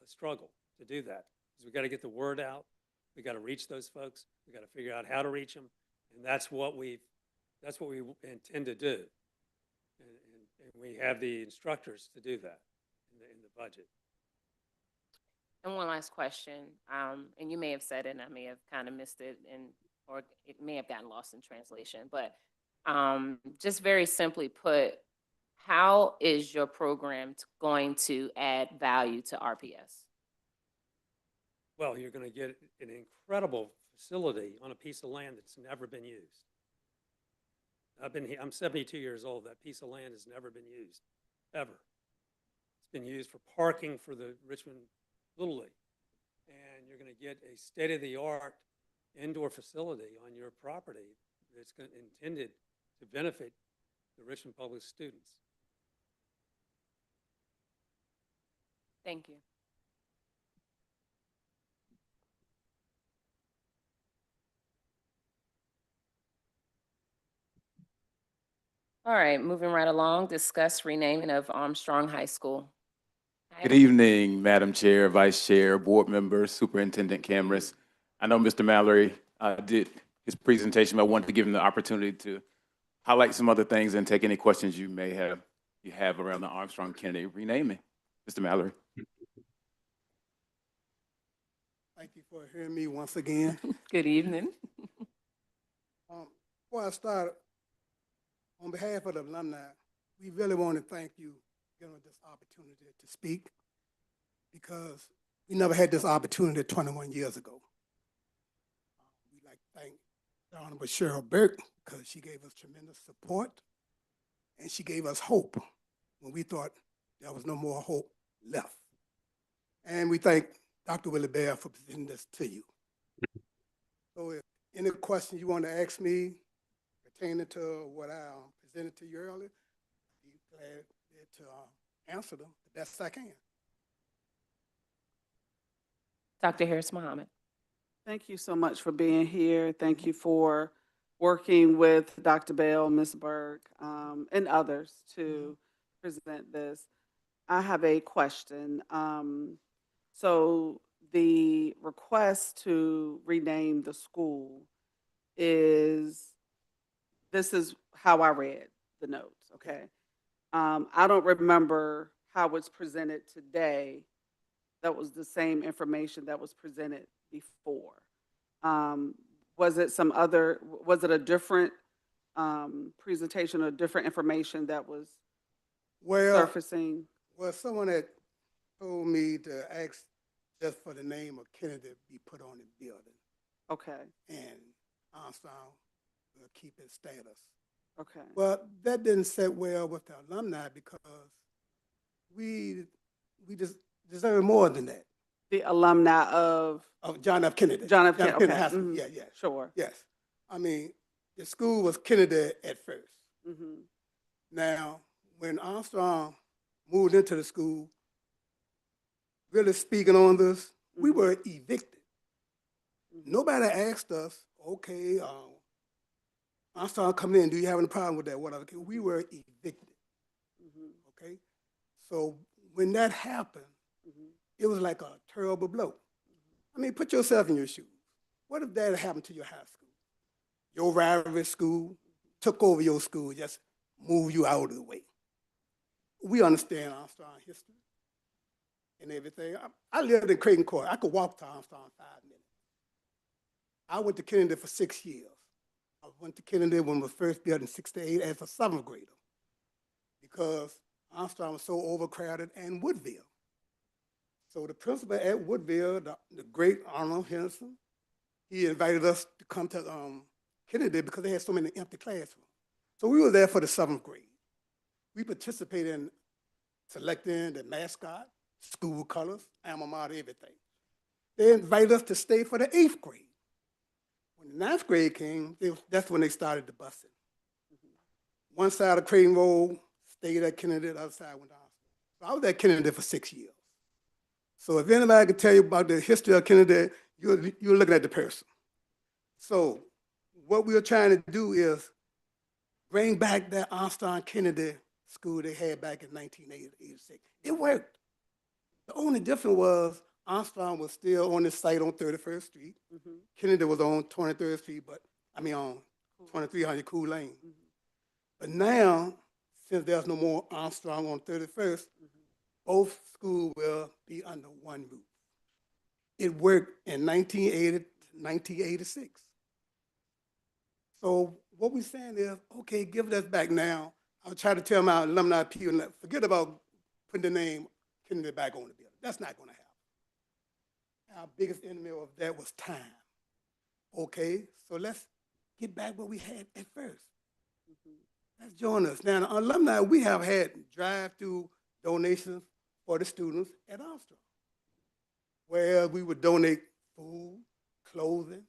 struggle to do that. Because we got to get the word out. We got to reach those folks. We got to figure out how to reach them. And that's what we intend to do. And we have the instructors to do that in the budget.
And one last question, and you may have said it and I may have kind of missed it, or it may have gotten lost in translation, but just very simply put, how is your program going to add value to RPS?
Well, you're going to get an incredible facility on a piece of land that's never been used. I'm 72 years old. That piece of land has never been used, ever. It's been used for parking for the Richmond Little League. And you're going to get a state-of-the-art indoor facility on your property that's intended to benefit the Richmond public students.
Thank you. All right, moving right along, discuss renaming of Armstrong High School.
Good evening, Madam Chair, Vice Chair, Board Members, Superintendent Cameras. I know Mr. Mallory did his presentation, but I wanted to give him the opportunity to highlight some other things and take any questions you may have around the Armstrong Kennedy renaming. Mr. Mallory.
Thank you for hearing me once again.
Good evening.
Before I start, on behalf of the alumni, we really want to thank you for giving us this opportunity to speak, because we never had this opportunity 21 years ago. We'd like to thank the Honorable Cheryl Burke, because she gave us tremendous support and she gave us hope when we thought there was no more hope left. And we thank Dr. Willie Bear for presenting this to you. So if any questions you want to ask me pertaining to what I presented to you earlier, I'd be glad to answer them the best I can.
Dr. Harris Muhammad.
Thank you so much for being here. Thank you for working with Dr. Bell, Ms. Burke, and others to present this. I have a question. So the request to rename the school this is how I read the notes, okay? I don't remember how it's presented today. That was the same information that was presented before. Was it a different presentation or different information that was surfacing?
Well, someone had told me to ask just for the name of Kennedy be put on the building.
Okay.
And Armstrong will keep its status.
Okay.
Well, that didn't sit well with the alumni, because we just deserve more than that.
The alumni of
John F. Kennedy.
John F. Kennedy. Okay.
High School. Yeah, yeah.
Sure.
Yes. I mean, the school was Kennedy at first.
Mm-hmm.
Now, when Armstrong moved into the school, really speaking on this, we were evicted. Nobody asked us, okay, Armstrong coming in, do you have any problem with that? Whatever. We were evicted. Okay? So when that happened, it was like a terrible blow. I mean, put yourself in your shoes. What if that happened to your high school? Your rivalry school took over your school, just moved you out of the way. We understand Armstrong history and everything. I lived in Creighton Court. I could walk to Armstrong 5 minutes. I went to Kennedy for 6 years. I went to Kennedy when we was first built in '68 as a 7th grader, because Armstrong was so overcrowded, and Woodville. So the principal at Woodville, the great Arnold Henderson, he invited us to come to Kennedy because they had so many empty classrooms. So we were there for the 7th grade. We participated in selecting the mascot, school colors, alma mater, everything. They invited us to stay for the 8th grade. When the 9th grade came, that's when they started the busing. One side of Creighton Road stayed at Kennedy, the other side went down. So I was at Kennedy for 6 years. So if anybody can tell you about the history of Kennedy, you're looking at the person. So what we're trying to do is bring back that Armstrong Kennedy school they had back in 1986. It worked. The only difference was Armstrong was still on his site on 31st Street. Kennedy was on 23rd Street, on 2300 Cool Lane. But now, since there's no more Armstrong on 31st, both schools will be under one roof. It worked in 1980 to 1986. So what we're saying is, okay, give us back now. I'll try to tell my alumni people, forget about putting the name Kennedy back on the building. That's not going to happen. Our biggest enemy of that was time. Okay, so let's get back what we had at first. Let's join us. Now, the alumni, we have had drive-through donations for the students at Armstrong, where we would donate food, clothing,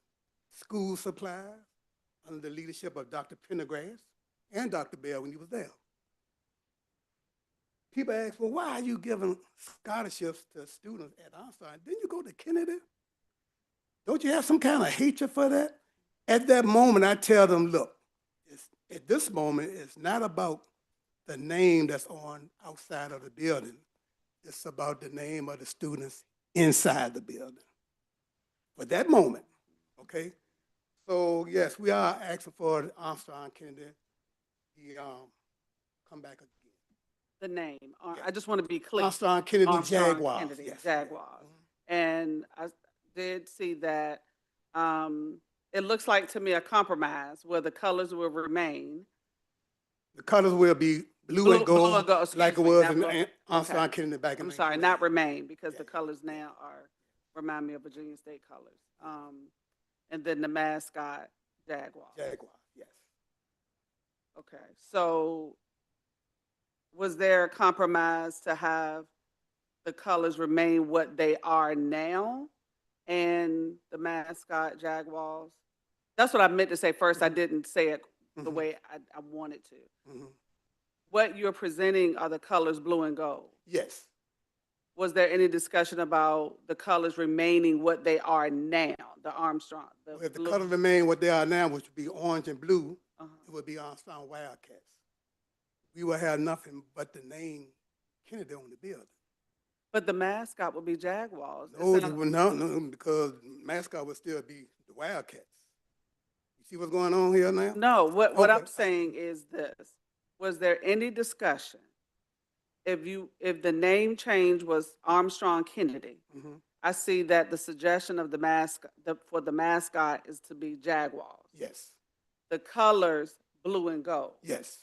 school supplies, under the leadership of Dr. Pendergrass and Dr. Bell when he was there. People ask, well, why are you giving scholarships to students at Armstrong? Didn't you go to Kennedy? Don't you have some kind of hatred for that? At that moment, I tell them, look, at this moment, it's not about the name that's on outside of the building. It's about the name of the students inside the building. For that moment, okay? So yes, we are asking for the Armstrong Kennedy. He come back again.
The name, I just want to be clear.
Armstrong Kennedy
Armstrong
Jaguars.
Kennedy
Yes.
Jaguars. And I did see that it looks like to me a compromise where the colors will remain.
The colors will be blue and gold,
excuse
like it
me,
was
not
in
blue.
Armstrong
Okay.
Kennedy back in
I'm sorry, not remain, because
Yeah.
the colors now remind me of Virginia State colors. And then the mascot, Jaguar.
Jaguar, yes.
Okay, so was there a compromise to have the colors remain what they are now and the mascot, Jaguars? That's what I meant to say first. I didn't say it the way I wanted to. What you're presenting are the colors blue and gold.
Yes.
Was there any discussion about the colors remaining what they are now, the Armstrong?
If the colors remain what they are now, which would be orange and blue, it would be Armstrong Wildcats. We will have nothing but the name Kennedy on the building.
But the mascot would be Jaguars.
No, because mascot would still be the Wildcats. You see what's going on here now?
No, what I'm
Okay.
saying is this. Was there any discussion if the name change was Armstrong Kennedy? I see that the suggestion of the mascot for the mascot is to be Jaguars.
Yes.
The colors blue and gold.
Yes.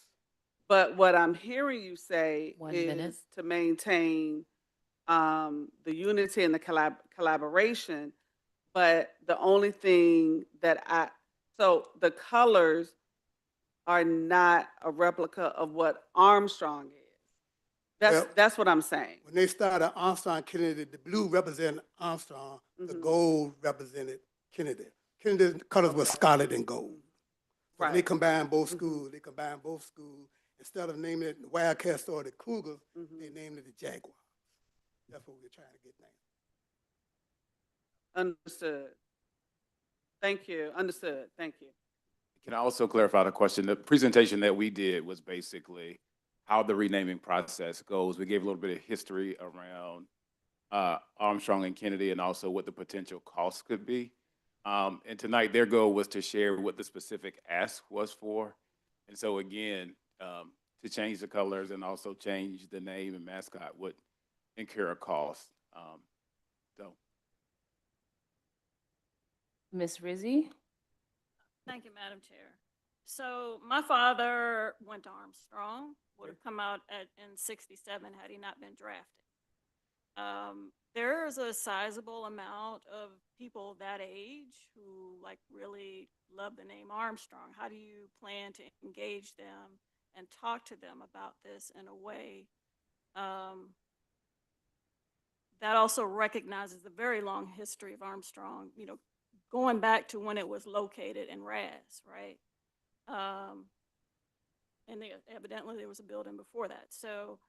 But what I'm hearing you say
1
is
minute.
to maintain the unity and the collaboration. But the only thing so the colors are not a replica of what Armstrong is. That's what I'm saying.
When they started Armstrong Kennedy, the blue represented Armstrong, the gold represented Kennedy. Kennedy's colors were scarlet and gold. So when they combined both schools, Instead of naming it the Wildcats or the Cougars, they named it the Jaguars. That's what we're trying to get now.
Understood. Thank you. Understood. Thank you.
Can I also clarify the question? The presentation that we did was basically how the renaming process goes. We gave a little bit of history around Armstrong and Kennedy and also what the potential costs could be. And tonight their goal was to share what the specific ask was for. And so again, to change the colors and also change the name and mascot would incur a cost.
Ms. Rizzi?
Thank you, Madam Chair. So my father went to Armstrong, would have come out in 67 had he not been drafted. There is a sizable amount of people that age who really love the name Armstrong. How do you plan to engage them and talk to them about this in a way that also recognizes the very long history of Armstrong, going back to when it was located in Raz, right? And evidently there was a building before that. So,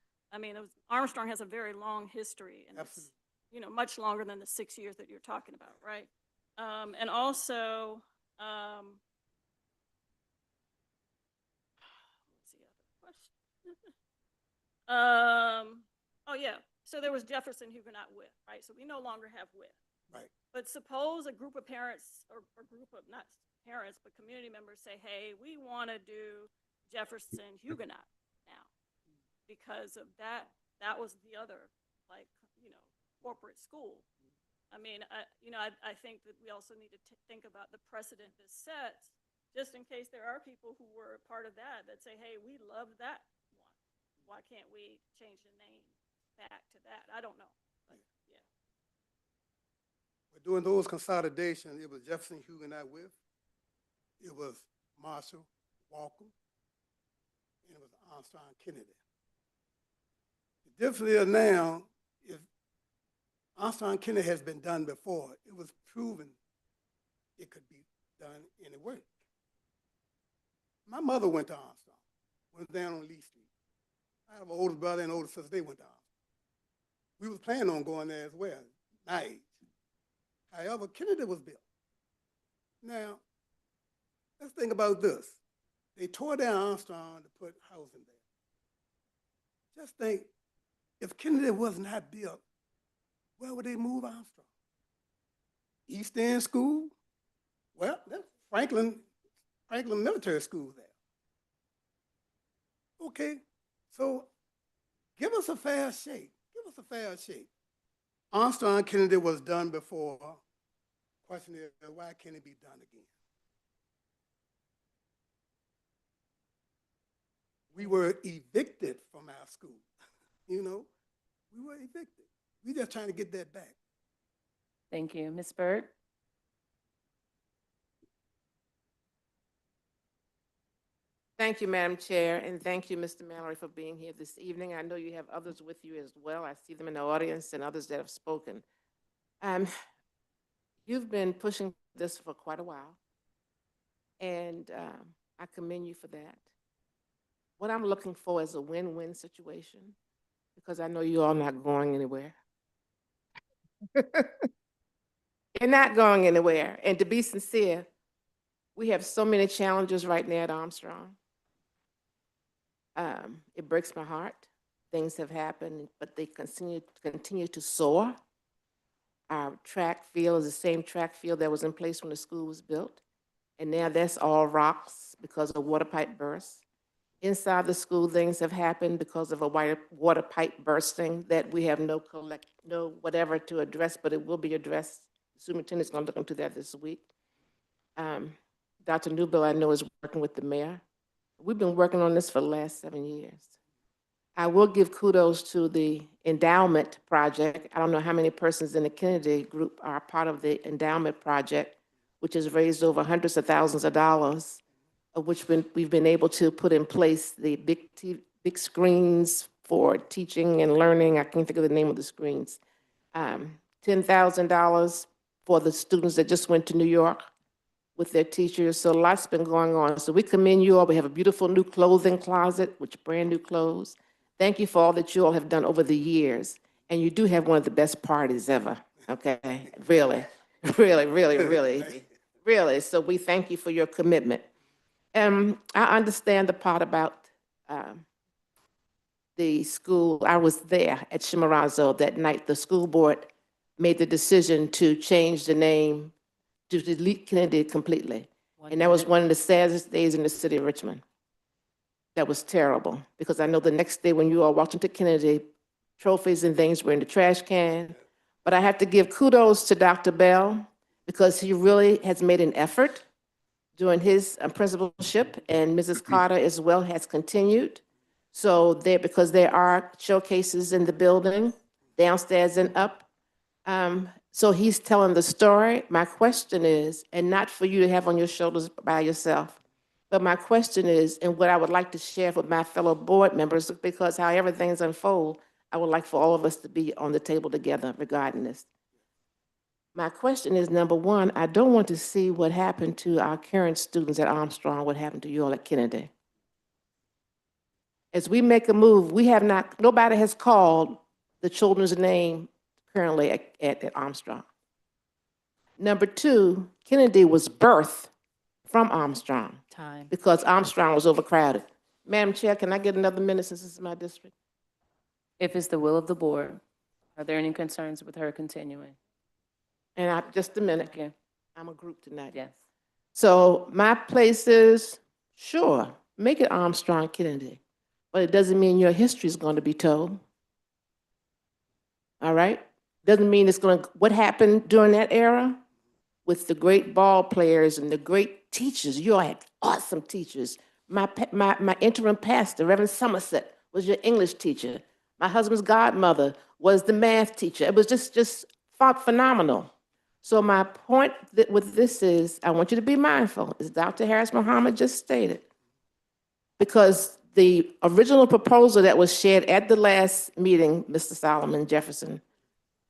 Armstrong has a very long history, and it's, much longer than the 6 years that you're talking about, right? And also, what's the other question? Oh yeah, so there was Jefferson Huguenot with, right? So we no longer have with.
Right.
But suppose a group of parents or a group of, not parents, but community members say, hey, we want to do Jefferson Huguenot now because of that. That was the other, like, corporate school. I mean, I think that we also need to think about the precedent this sets, just in case there are people who were a part of that say, hey, we love that one. Why can't we change the name back to that? I don't know. But, yeah.
But doing those consolidations, it was Jefferson Huguenot with, it was Marshall, Walker, and it was Armstrong Kennedy. The difference is now, if Armstrong Kennedy has been done before, it was proven it could be done and it worked. My mother went to Armstrong, went down on Lee Street. I have an older brother and older sister, they went to Armstrong. We was planning on going there as well, nice. However, Kennedy was built. Now, let's think about this. They tore down Armstrong to put housing there. Just think, if Kennedy was not built, where would they move Armstrong? East End School? Well, that's Franklin Military School there. Okay, so give us a fair shake. Give us a fair shake. Armstrong Kennedy was done before. Question is, why can't it be done again? We were evicted from our school. We were evicted. We're just trying to get that back.
Thank you. Ms. Byrd?
Thank you, Madam Chair, and thank you, Mr. Mallory, for being here this evening. I know you have others with you as well. I see them in the audience and others that have spoken. You've been pushing this for quite a while, and I commend you for that. What I'm looking for is a win-win situation, because I know you're all not going anywhere. You're not going anywhere. And to be sincere, we have so many challenges right now at Armstrong. It breaks my heart. Things have happened, but they continue to soar. Our track field is the same track field that was in place when the school was built. And now that's all rocks because of water pipe bursts. Inside the school, things have happened because of a water pipe bursting that we have no whatever to address, but it will be addressed. The superintendent's going to look into that this week. Dr. Newbill, I know, is working with the mayor. We've been working on this for the last 7 years. I will give kudos to the endowment project. I don't know how many persons in the Kennedy group are part of the endowment project, which has raised over hundreds of thousands of dollars, of which we've been able to put in place the big screens for teaching and learning. I can't think of the name of the screens. $10,000 for the students that just went to New York with their teachers. So lots been going on. So we commend you all. We have a beautiful new clothing closet, which brand new clothes. Thank you for all that you all have done over the years. And you do have one of the best parties ever, okay? Really, really, really, really, really. So we thank you for your commitment. I understand the part about the school. I was there at Chimborazo that night. The school board made the decision to change the name, to delete Kennedy completely. And that was one of the saddest days in the city of Richmond. That was terrible, because I know the next day when you all walked into Kennedy, trophies and things were in the trash can. But I have to give kudos to Dr. Bell, because he really has made an effort during his principalship, and Mrs. Carter as well has continued. So because there are showcases in the building, downstairs and up. So he's telling the story. My question is, and not for you to have on your shoulders by yourself, but my question is, and what I would like to share with my fellow board members, because however things unfold, I would like for all of us to be on the table together regarding this. My question is, number one, I don't want to see what happened to our current students at Armstrong, what happened to you all at Kennedy. As we make a move, nobody has called the children's name currently at Armstrong. Number two, Kennedy was birthed from Armstrong.
Time.
Because Armstrong was overcrowded. Madam Chair, can I get another minute since this is my district?
If it's the will of the board, are there any concerns with her continuing?
And just a minute,
Okay,
I'm a group tonight.
yes.
So my place is, sure, make it Armstrong Kennedy, but it doesn't mean your history is going to be told. All right? Doesn't mean it's going to, what happened during that era with the great ball players and the great teachers. You all had awesome teachers. My interim pastor, Reverend Somerset, was your English teacher. My husband's godmother was the math teacher. It was just phenomenal. So my point with this is, I want you to be mindful, as Dr. Harris Muhammad just stated, because the original proposal that was shared at the last meeting, Mr. Solomon Jefferson,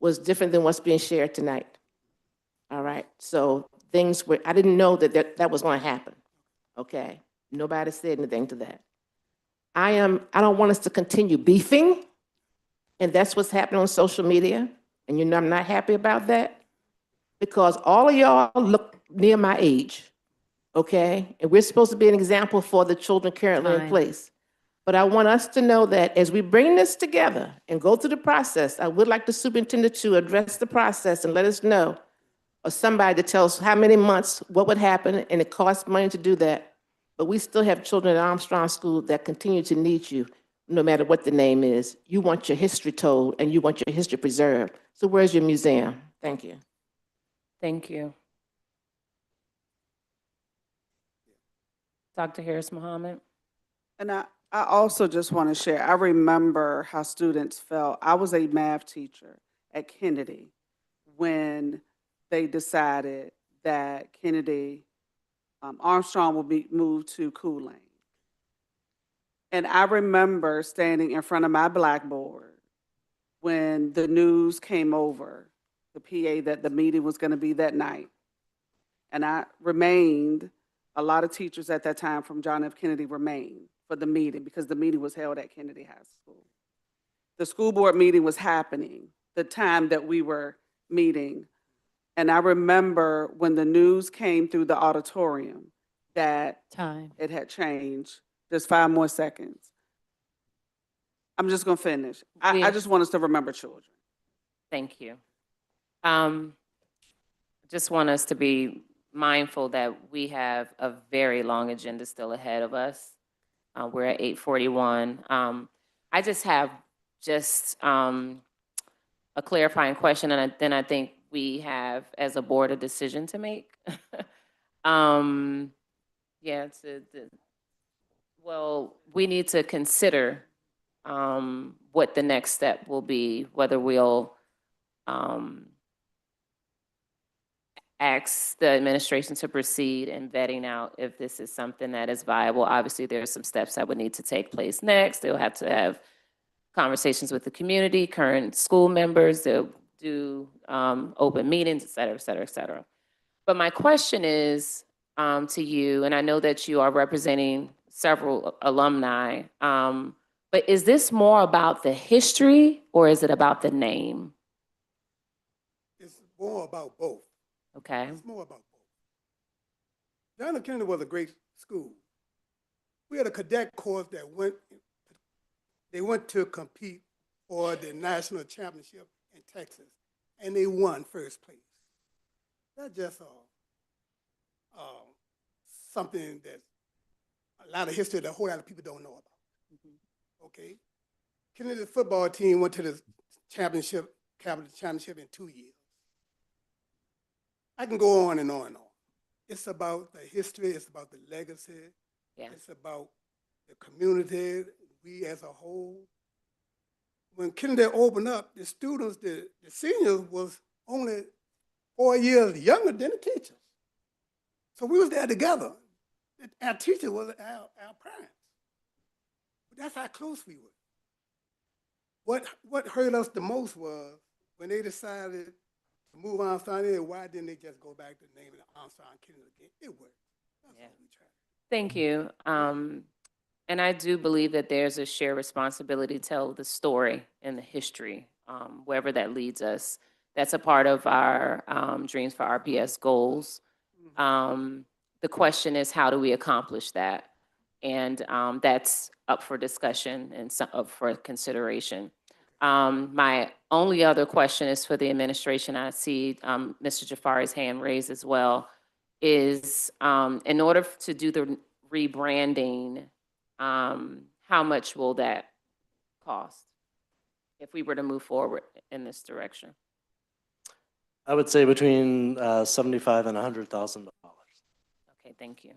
was different than what's being shared tonight. All right, so things were, I didn't know that was going to happen. Okay, nobody said anything to that. I don't want us to continue beefing, and that's what's happening on social media, and you know I'm not happy about that, because all of y'all look near my age, okay? And we're supposed to be an example for the children currently in
Time.
place. But I want us to know that as we bring this together and go through the process, I would like the superintendent to address the process and let us know, or somebody to tell us how many months, what would happen, and it costs money to do that. But we still have children at Armstrong School that continue to need you, no matter what the name is. You want your history told, and you want your history preserved. So where's your museum? Thank you.
Thank you. Dr. Harris Muhammad?
And I also just want to share, I remember how students felt. I was a math teacher at Kennedy when they decided that Kennedy, Armstrong will be moved to Cooling. And I remember standing in front of my blackboard when the news came over, the PA, that the meeting was going to be that night. And I remained, a lot of teachers at that time from John F. Kennedy remained for the meeting because the meeting was held at Kennedy High School. The school board meeting was happening, the time that we were meeting. And I remember when the news came through the auditorium that
Time.
it had changed. Just 5 more seconds. I'm just going to finish. I just want us to remember children.
Thank you. Just want us to be mindful that we have a very long agenda still ahead of us. We're at 8:41. I just have a clarifying question, and then I think we have, as a board, a decision to make. Yeah, well, we need to consider what the next step will be, whether we'll ask the administration to proceed in vetting out if this is something that is viable. Obviously, there are some steps that would need to take place next. They'll have to have conversations with the community, current school members, they'll do open meetings, et cetera, et cetera, et cetera. But my question is to you, and I know that you are representing several alumni, but is this more about the history or is it about the name?
It's more about both.
Okay.
It's more about both. John F. Kennedy was a great school. We had a cadet corps that went to compete for the national championship in Texas, and they won first place. That's just something that a lot of history that a whole lot of people don't know about. Okay, Kennedy's football team went to the championship in 2 years. I can go on and on and on. It's about the history. It's about the legacy.
Yeah.
It's about the community, we as a whole. When Kennedy opened up, the students, the seniors was only 4 years younger than the teachers. So we was there together. Our teacher was our parents. But that's how close we were. What hurt us the most was when they decided to move Armstrong in, why didn't they just go back to the name of the Armstrong Kennedy again? It worked. That's what we tried.
Thank you. And I do believe that there's a shared responsibility to tell the story and the history, wherever that leads us. That's a part of our Dreams for RPS goals. The question is, how do we accomplish that? And that's up for discussion and up for consideration. My only other question is for the administration. I see Mr. Jafari's hand raised as well. Is in order to do the rebranding, how much will that cost if we were to move forward in this direction?
I would say between $75,000 and $100,000.
Okay, thank you.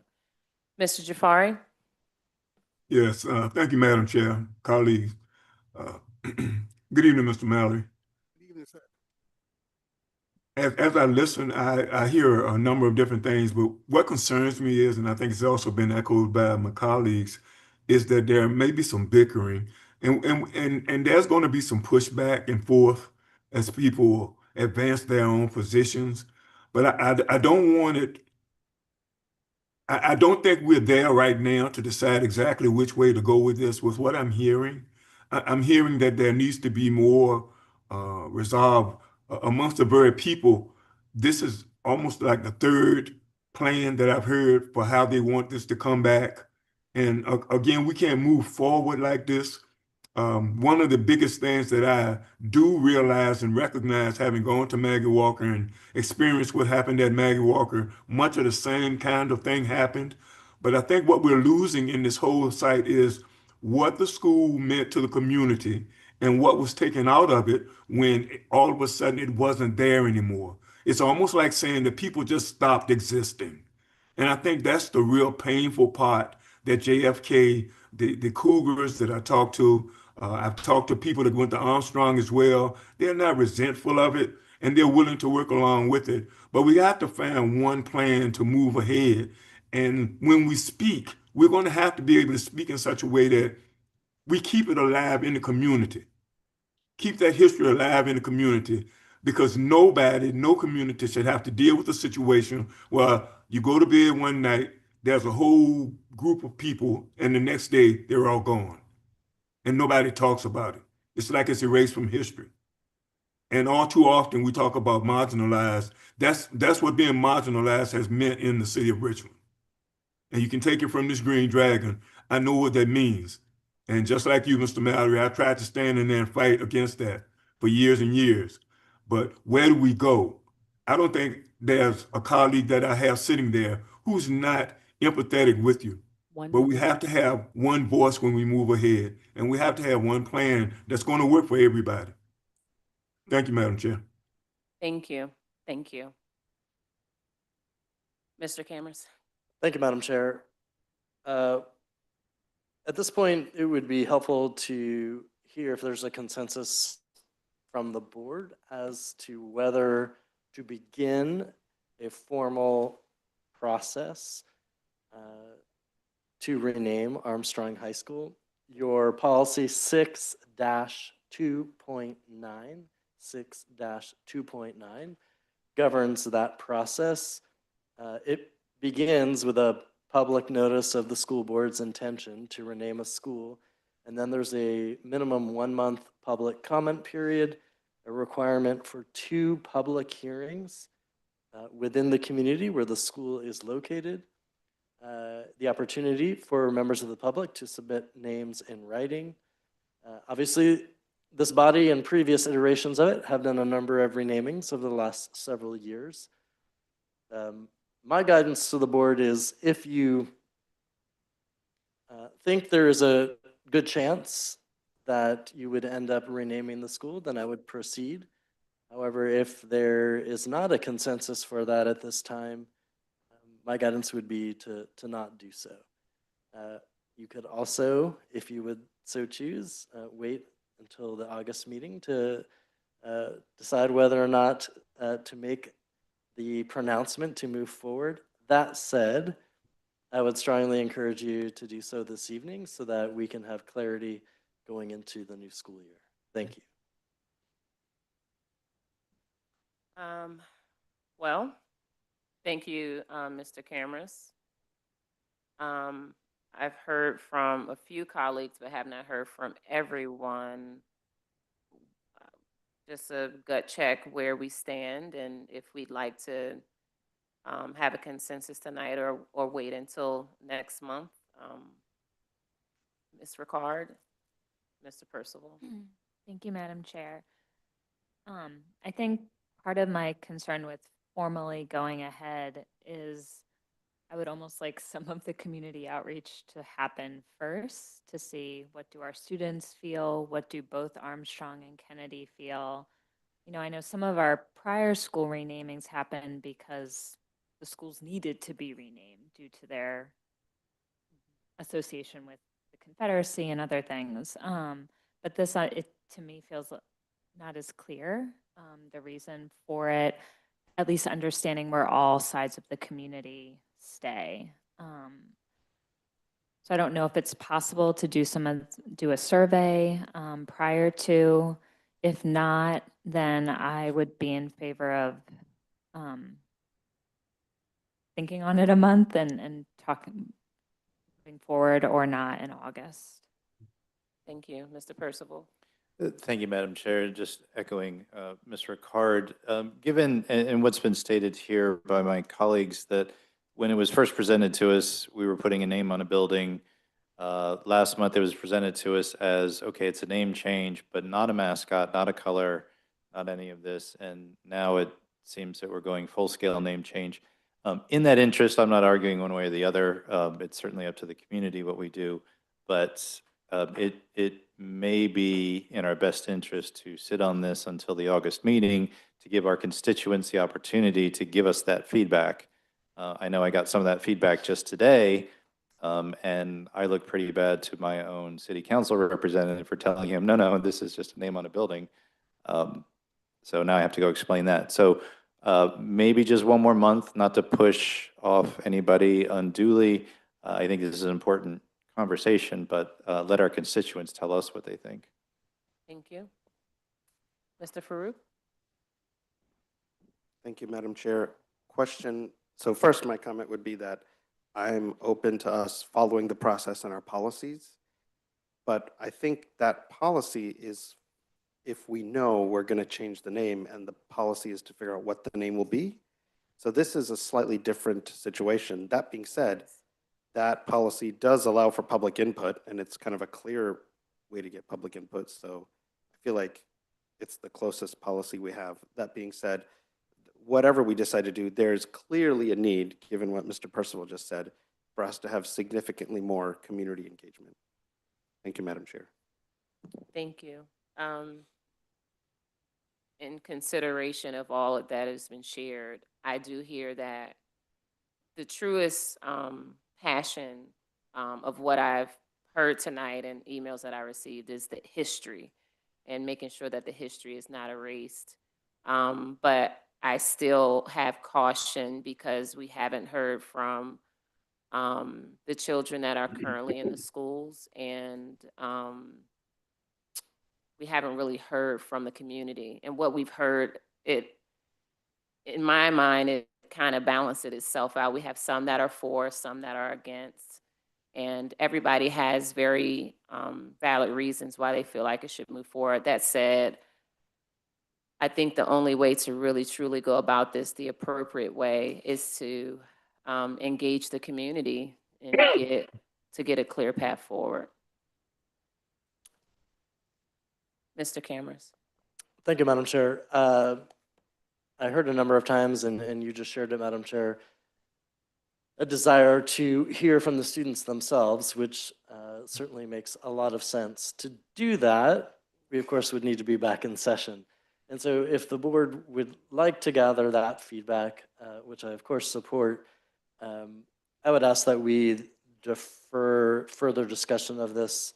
Mr. Jafari?
Yes, thank you, Madam Chair, colleagues. Good evening, Mr. Mallory.
Good evening, sir.
As I listen, I hear a number of different things, but what concerns me is, and I think it's also been echoed by my colleagues, is that there may be some bickering and there's going to be some pushback and forth as people advance their own positions. But I don't want it. I don't think we're there right now to decide exactly which way to go with this. With what I'm hearing, I'm hearing that there needs to be more resolve amongst the very people. This is almost like the third plan that I've heard for how they want this to come back. And again, we can't move forward like this. One of the biggest things that I do realize and recognize, having gone to Maggie Walker and experienced what happened at Maggie Walker, much of the same kind of thing happened. But I think what we're losing in this whole site is what the school meant to the community and what was taken out of it when all of a sudden it wasn't there anymore. It's almost like saying the people just stopped existing. And I think that's the real painful part that JFK, the Cougars that I talked to, I've talked to people that went to Armstrong as well. They're not resentful of it and they're willing to work along with it. But we have to find one plan to move ahead. And when we speak, we're going to have to be able to speak in such a way that we keep it alive in the community. Keep that history alive in the community because nobody, no community should have to deal with a situation where you go to bed one night, there's a whole group of people, and the next day they're all gone and nobody talks about it. It's like it's erased from history. And all too often we talk about marginalized. That's what being marginalized has meant in the city of Richmond. And you can take it from this green dragon. I know what that means. And just like you, Mr. Mallory, I tried to stand in there and fight against that for years and years. But where do we go? I don't think there's a colleague that I have sitting there who's not empathetic with you. But we have to have one voice when we move ahead, and we have to have one plan that's going to work for everybody. Thank you, Madam Chair.
Thank you. Thank you. Mr. Cameras?
Thank you, Madam Chair. At this point, it would be helpful to hear if there's a consensus from the board as to whether to begin a formal process to rename Armstrong High School. Your policy 6-2.9 governs that process. It begins with a public notice of the school board's intention to rename a school. And then there's a minimum 1-month public comment period, a requirement for 2 public hearings within the community where the school is located, the opportunity for members of the public to submit names in writing. Obviously, this body and previous iterations of it have done a number of renamings over the last several years. My guidance to the board is if you think there is a good chance that you would end up renaming the school, then I would proceed. However, if there is not a consensus for that at this time, my guidance would be to not do so. You could also, if you would so choose, wait until the August meeting to decide whether or not to make the pronouncement to move forward. That said, I would strongly encourage you to do so this evening so that we can have clarity going into the new school year. Thank you.
Well, thank you, Mr. Cameras. I've heard from a few colleagues, but have not heard from everyone. Just a gut check where we stand and if we'd like to have a consensus tonight or wait until next month. Ms. Ricard, Mr. Percival.
Thank you, Madam Chair. I think part of my concern with formally going ahead is I would almost like some of the community outreach to happen first to see what do our students feel, what do both Armstrong and Kennedy feel. You know, I know some of our prior school renamings happened because the schools needed to be renamed due to their association with the Confederacy and other things. But this, it to me feels not as clear, the reason for it, at least understanding where all sides of the community stay. So I don't know if it's possible to do a survey prior to. If not, then I would be in favor of thinking on it a month and talking moving forward or not in August.
Thank you, Mr. Percival.
Thank you, Madam Chair. Just echoing Ms. Ricard, given and what's been stated here by my colleagues, that when it was first presented to us, we were putting a name on a building. Last month, it was presented to us as, okay, it's a name change, but not a mascot, not a color, not any of this. And now it seems that we're going full-scale name change. In that interest, I'm not arguing one way or the other. It's certainly up to the community what we do, but it may be in our best interest to sit on this until the August meeting to give our constituents the opportunity to give us that feedback. I know I got some of that feedback just today, and I look pretty bad to my own city council representative for telling him, no, this is just a name on a building. So now I have to go explain that. So maybe just one more month, not to push off anybody unduly. I think this is an important conversation, but let our constituents tell us what they think.
Thank you. Mr. Farouk?
Thank you, Madam Chair. Question. So first, my comment would be that I'm open to us following the process and our policies, but I think that policy is if we know we're going to change the name and the policy is to figure out what the name will be. So this is a slightly different situation. That being said, that policy does allow for public input, and it's kind of a clear way to get public input. So I feel like it's the closest policy we have. That being said, whatever we decide to do, there's clearly a need, given what Mr. Percival just said, for us to have significantly more community engagement. Thank you, Madam Chair.
Thank you. In consideration of all that has been shared, I do hear that the truest passion of what I've heard tonight and emails that I received is the history and making sure that the history is not erased. But I still have caution because we haven't heard from the children that are currently in the schools, and we haven't really heard from the community. And what we've heard, in my mind, it kind of balances itself out. We have some that are for, some that are against, and everybody has very valid reasons why they feel like it should move forward. That said, I think the only way to really truly go about this the appropriate way is to engage the community and get a clear path forward. Mr. Cameras.
Thank you, Madam Chair. I heard a number of times, and you just shared it, Madam Chair, a desire to hear from the students themselves, which certainly makes a lot of sense. To do that, we of course would need to be back in session. And so if the board would like to gather that feedback, which I of course support, I would ask that we defer further discussion of this,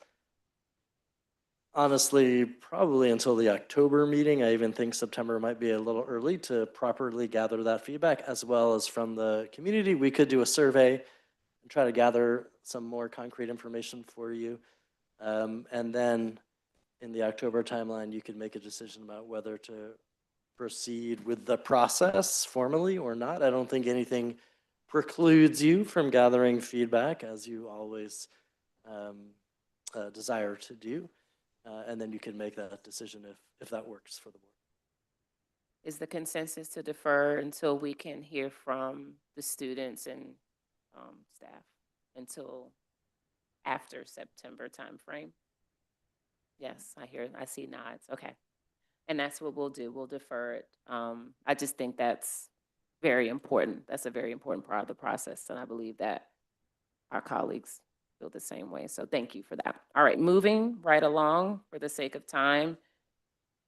honestly, probably until the October meeting. I even think September might be a little early to properly gather that feedback, as well as from the community. We could do a survey and try to gather some more concrete information for you. And then in the October timeline, you could make a decision about whether to proceed with the process formally or not. I don't think anything precludes you from gathering feedback, as you always desire to do. And then you can make that decision if that works for the board.
Is the consensus to defer until we can hear from the students and staff until after September timeframe? Yes, I see nods. Okay. And that's what we'll do. We'll defer it. I just think that's very important. That's a very important part of the process. And I believe that our colleagues feel the same way. So thank you for that. All right, moving right along for the sake of time.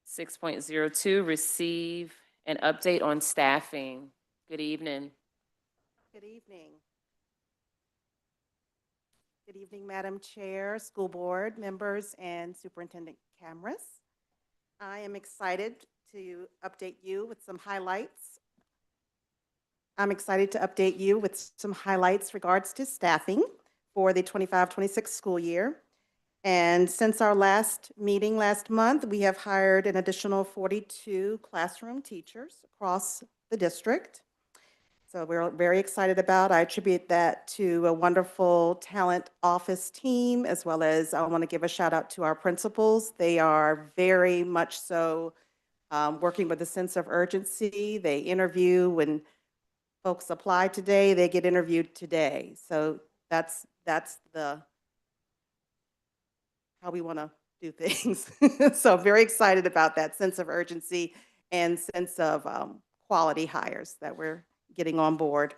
6.02, receive an update on staffing. Good evening.
Good evening. Good evening, Madam Chair, School Board members, and Superintendent Cameras. I am excited to update you with some highlights. Regards to staffing for the 25-26 school year. And since our last meeting last month, we have hired an additional 42 classroom teachers across the district. So we're very excited about. I attribute that to a wonderful talent office team, as well as I want to give a shout out to our principals. They are very much so working with a sense of urgency. They interview when folks apply today, they get interviewed today. So that's how we want to do things. So very excited about that sense of urgency and sense of quality hires that we're getting on board.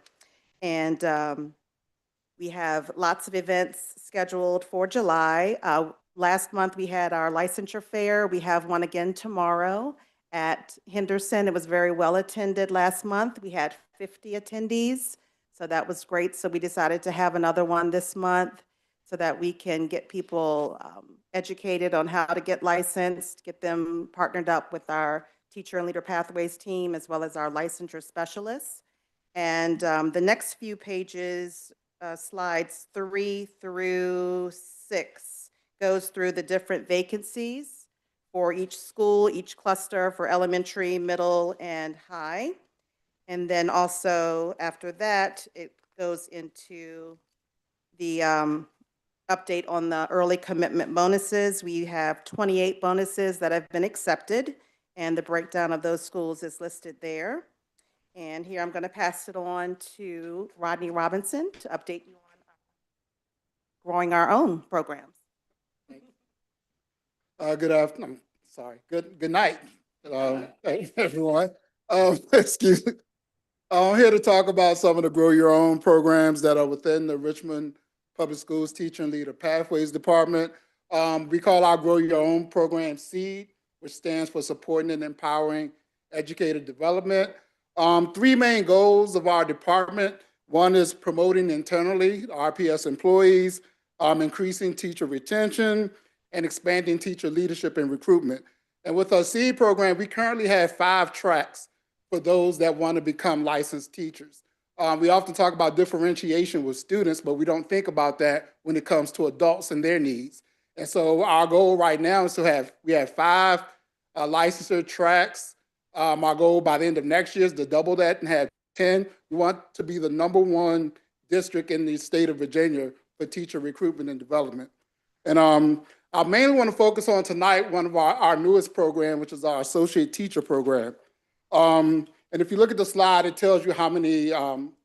And we have lots of events scheduled for July. Last month we had our licensure fair. We have one again tomorrow at Henderson. It was very well attended last month. We had 50 attendees, so that was great. So we decided to have another one this month so that we can get people educated on how to get licensed, get them partnered up with our Teacher and Leader Pathways team, as well as our licensure specialists. And the next few pages, slides 3 through 6, goes through the different vacancies for each school, each cluster for elementary, middle, and high. And then also after that, it goes into the update on the early commitment bonuses. We have 28 bonuses that have been accepted, and the breakdown of those schools is listed there. And here I'm going to pass it on to Rodney Robinson to update you on growing our own programs.
Good afternoon. Sorry. Good night, everyone. Excuse me. I'm here to talk about some of the Grow Your Own programs that are within the Richmond Public Schools Teacher and Leader Pathways Department. We call our Grow Your Own program SEED, which stands for Supporting and Empowering Educator Development. 3 main goals of our department. One is promoting internally RPS employees, increasing teacher retention, and expanding teacher leadership and recruitment. And with our SEED program, we currently have 5 tracks for those that want to become licensed teachers. We often talk about differentiation with students, but we don't think about that when it comes to adults and their needs. And so our goal right now is to we have 5 licensure tracks. Our goal by the end of next year is to double that and have 10. We want to be the #1 district in the state of Virginia for teacher recruitment and development. And I mainly want to focus on tonight one of our newest program, which is our associate teacher program. And if you look at the slide, it tells you how many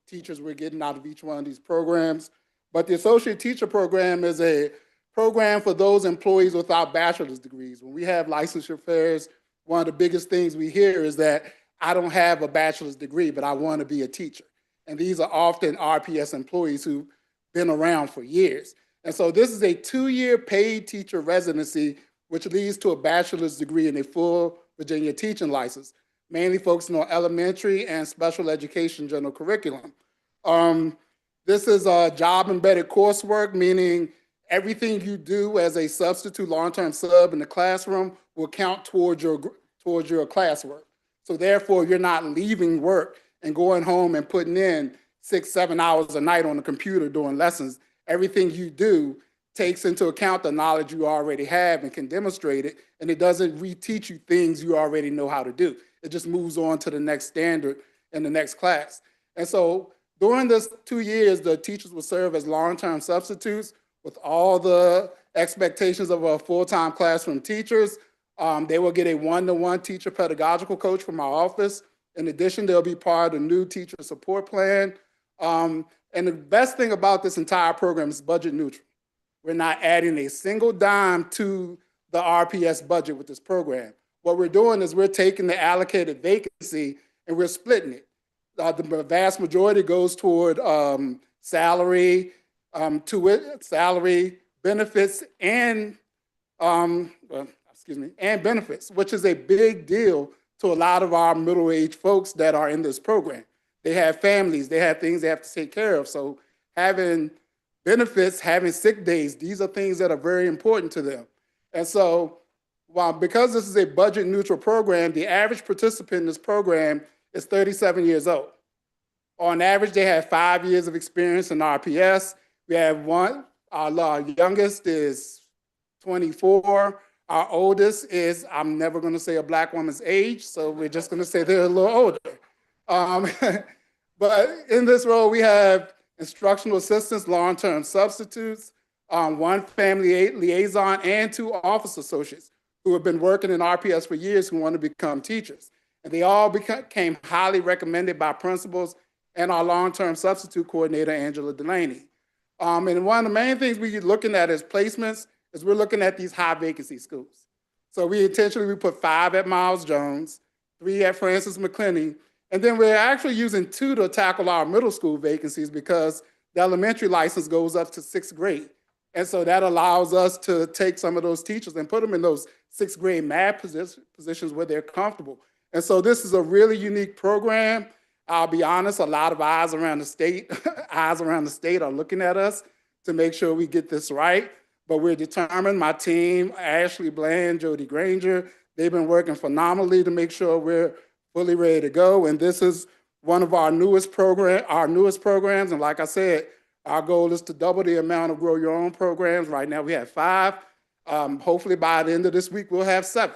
teachers we're getting out of each one of these programs. But the associate teacher program is a program for those employees without bachelor's degrees. When we have licensure fairs, one of the biggest things we hear is that I don't have a bachelor's degree, but I want to be a teacher. And these are often RPS employees who've been around for years. And so this is a 2-year paid teacher residency, which leads to a bachelor's degree and a full Virginia teaching license, mainly focusing on elementary and special education general curriculum. This is a job-embedded coursework, meaning everything you do as a substitute long-term sub in the classroom will count towards your classwork. So therefore, you're not leaving work and going home and putting in 6-7 hours a night on the computer doing lessons. Everything you do takes into account the knowledge you already have and can demonstrate it, and it doesn't reteach you things you already know how to do. It just moves on to the next standard in the next class. And so during this 2 years, the teachers will serve as long-term substitutes with all the expectations of a full-time classroom teachers. They will get a 1-to-1 teacher pedagogical coach from our office. In addition, they'll be part of the new teacher support plan. And the best thing about this entire program is budget neutral. We're not adding a single dime to the RPS budget with this program. What we're doing is we're taking the allocated vacancy and we're splitting it. The vast majority goes toward salary, salary, benefits, and and benefits, which is a big deal to a lot of our middle-aged folks that are in this program. They have families, they have things they have to take care of. So having benefits, having sick days, these are things that are very important to them. And so because this is a budget neutral program, the average participant in this program is 37 years old. On average, they have 5 years of experience in RPS. We have one, our youngest is 24. Our oldest is, I'm never going to say a Black woman's age, so we're just going to say they're a little older. But in this role, we have instructional assistants, long-term substitutes, one family liaison, and 2 office associates who have been working in RPS for years who want to become teachers. And they all became highly recommended by principals and our long-term substitute coordinator, Angela Delaney. And one of the main things we're looking at as placements is we're looking at these high vacancy schools. So we put 5 at Miles Jones, 3 at Francis McClenny, and then we're actually using 2 to tackle our middle school vacancies because the elementary license goes up to 6th grade. And so that allows us to take some of those teachers and put them in those 6th grade math positions where they're comfortable. And so this is a really unique program. I'll be honest, a lot of eyes around the state are looking at us to make sure we get this right. But we're determined, my team, Ashley Bland, Jody Granger, they've been working phenomenally to make sure we're fully ready to go. And this is one of our newest programs. And like I said, our goal is to double the amount of Grow Your Own programs. Right now we have 5. Hopefully by the end of this week, we'll have 7.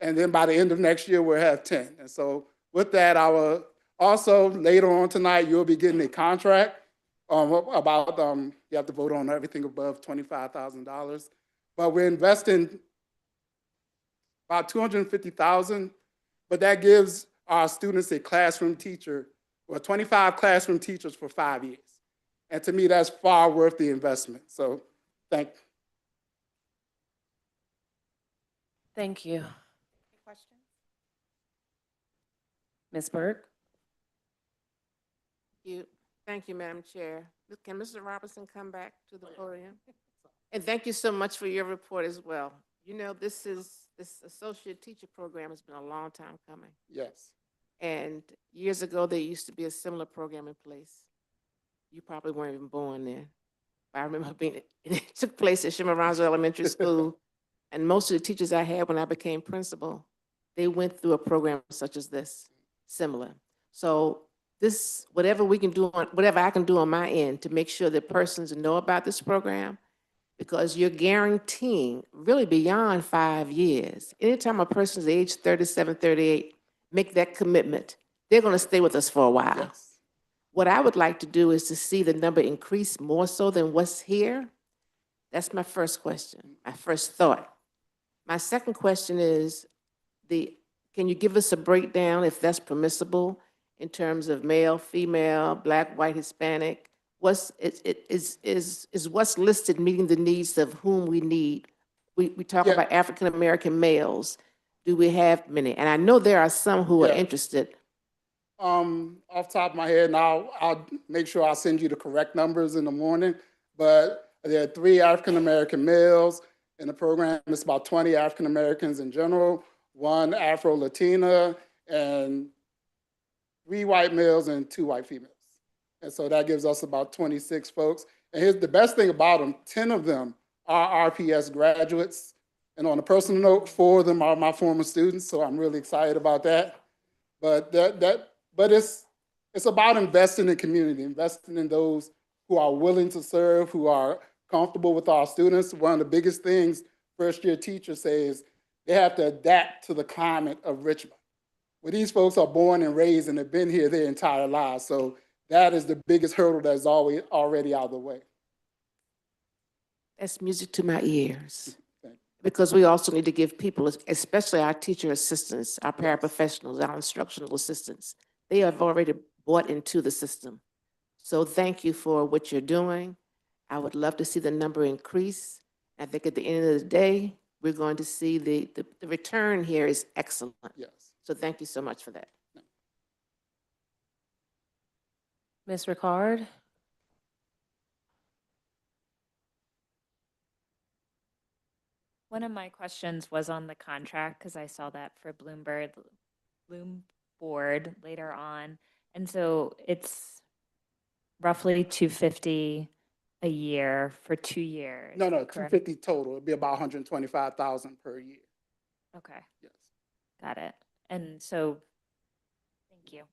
And then by the end of next year, we'll have 10. And so with that, also later on tonight, you'll be getting a contract about, you have to vote on everything above $25,000. But we're investing about $250,000, but that gives our students a classroom teacher, or 25 classroom teachers for 5 years. And to me, that's far worth the investment. So thank you.
Thank you.
Questions?
Ms. Burke?
Thank you, Madam Chair. Can Mr. Robertson come back to the podium? And thank you so much for your report as well. You know, this associate teacher program has been a long time coming.
Yes.
And years ago, there used to be a similar program in place. You probably weren't even born then. I remember it took place at Chimborazo Elementary School. And most of the teachers I had when I became principal, they went through a program such as this, similar. So whatever I can do on my end to make sure that persons know about this program, because you're guaranteeing really beyond 5 years. Anytime a person's age 37, 38, make that commitment, they're going to stay with us for a while.
Yes.
What I would like to do is to see the number increase more so than what's here. That's my first question, my first thought. My second question is, can you give us a breakdown, if that's permissible, in terms of male, female, Black, white, Hispanic? Is what's listed meeting the needs of whom we need? We talk about African-American males. Do we have many? And I know there are some who are interested.
Off the top of my head, now I'll make sure I'll send you the correct numbers in the morning, but there are 3 African-American males in the program. It's about 20 African-Americans in general, 1 Afro-Latina, and 3 white males and 2 white females. And so that gives us about 26 folks. And here's the best thing about them, 10 of them are RPS graduates. And on a personal note, 4 of them are my former students, so I'm really excited about that. But it's about investing in community, investing in those who are willing to serve, who are comfortable with our students. One of the biggest things first-year teachers say is they have to adapt to the climate of Richmond. Well, these folks are born and raised and have been here their entire lives. So that is the biggest hurdle that's already out of the way.
That's music to my ears. Because we also need to give people, especially our teacher assistants, our paraprofessionals, our instructional assistants, they have already bought into the system. So thank you for what you're doing. I would love to see the number increase. I think at the end of the day, we're going to see the return here is excellent.
Yes.
So thank you so much for that.
Ms. Ricard?
One of my questions was on the contract, because I saw that for Bloom Board later on. And so it's roughly 250 a year for 2 years.
No, no,
correct?
250 total. It'd be about 125,000 per year.
Okay,
Yes.
got it. And so, thank you.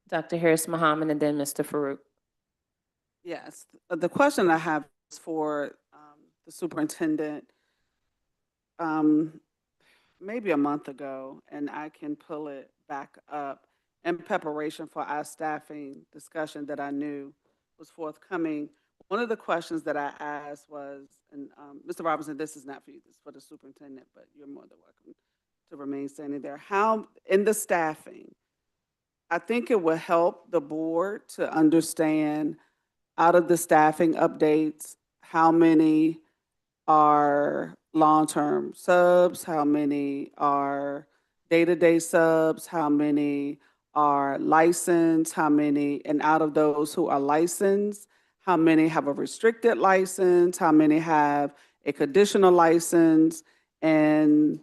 Dr. Harris Muhammad and then Mr. Farouk.
Yes, the question I have is for the superintendent. Maybe a month ago, and I can pull it back up in preparation for our staffing discussion that I knew was forthcoming. One of the questions that I asked was, and Mr. Robinson, this is not for you, this is for the superintendent, but you're more than welcome to remain standing there. How, in the staffing, I think it will help the board to understand out of the staffing updates, how many are long-term subs, how many are day-to-day subs, how many are licensed, how many, and out of those who are licensed, how many have a restricted license, how many have a conditional license, and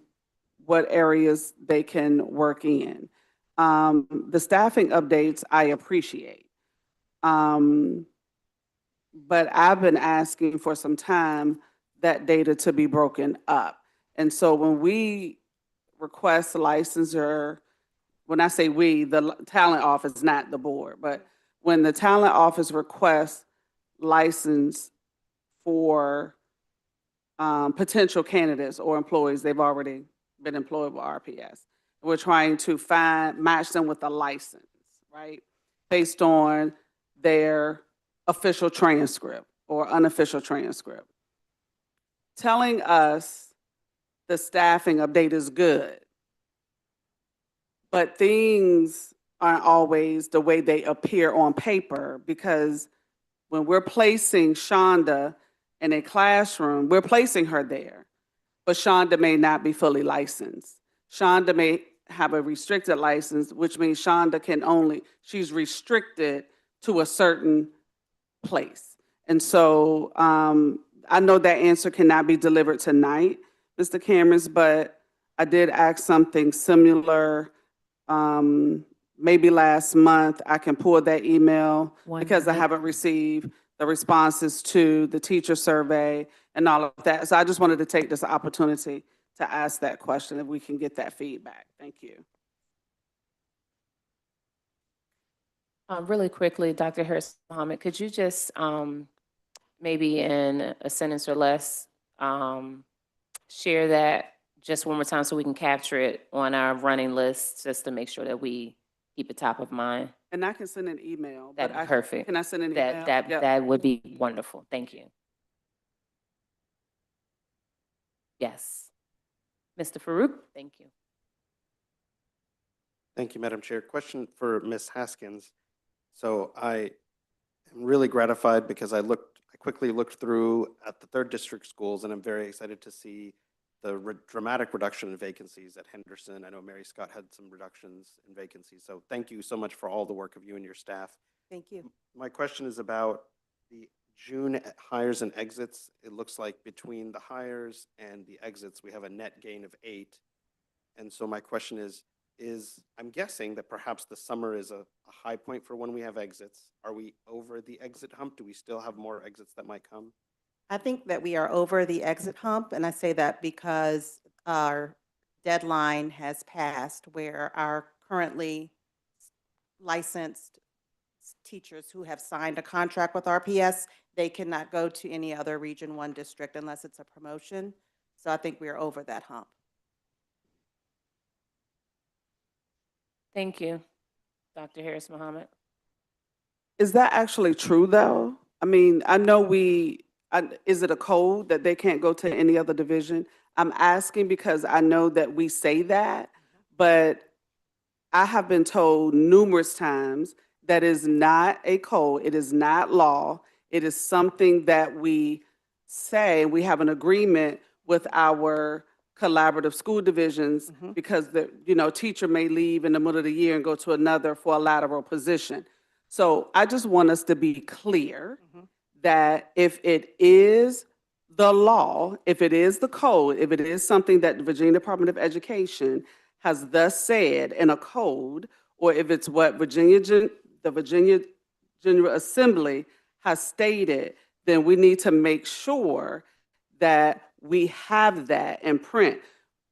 what areas they can work in. The staffing updates I appreciate. But I've been asking for some time that data to be broken up. And so when we request a licensure, when I say we, the talent office, not the board, but when the talent office requests license for potential candidates or employees, they've already been employed with RPS. We're trying to match them with a license, right? Based on their official transcript or unofficial transcript. Telling us the staffing update is good, but things aren't always the way they appear on paper, because when we're placing Shonda in a classroom, we're placing her there, but Shonda may not be fully licensed. Shonda may have a restricted license, which means Shonda can she's restricted to a certain place. And so I know that answer cannot be delivered tonight, Mr. Cameron, but I did ask something similar maybe last month. I can pull that email because I haven't received the responses to the teacher survey and all of that. So I just wanted to take this opportunity to ask that question, if we can get that feedback. Thank you.
Really quickly, Dr. Harris Muhammad, could you just maybe in a sentence or less share that just one more time so we can capture it on our running list, just to make sure that we keep it top of mind?
And I can send an email.
That'd
but
be perfect.
Can I send an email?
That
Yep.
that would be wonderful. Thank you. Yes. Mr. Farouk, thank you.
Thank you, Madam Chair. Question for Ms. Haskins. So I am really gratified because I quickly looked through at the 3rd District schools, and I'm very excited to see the dramatic reduction in vacancies at Henderson. I know Mary Scott had some reductions in vacancies. So thank you so much for all the work of you and your staff.
Thank you.
My question is about the June hires and exits. It looks like between the hires and the exits, we have a net gain of 8. And so my question is I'm guessing that perhaps the summer is a high point for when we have exits. Are we over the exit hump? Do we still have more exits that might come?
I think that we are over the exit hump, and I say that because our deadline has passed where our currently licensed teachers who have signed a contract with RPS, they cannot go to any other Region 1 district unless it's a promotion. So I think we are over that hump.
Thank you, Dr. Harris Muhammad.
Is that actually true, though? I mean, I know is it a code that they can't go to any other division? I'm asking because I know that we say that, but I have been told numerous times that is not a code. It is not law. It is something that we say. We have an agreement with our collaborative school divisions because the, you know, teacher may leave in the middle of the year and go to another for a lateral position. So I just want us to be clear that if it is the law, if it is the code, if it is something that the Virginia Department of Education has thus said in a code, or if it's what the Virginia General Assembly has stated, then we need to make sure that we have that in print.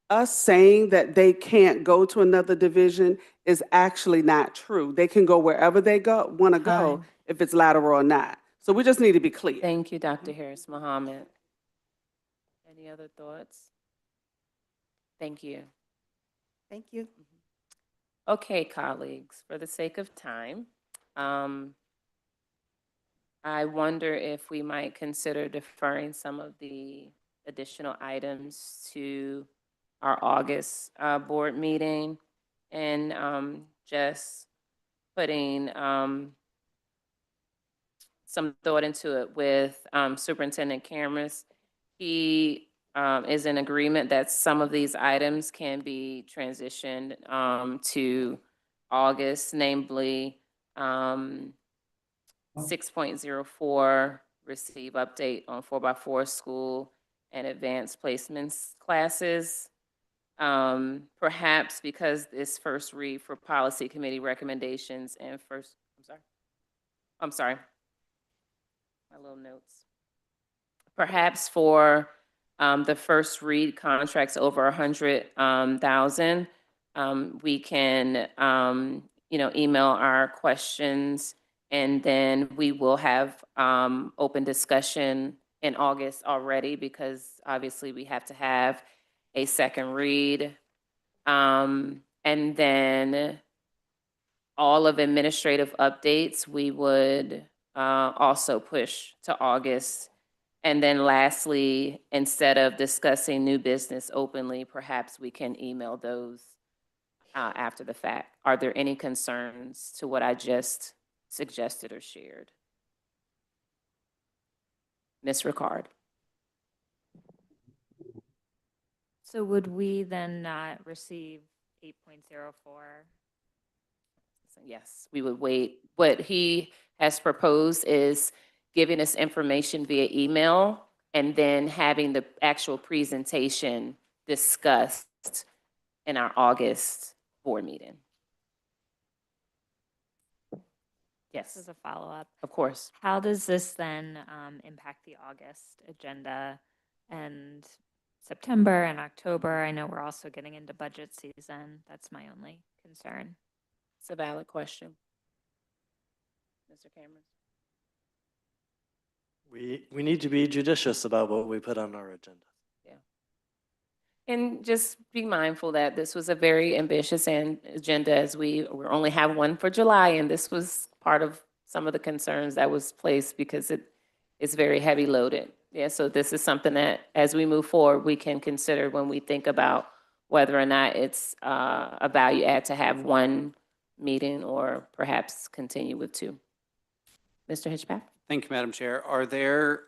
Us saying that they can't go to another division is actually not true. They can go wherever they want to go,
Time.
if it's lateral or not. So we just need to be clear.
Thank you, Dr. Harris Mohammed. Any other thoughts? Thank you.
Thank you.
Okay, colleagues, for the sake of time, I wonder if we might consider deferring some of the additional items to our August board meeting and just putting some thought into it with Superintendent Cameras. He is in agreement that some of these items can be transitioned to August, namely 6.04, receive update on 4x4 school and advanced placements classes. Perhaps because this first read for policy committee recommendations and I'm sorry, my little notes. Perhaps for the first read contracts over 100,000, we can, email our questions, and then we will have open discussion in August already, because obviously we have to have a second read. And then all of administrative updates, we would also push to August. And then lastly, instead of discussing new business openly, perhaps we can email those after the fact. Are there any concerns to what I just suggested or shared? Ms. Ricard?
So would we then not receive 8.04?
Yes, we would wait. What he has proposed is giving us information via email and then having the actual presentation discussed in our August board meeting. Yes.
This is a follow-up.
Of course.
How does this then impact the August agenda and September and October? I know we're also getting into budget season. That's my only concern.
It's a valid question. Mr. Cameron?
We need to be judicious about what we put on our agenda.
Yeah. And just be mindful that this was a very ambitious agenda, as we only have one for July, and this was part of some of the concerns that was placed because it is very heavy loaded. Yeah, so this is something that as we move forward, we can consider when we think about whether or not it's a value add to have one meeting or perhaps continue with two. Mr. Hitchpath?
Thank you, Madam Chair. Are there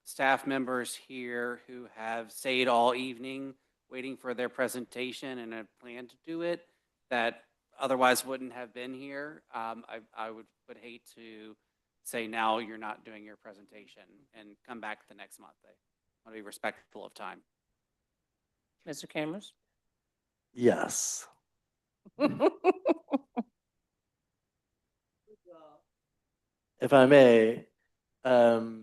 staff members here who have stayed all evening waiting for their presentation and have planned to do it that otherwise wouldn't have been here? I would hate to say now you're not doing your presentation and come back the next month. I want to be respectful of time.
Mr. Cameron?
Yes. If I may, as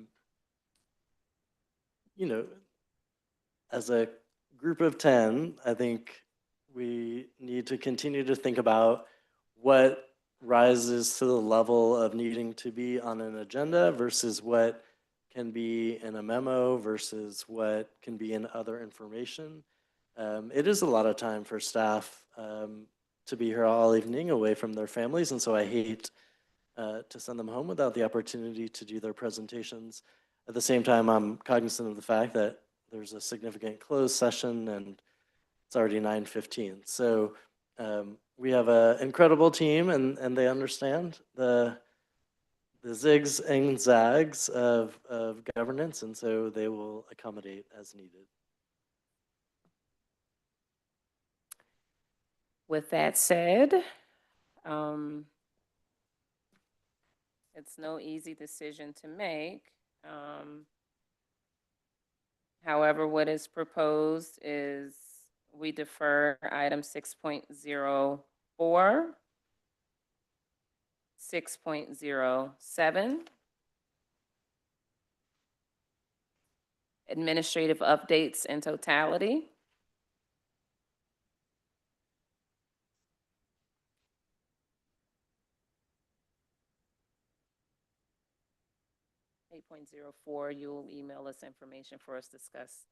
a group of 10, I think we need to continue to think about what rises to the level of needing to be on an agenda versus what can be in a memo versus what can be in other information. It is a lot of time for staff to be here all evening away from their families, and so I hate to send them home without the opportunity to do their presentations. At the same time, I'm cognizant of the fact that there's a significant closed session and it's already 9:15. So we have an incredible team and they understand the the zigs and zags of governance, and so they will accommodate as needed.
With that said, it's no easy decision to make. However, what is proposed is we defer item 6.04, 6.07, administrative updates in totality. Eight point zero four, you'll email us information for us to discuss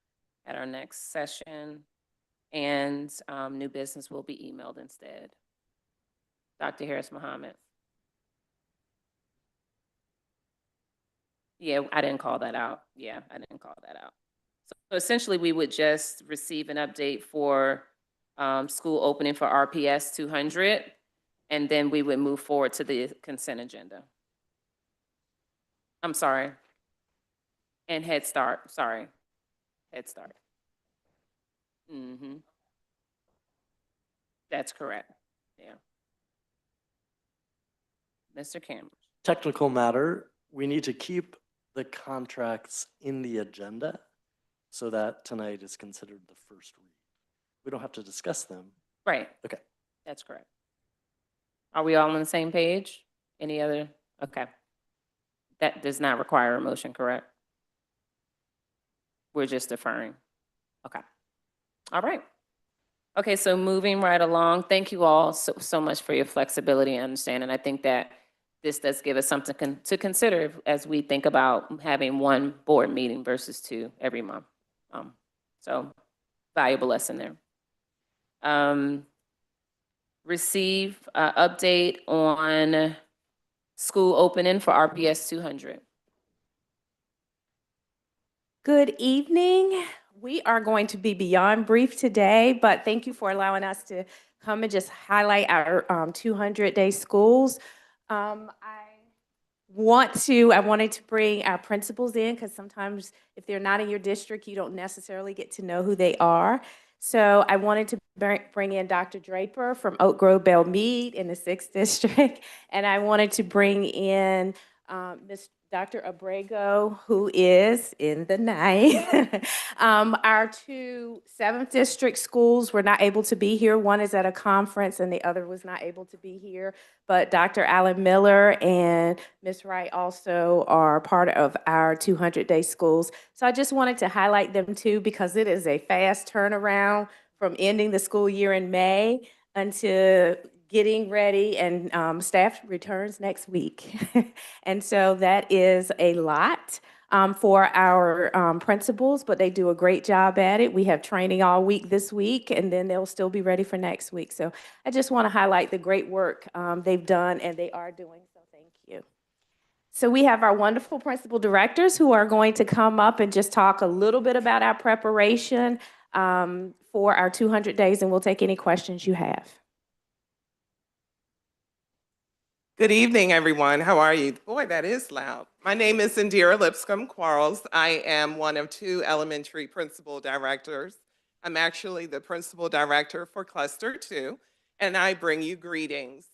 at our next session, and new business will be emailed instead. Dr. Harris Mohammed. Yeah, I didn't call that out. Yeah, I didn't call that out. So essentially, we would just receive an update for school opening for RPS 200, and then we would move forward to the consent agenda. I'm sorry. And Head Start, sorry. Head Start. Mm-hmm. That's correct, yeah. Mr. Cameron.
Technical matter, we need to keep the contracts in the agenda so that tonight is considered the first read. We don't have to discuss them.
Right.
Okay.
That's correct. Are we all on the same page? Any other? Okay. That does not require a motion, correct? We're just deferring. Okay. All right. Okay, so moving right along, thank you all so much for your flexibility and understanding. I think that this does give us something to consider as we think about having one board meeting versus two every month. So valuable lesson there. Receive update on school opening for RPS 200.
Good evening. We are going to be beyond brief today, but thank you for allowing us to come and just highlight our 200-day schools. I wanted to bring our principals in because sometimes if they're not in your district, you don't necessarily get to know who they are. So I wanted to bring in Dr. Draper from Oak Grove Belle Meade in the 6th District, and I wanted to bring in Ms. Dr. Abrego, who is in the 9th. Our two 7th District schools were not able to be here. One is at a conference and the other was not able to be here. But Dr. Alan Miller and Ms. Wright also are part of our 200-day schools. So I just wanted to highlight them too because it is a fast turnaround from ending the school year in May until getting ready, and staff returns next week. And so that is a lot for our principals, but they do a great job at it. We have training all week this week, and then they'll still be ready for next week. So I just want to highlight the great work they've done and they are doing, so thank you. So we have our wonderful principal directors who are going to come up and just talk a little bit about our preparation for our 200 days, and we'll take any questions you have.
Good evening, everyone. How are you? Boy, that is loud. My name is Indira Lipscomb-Quarles. I am one of two elementary principal directors. I'm actually the principal director for Cluster 2, and I bring you greetings.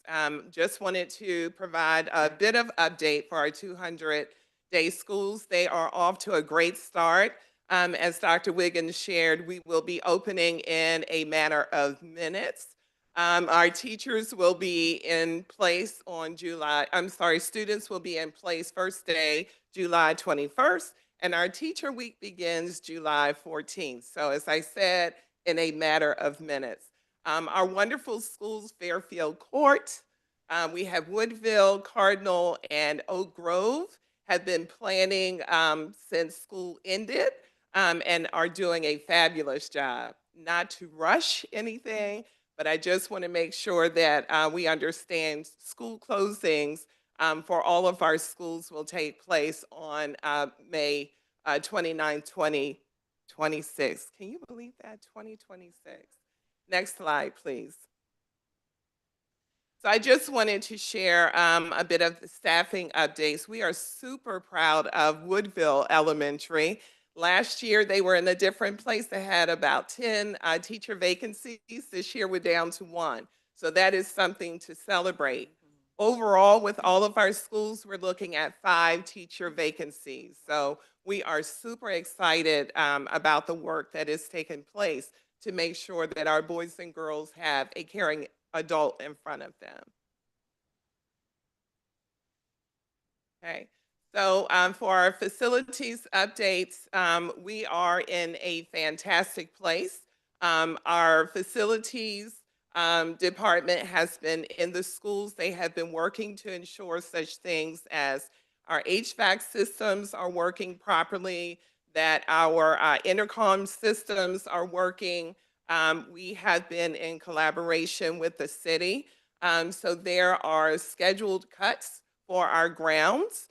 Just wanted to provide a bit of update for our 200-day schools. They are off to a great start. As Dr. Wiggins shared, we will be opening in a matter of minutes. Our teachers will be in place on students will be in place first day, July 21st, and our teacher week begins July 14th. So as I said, in a matter of minutes. Our wonderful schools, Fairfield Court, we have Woodville, Cardinal, and Oak Grove have been planning since school ended and are doing a fabulous job. Not to rush anything, but I just want to make sure that we understand school closings for all of our schools will take place on May 29, 2026. Can you believe that? 2026. Next slide, please. So I just wanted to share a bit of the staffing updates. We are super proud of Woodville Elementary. Last year, they were in a different place. They had about 10 teacher vacancies. This year, we're down to 1. So that is something to celebrate. Overall, with all of our schools, we're looking at 5 teacher vacancies. So we are super excited about the work that is taking place to make sure that our boys and girls have a caring adult in front of them. Okay, so for our facilities updates, we are in a fantastic place. Our facilities department has been in the schools. They have been working to ensure such things as our HVAC systems are working properly, that our intercom systems are working. We have been in collaboration with the city. So there are scheduled cuts for our grounds.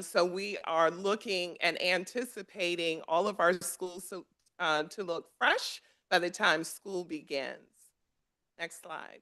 So we are looking and anticipating all of our schools to look fresh by the time school begins. Next slide.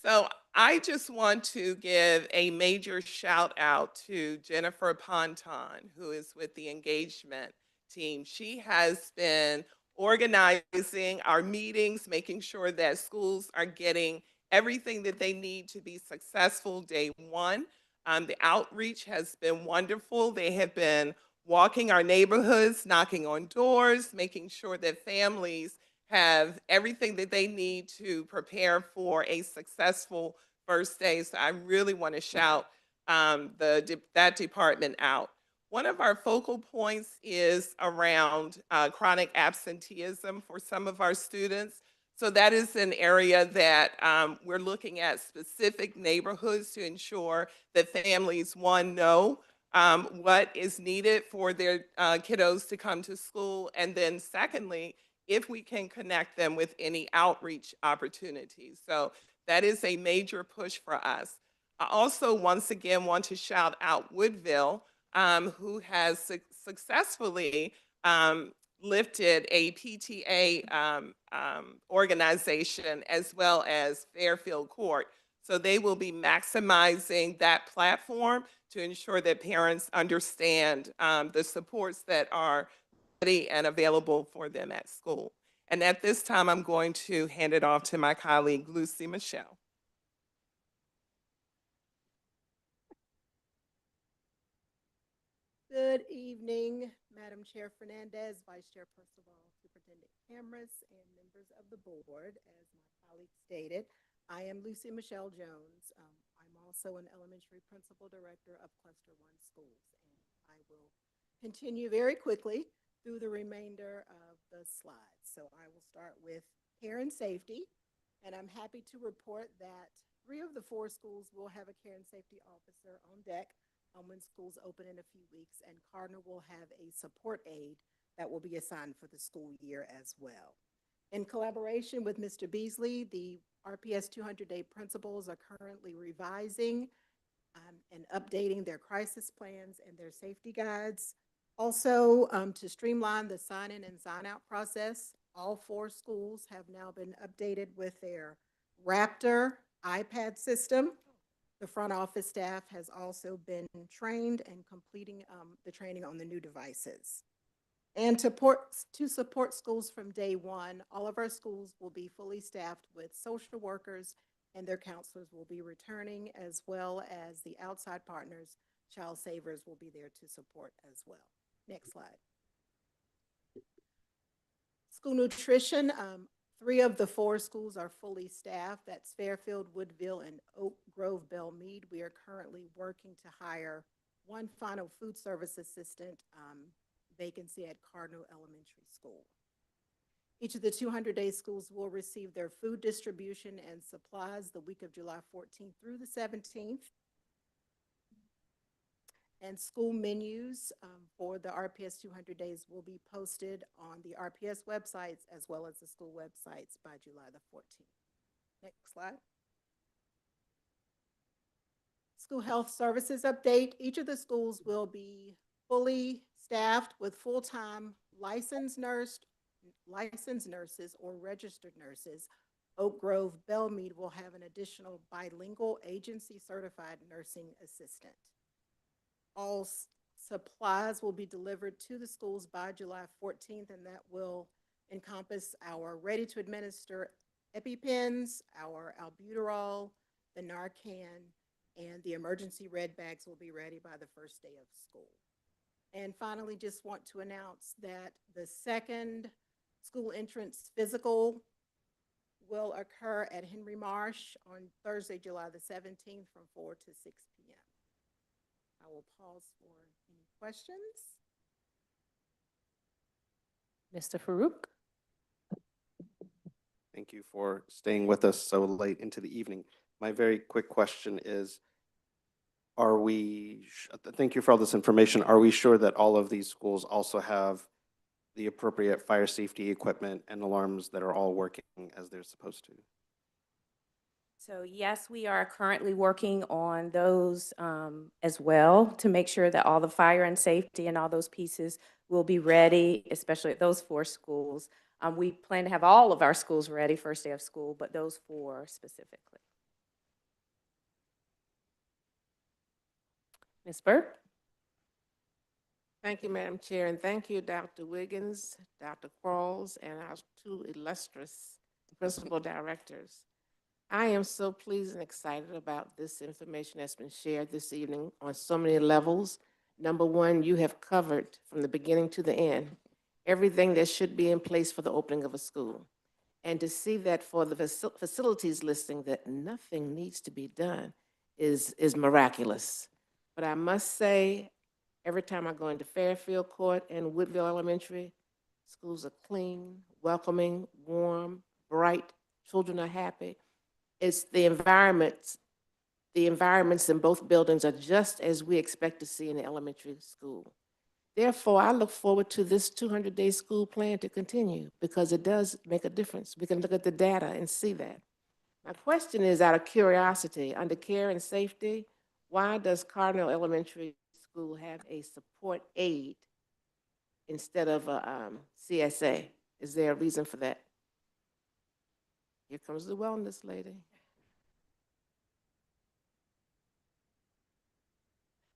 So I just want to give a major shout out to Jennifer Ponton, who is with the engagement team. She has been organizing our meetings, making sure that schools are getting everything that they need to be successful day one. The outreach has been wonderful. They have been walking our neighborhoods, knocking on doors, making sure that families have everything that they need to prepare for a successful first day. So I really want to shout that department out. One of our focal points is around chronic absenteeism for some of our students. So that is an area that we're looking at specific neighborhoods to ensure that families, one, know what is needed for their kiddos to come to school, and then secondly, if we can connect them with any outreach opportunities. So that is a major push for us. I also, once again, want to shout out Woodville, who has successfully lifted a PTA organization as well as Fairfield Court. So they will be maximizing that platform to ensure that parents understand the supports that are ready and available for them at school. And at this time, I'm going to hand it off to my colleague, Lucy Michelle.
Good evening, Madam Chair Fernandez, Vice Chair Percival, Superintendent Cameras, and members of the board. As my colleague stated, I am Lucy Michelle Jones. I'm also an elementary principal director of Cluster 1 schools, and I will continue very quickly through the remainder of the slides. So I will start with care and safety, and I'm happy to report that 3 of the 4 schools will have a care and safety officer on deck when schools open in a few weeks, and Cardinal will have a support aide that will be assigned for the school year as well. In collaboration with Mr. Beasley, the RPS 200-day principals are currently revising and updating their crisis plans and their safety guides. Also, to streamline the sign-in and sign-out process, all 4 schools have now been updated with their Raptor iPad system. The front office staff has also been trained and completing the training on the new devices. And to support schools from day one, all of our schools will be fully staffed with social workers, and their counselors will be returning, as well as the outside partners, child savers, will be there to support as well. Next slide. School nutrition. 3 of the 4 schools are fully staffed. That's Fairfield, Woodville, and Oak Grove Belle Meade. We are currently working to hire 1 final food service assistant vacancy at Cardinal Elementary School. Each of the 200-day schools will receive their food distribution and supplies the week of July 14th through the 17th. And school menus for the RPS 200 days will be posted on the RPS websites as well as the school websites by July the 14th. Next slide. School health services update. Each of the schools will be fully staffed with full-time licensed nurses or registered nurses Oak Grove Bellmead will have an additional bilingual agency-certified nursing assistant. All supplies will be delivered to the schools by July 14th, and that will encompass our ready-to-administer EpiPens, our albuterol, the Narcan, and the emergency red bags will be ready by the first day of school. And finally, just want to announce that the second school entrance physical will occur at Henry Marsh on Thursday, July the 17th from 4 to 6 p.m. I will pause for any questions.
Mr. Farouk?
Thank you for staying with us so late into the evening. My very quick question is, thank you for all this information. Are we sure that all of these schools also have the appropriate fire safety equipment and alarms that are all working as they're supposed to?
So yes, we are currently working on those as well to make sure that all the fire and safety and all those pieces will be ready, especially at those 4 schools. We plan to have all of our schools ready first day of school, but those 4 specifically.
Ms. Burke?
Thank you, Madam Chair, and thank you, Dr. Wiggins, Dr. Quarles, and our 2 illustrious principal directors. I am so pleased and excited about this information that's been shared this evening on so many levels. Number one, you have covered from the beginning to the end everything that should be in place for the opening of a school. And to see that for the facilities listing that nothing needs to be done is miraculous. But I must say, every time I go into Fairfield Court and Woodville Elementary, schools are clean, welcoming, warm, bright, children are happy. It's the environments in both buildings are just as we expect to see in the elementary school. Therefore, I look forward to this 200-day school plan to continue because it does make a difference. We can look at the data and see that. My question is, out of curiosity, under care and safety, why does Cardinal Elementary School have a support aide instead of a CSA? Is there a reason for that? Here comes the wellness lady.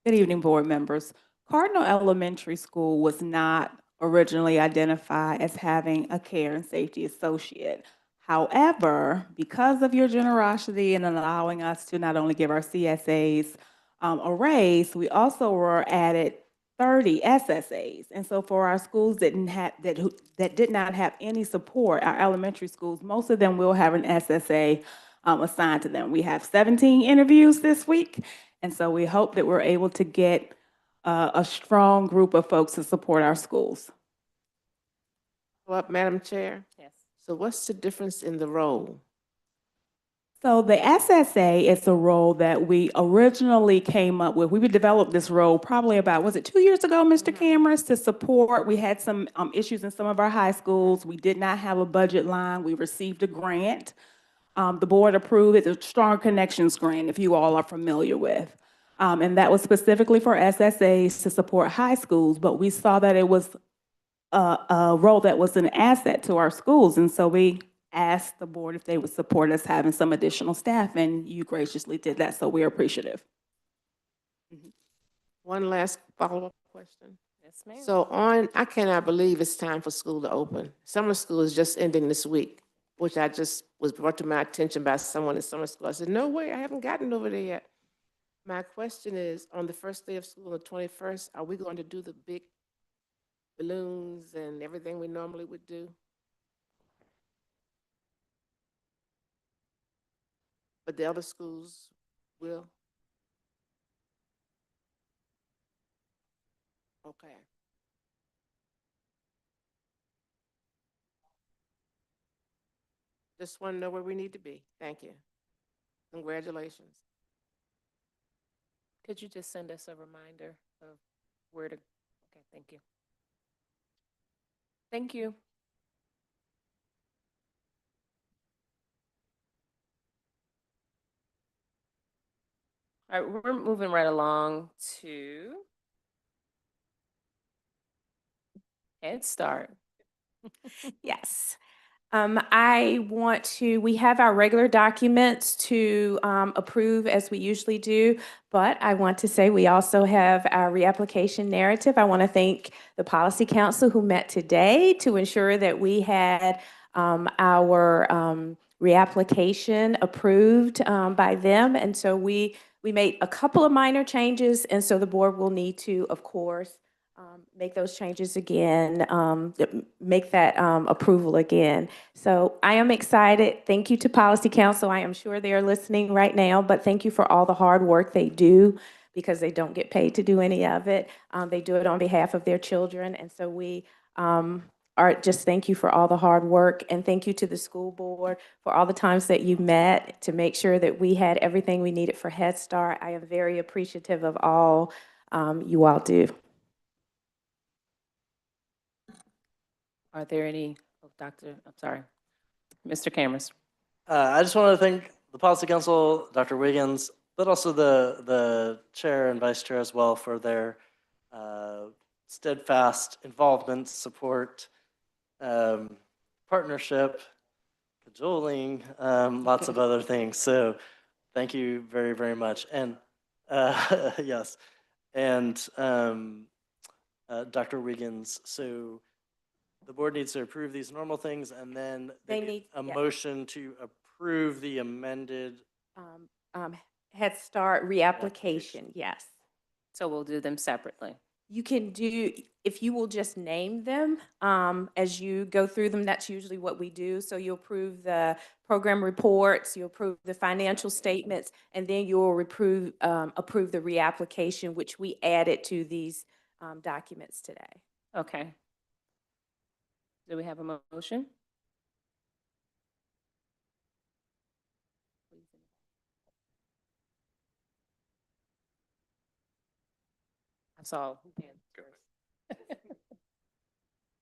Good evening, board members. Cardinal Elementary School was not originally identified as having a care and safety associate. However, because of your generosity in allowing us to not only give our CSAs a raise, we also were added 30 SSAs. And so for our schools that did not have any support, our elementary schools, most of them will have an SSA assigned to them. We have 17 interviews this week. And so we hope that we're able to get a strong group of folks to support our schools.
Well, Madam Chair?
Yes.
So what's the difference in the role?
So the SSA is a role that we originally came up with. We developed this role probably about, was it 2 years ago, Mr. Cameras, to support. We had some issues in some of our high schools. We did not have a budget line. We received a grant. The board approved it, the Strong Connections Grant, if you all are familiar with. And that was specifically for SSAs to support high schools, but we saw that it was a role that was an asset to our schools. And so we asked the board if they would support us having some additional staff, and you graciously did that, so we're appreciative.
One last follow-up question.
Yes, ma'am.
So I cannot believe it's time for school to open. Summer school is just ending this week, which I just was brought to my attention by someone in summer school. I said, no way, I haven't gotten over there yet. My question is, on the first day of school, the 21st, are we going to do the big balloons and everything we normally would do? But the other schools will? Okay. Just want to know where we need to be. Thank you. Congratulations.
Could you just send us a reminder of where to, okay, thank you. Thank you. All right, we're moving right along to Head Start.
Yes. We have our regular documents to approve as we usually do, but I want to say we also have our reapplication narrative. I want to thank the Policy Council who met today to ensure that we had our reapplication approved by them. And so we made a couple of minor changes, and so the board will need to, of course, make those changes again, make that approval again. So I am excited. Thank you to Policy Council. I am sure they are listening right now, but thank you for all the hard work they do because they don't get paid to do any of it. They do it on behalf of their children. And so we thank you for all the hard work, and thank you to the school board for all the times that you met to make sure that we had everything we needed for Head Start. I am very appreciative of all you all do.
Are there any, Mr. Cameras?
I just want to thank the Policy Council, Dr. Wiggins, but also the chair and vice chair as well for their steadfast involvement, support, partnership, cajoling, lots of other things. So thank you very, very much. And yes, and Dr. Wiggins, so the board needs to approve these normal things, and then
They need
a
yeah.
motion to approve the amended.
Head Start reapplication, yes.
So we'll do them separately.
You can do, if you will just name them as you go through them, that's usually what we do. So you'll approve the program reports, you'll approve the financial statements, and then you'll approve the reapplication, which we added to these documents today.
Okay. Do we have a motion? I saw whose hand was first.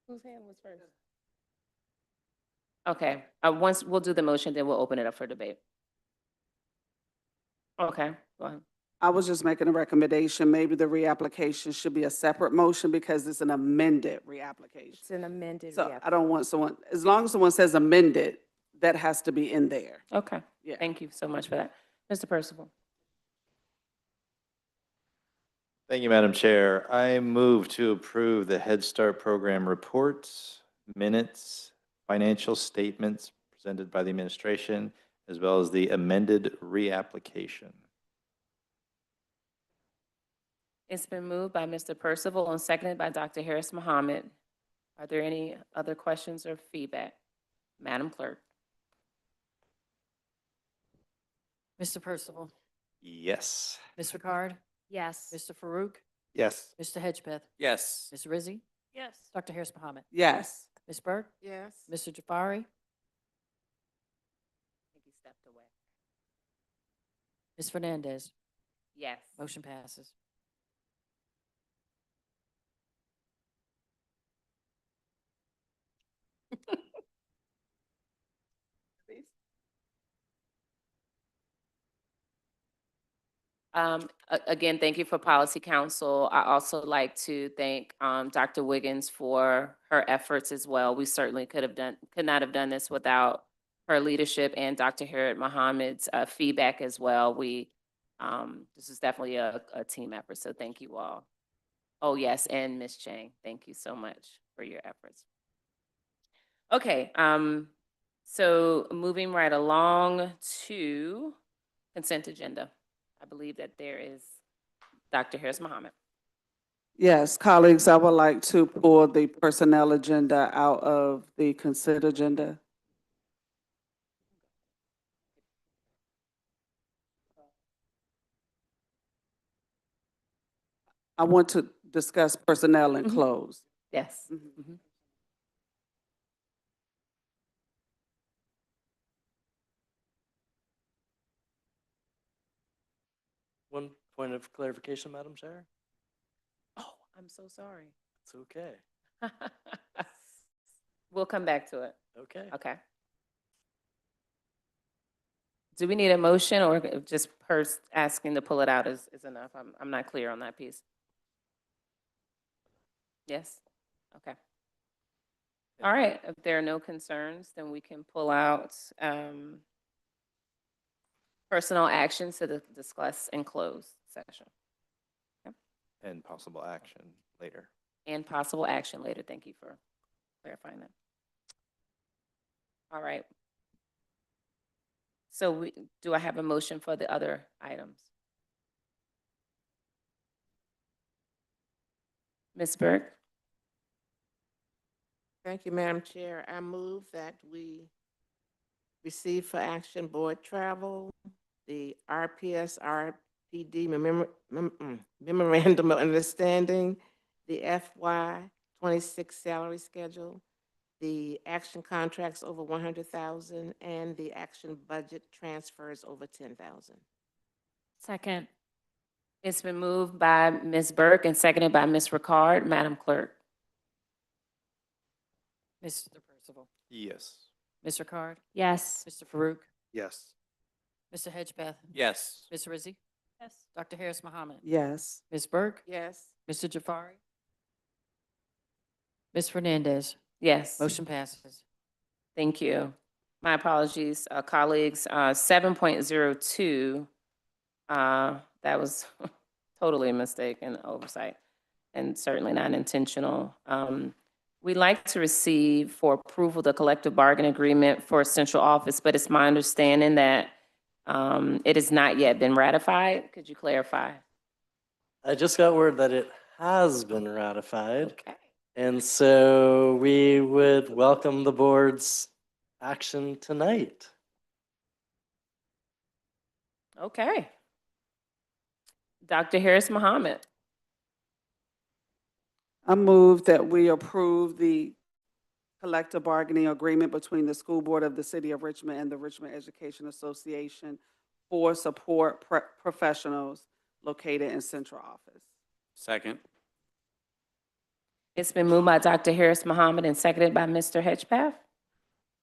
Whose hand was first? Okay, once we'll do the motion, then we'll open it up for debate. Okay, go ahead.
I was just making a recommendation. Maybe the reapplication should be a separate motion because it's an amended reapplication.
It's an amended
So I don't want someone, as long as someone says amended, that has to be in there.
Okay,
Yeah.
thank you so much for that. Mr. Percival?
Thank you, Madam Chair. I move to approve the Head Start program reports, minutes, financial statements presented by the administration, as well as the amended reapplication.
It's been moved by Mr. Percival and seconded by Dr. Harris Mohammed. Are there any other questions or feedback? Madam Clerk?
Mr. Percival,
Yes.
Ms. Ricard,
Yes.
Mr. Farouk,
Yes.
Mr. Hedgepeth,
Yes.
Ms. Rizzi,
Yes.
Dr. Harris Mohammed,
Yes.
Ms. Burke,
Yes.
Mr. Jafari,
I think he stepped away.
Ms. Fernandez.
Yes.
Motion passes.
Again, thank you for Policy Council. I also like to thank Dr. Wiggins for her efforts as well. We certainly could not have done this without her leadership and Dr. Harris Mohammed's feedback as well. This is definitely a team effort, so thank you all. Oh, yes, and Ms. Chang, thank you so much for your efforts. Okay, so moving right along to consent agenda. I believe that there is Dr. Harris Mohammed.
Yes, colleagues, I would like to pull the personnel agenda out of the consent agenda. I want to discuss personnel and close.
Yes.
One point of clarification, Madam Chair.
Oh, I'm so sorry.
It's okay.
We'll come back to it.
Okay.
Okay. Do we need a motion or just asking to pull it out is enough? I'm not clear on that piece. Yes? Okay. All right, if there are no concerns, then we can pull out personal actions to discuss in closed session.
And possible action later.
And possible action later. Thank you for clarifying that. All right. So do I have a motion for the other items? Ms. Burke?
Thank you, Madam Chair. I move that we receive for action board travel, the RPS, RPD Memorandum of Understanding, the FY 26 salary schedule, the action contracts over 100,000, and the action budget transfers over 10,000.
Second.
It's been moved by Ms. Burke and seconded by Ms. Ricard. Madam Clerk?
Mr. Percival.
Yes.
Mr. Card.
Yes.
Mr. Farouk.
Yes.
Mr. Hedgepeth.
Yes.
Ms. Rizzi.
Yes.
Dr. Harris Mohammed.
Yes.
Ms. Burke.
Yes.
Mr. Jafari. Ms. Fernandez.
Yes.
Motion passes.
Thank you. My apologies, colleagues. 7.02, that was totally a mistake and oversight, and certainly not intentional. We'd like to receive for approval the collective bargaining agreement for central office, but it's my understanding that it has not yet been ratified. Could you clarify?
I just got word that it has been ratified.
Okay.
And so we would welcome the board's action tonight.
Okay. Dr. Harris Mohammed.
I move that we approve the collective bargaining agreement between the School Board of the City of Richmond and the Richmond Education Association for support professionals located in central office.
Second.
It's been moved by Dr. Harris Mohammed and seconded by Mr. Hedgepeth.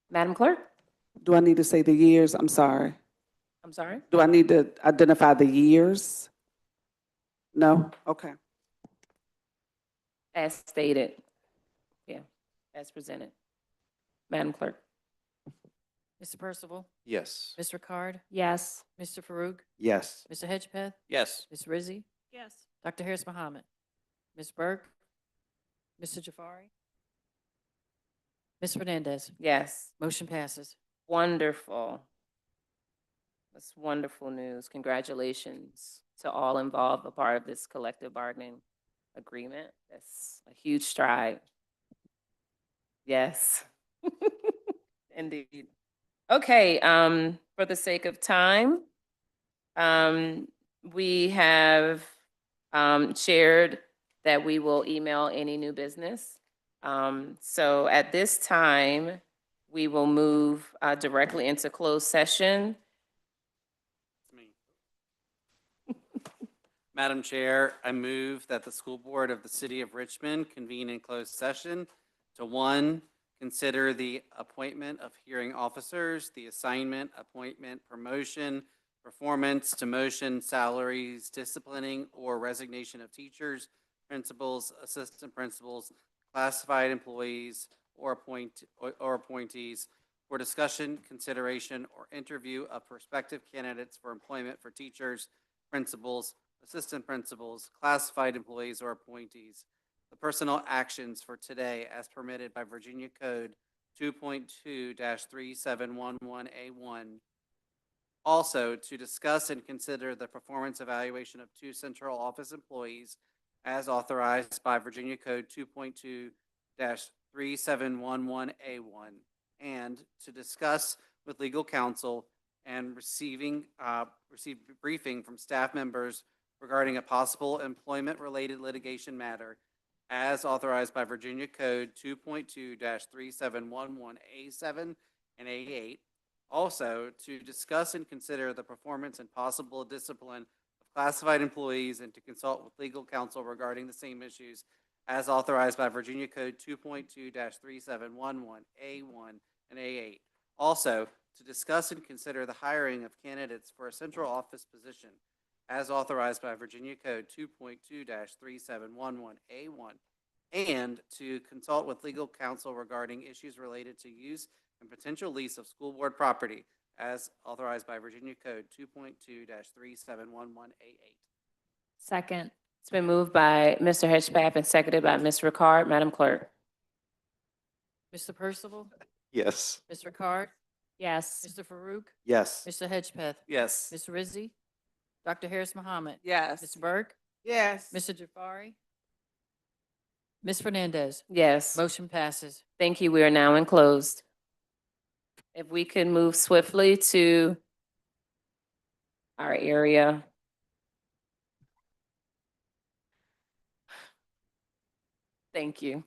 Madam Clerk?
Do I need to say the years? I'm sorry.
I'm sorry?
Do I need to identify the years? No? Okay.
As stated. Yeah, as presented. Madam Clerk?
Mr. Percival.
Yes.
Ms. Ricard.
Yes.
Mr. Farouk.
Yes.
Mr. Hedgepeth.
Yes.
Ms. Rizzi.
Yes.
Dr. Harris Mohammed. Ms. Burke. Mr. Jafari. Ms. Fernandez.
Yes.
Motion passes.
Wonderful. That's wonderful news. Congratulations to all involved, a part of this collective bargaining agreement. That's a huge stride. Yes. Indeed. Okay, for the sake of time, we have shared that we will email any new business. So at this time, we will move directly into closed session.
It's me. Madam Chair, I move that the school board of the city of Richmond convene in closed session to, one, consider the appointment of hearing officers, the assignment, appointment, promotion, performance, demotion, salaries, disciplining, or resignation of teachers, principals, assistant principals, classified employees, or appointees for discussion, consideration, or interview of prospective candidates for employment for teachers, principals, assistant principals, classified employees, or appointees. The personnel actions for today as permitted by Virginia Code 2.2-3711A1. Also, to discuss and consider the performance evaluation of 2 central office employees as authorized by Virginia Code 2.2-3711A1, and to discuss with legal counsel and receive briefing from staff members regarding a possible employment-related litigation matter as authorized by Virginia Code 2.2-3711A7 and A8. Also, to discuss and consider the performance and possible discipline of classified employees and to consult with legal counsel regarding the same issues as authorized by Virginia Code 2.2-3711A1 and A8. Also, to discuss and consider the hiring of candidates for a central office position as authorized by Virginia Code 2.2-3711A1 and to consult with legal counsel regarding issues related to use and potential lease of school board property as authorized by Virginia Code 2.2-3711A8.
Second.
It's been moved by Mr. Hedgepath and seconded by Ms. Ricard. Madam Clerk.
Mr. Percival,
Yes.
Mr. Ricard,
Yes.
Mr. Farouk,
Yes.
Mr. Hedgepeth,
Yes.
Ms. Rizzi, Dr. Harris Mohammed,
Yes.
Mr. Burke,
Yes.
Mr. Jafari, Ms. Fernandez.
Yes.
Motion passes.
Thank you. We are now enclosed. If we can move swiftly to our area. Thank you.